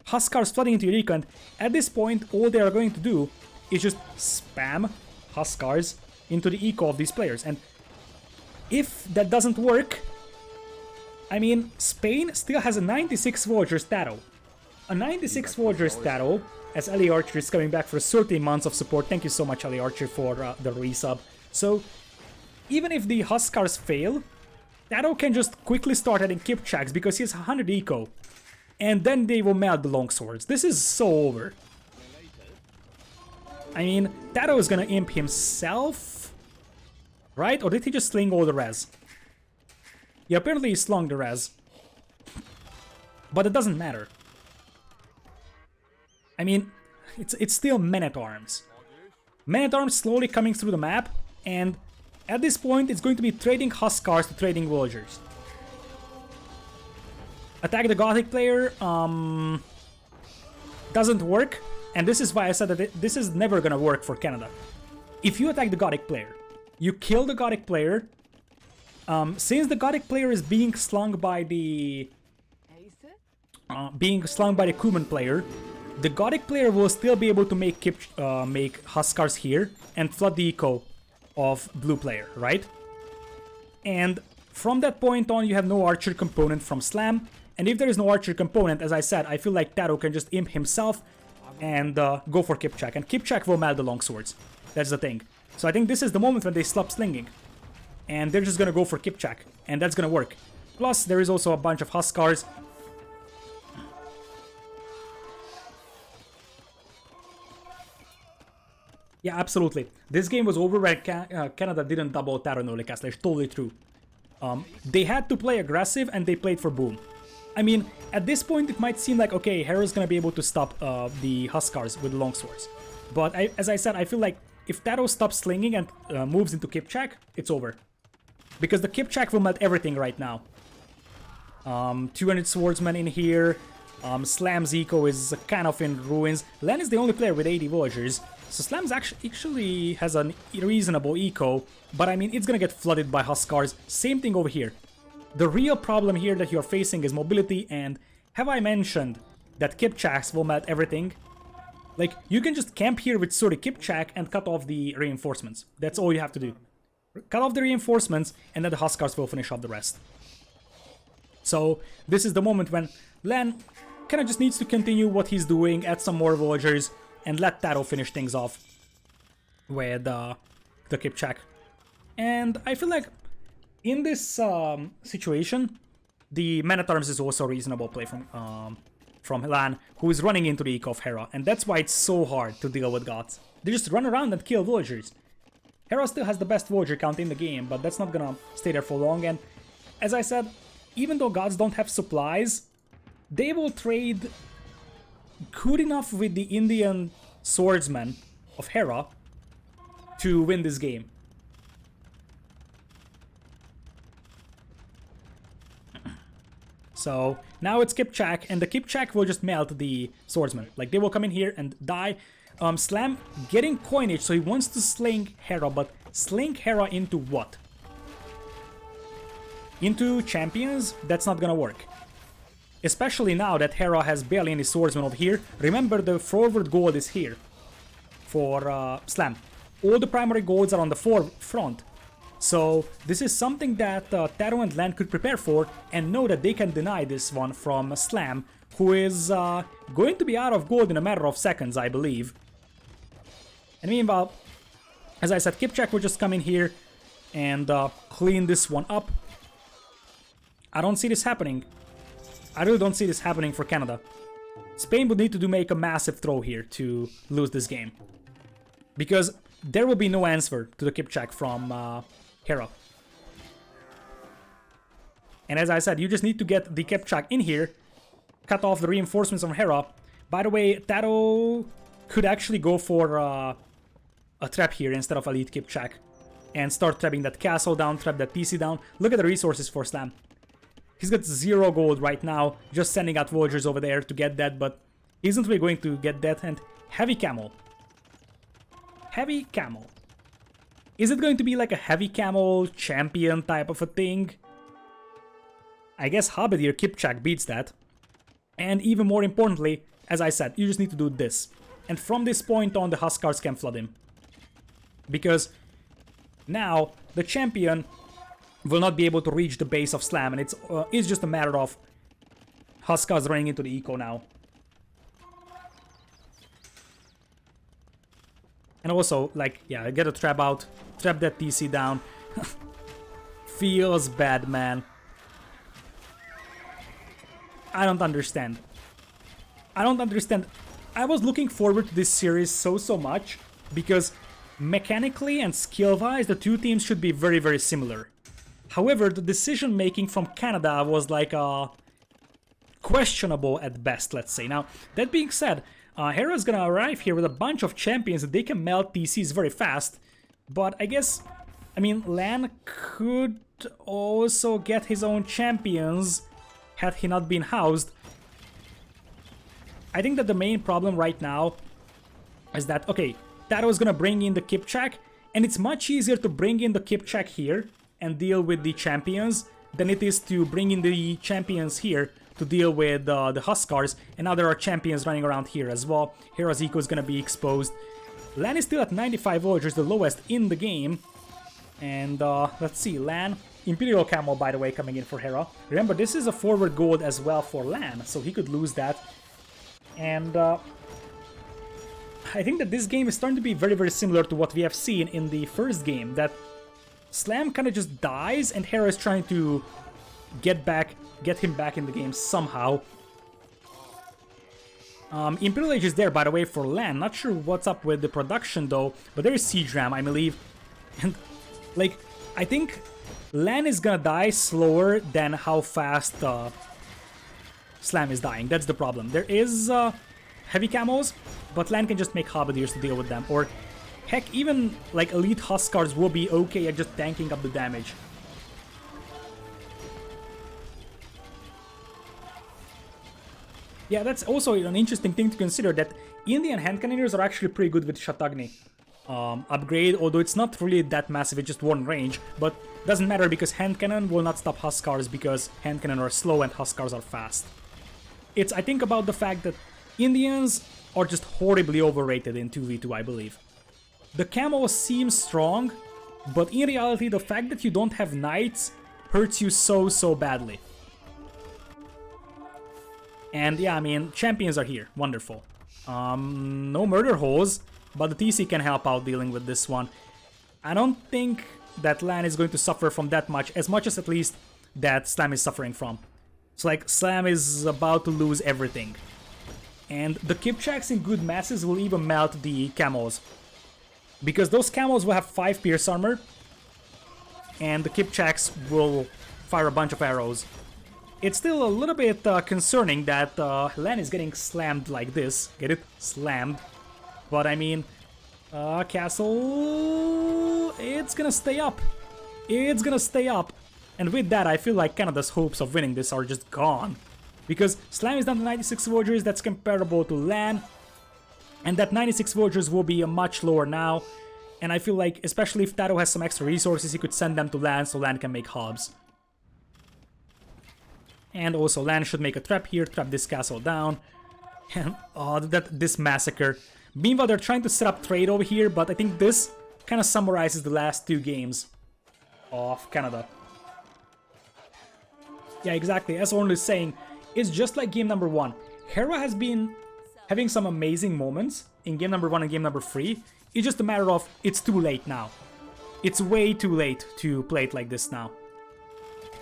Huskars flooding into your eco, and at this point, all they are going to do is just spam Huskars into the eco of these players. And if that doesn't work, I mean, Spain still has a 96 Villagers Taro. A 96 Villagers Taro, as Ali Archer is coming back for 13 months of support. Thank you so much, Ali Archer, for the resub. So, even if the Huskars fail, Taro can just quickly start adding Kipchaks because he has 100 eco. And then they will melt the longswords. This is so over. I mean, Taro is gonna imp himself, right? Or did he just sling all the res? Yeah, apparently he slung the res. But it doesn't matter. I mean, it's still men-at-arms. Men-at-arms slowly coming through the map, and at this point it's going to be trading Huskars to trading villagers. Attack the Gothic player doesn't work, and this is why I said that this is never gonna work for Canada. If you attack the Gothic player, you kill the Gothic player. Since the Gothic player is being slung by the Kuman player, the Gothic player will still be able to make Huskars here and flood the eco of blue player, right? And from that point on, you have no archer component from Slam. And if there is no archer component, as I said, I feel like Taro can just imp himself and go for Kipchak. And Kipchak will melt the longswords. That's the thing. So I think this is the moment when they stop slinging. And they're just gonna go for Kipchak. And that's gonna work. Plus, there is also a bunch of Huskars. Yeah, absolutely. This game was over when Canada didn't double Taro no Castle. It's totally true. They had to play aggressive and they played for boom. I mean, at this point it might seem like, okay, Hera's gonna be able to stop the Huskars with longswords. But as I said, I feel like if Taro stops slinging and moves into Kipchak, it's over. Because the Kipchak will melt everything right now. 200 swordsmen in here. Slam's eco is kind of in ruins. Len is the only player with 80 villagers. So Slam's actually has a reasonable eco, but I mean, it's gonna get flooded by Huskars. Same thing over here. The real problem here that you're facing is mobility, and have I mentioned that Kipchaks will melt everything? Like, you can just camp here with Suri Kipchak and cut off the reinforcements. That's all you have to do. Cut off the reinforcements, and then the Huskars will finish off the rest. So, this is the moment when Len kind of just needs to continue what he's doing, add some more villagers, and let Taro finish things off with the Kipchak. And I feel like in this situation, the Man-at-Arms is also a reasonable play from Lan, who is running into the eco of Hera. And that's why it's so hard to deal with gods. They just run around and kill villagers. Hera still has the best villager count in the game, but that's not gonna stay there for long. And as I said, even though gods don't have supplies, they will trade good enough with the Indian swordsmen of Hera to win this game. So now it's Kipchak, and the Kipchak will just melt the swordsman. Like, they will come in here and die. Slam getting coinage, so he wants to sling Hera, but sling Hera into what? Into champions? That's not gonna work. Especially now that Hera has barely any swordsmen over here. Remember, the forward gold is here for Slam. All the primary golds are on the forefront. So this is something that Taro and Lan could prepare for and know that they can deny this one from Slam, who is going to be out of gold in a matter of seconds, I believe. And meanwhile, as I said, Kipchak will just come in here and clean this one up. I don't see this happening. I really don't see this happening for Canada. Spain would need to make a massive throw here to lose this game. Because there will be no answer to the Kipchak from Hera. And as I said, you just need to get the Kipchak in here, cut off the reinforcements from Hera. By the way, Taro could actually go for a trap here instead of Elite Kipchak and start trapping that castle down, trap that PC down. Look at the resources for Slam. He's got 0 gold right now, just sending out villagers over there to get that, but isn't really going to get that. And heavy camel. Heavy camel. Is it going to be like a heavy camel champion type of a thing? I guess Halberdier Kipchak beats that. And even more importantly, as I said, you just need to do this. And from this point on, the Huskars can flood him. Because now the champion will not be able to reach the base of Slam, and it's just a matter of Huskars running into the eco now. And also, like, yeah, get a trap out, trap that TC down. Feels bad, man. I don't understand. I don't understand. I was looking forward to this series so much because mechanically and skill-wise, the two teams should be very, very similar. However, the decision-making from Canada was like questionable at best, let's say. Now, that being said, Hera's gonna arrive here with a bunch of champions that they can melt TCs very fast. But I guess, I mean, Lan could also get his own champions had he not been housed. I think that the main problem right now is that, okay, Taro's gonna bring in the Kipchak, and it's much easier to bring in the Kipchak here and deal with the champions than it is to bring in the champions here to deal with the Huskars. And now there are champions running around here as well. Hera's eco is gonna be exposed. Lan is still at 95 villagers, the lowest in the game. And let's see, Lan, Imperial Camel, by the way, coming in for Hera. Remember, this is a forward gold as well for Lan, so he could lose that. And I think that this game is starting to be very, very similar to what we have seen in the first game, that Slam kind of just dies and Hera is trying to get him back in the game somehow. Imperial Age is there, by the way, for Lan. Not sure what's up with the production though, but there is Siege Ram, I believe. And like, I think Lan is gonna die slower than how fast Slam is dying. That's the problem. There is heavy camos, but Lan can just make Halberdiers to deal with them. Or heck, even like elite Huskars will be okay at just tanking up the damage. Yeah, that's also an interesting thing to consider, that Indian hand cannoners are actually pretty good with Shatagni upgrade, although it's not really that massive, it's just one range, but doesn't matter because hand cannon will not stop Huskars because hand cannon are slow and Huskars are fast. It's, I think, about the fact that Indians are just horribly overrated in 2v2, I believe. The camo seems strong, but in reality the fact that you don't have knights hurts you so badly. And yeah, I mean, champions are here. Wonderful. No murder holes, but the TC can help out dealing with this one. I don't think that Lan is going to suffer from that much as at least that Slam is suffering from. It's like Slam is about to lose everything. And the Kipchaks in good masses will even melt the camos. Because those camos will have 5 pierce armor, and the Kipchaks will fire a bunch of arrows. It's still a little bit concerning that Lan is getting slammed like this. Get it? Slammed. But I mean, Castle, it's gonna stay up. It's gonna stay up. And with that, I feel like Canada's hopes of winning this are just gone. Because Slam is down to 96 villagers, that's comparable to Lan. And that 96 villagers will be much lower now. And I feel like, especially if Taro has some extra resources, he could send them to Lan so Lan can make hubs. And also Lan should make a trap here, trap this castle down. And this massacre. Meanwhile, they're trying to set up trade over here, but I think this kind of summarizes the last 2 games of Canada. Yeah, exactly. As Orn is saying, it's just like game number 1. Hera has been having some amazing moments in game number 1 and game number 3. It's just a matter of it's too late now. It's way too late to play it like this now.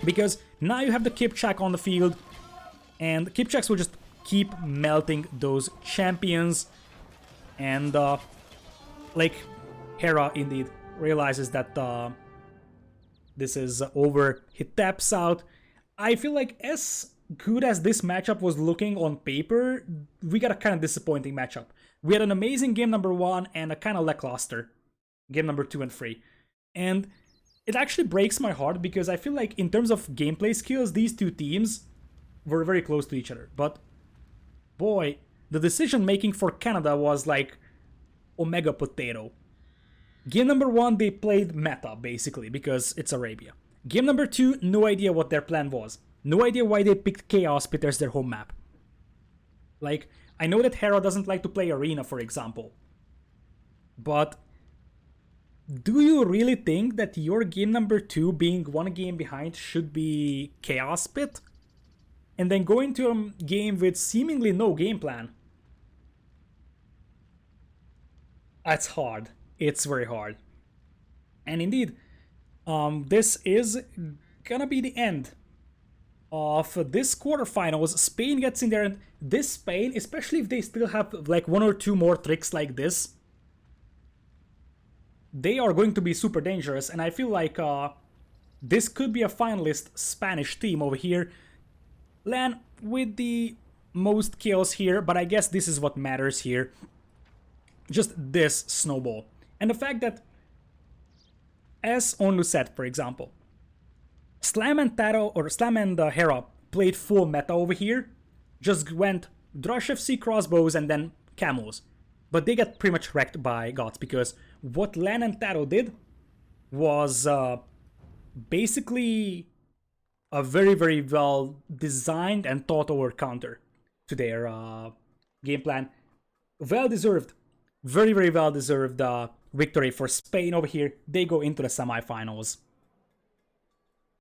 Because now you have the Kipchak on the field, and the Kipchaks will just keep melting those champions. And, like, Hera indeed realizes that this is over. He taps out. I feel like as good as this matchup was looking on paper, we got a kind of disappointing matchup. We had an amazing game number 1 and a kind of lackluster game number 2 and 3. And it actually breaks my heart because I feel like in terms of gameplay skills, these two teams were very close to each other. But boy, the decision making for Canada was like Omega Potato. Game number 1, they played meta, basically, because it's Arabia. Game number 2, no idea what their plan was. No idea why they picked Chaos Pit as their home map. Like, I know that Hera doesn't like to play Arena, for example. But do you really think that your game number 2, being one game behind, should be Chaos Pit? And then go into a game with seemingly no game plan? That's hard. It's very hard. And indeed, this is gonna be the end of this quarterfinals. Spain gets in there, and this Spain, especially if they still have like one or two more tricks like this, they are going to be super dangerous. And I feel like this could be a finalist Spanish team over here. Lan with the most kills here, but I guess this is what matters here. Just this snowball. And the fact that, as Onlu said, for example, Slam and Taro, or Slam and Hera played full meta over here, just went Drush FC crossbows and then camels. But they got pretty much wrecked by gods, because what Lan and Taro did was basically a very, very well designed and thought over counter to their game plan. Well deserved. Very, very well deserved victory for Spain over here. They go into the semifinals.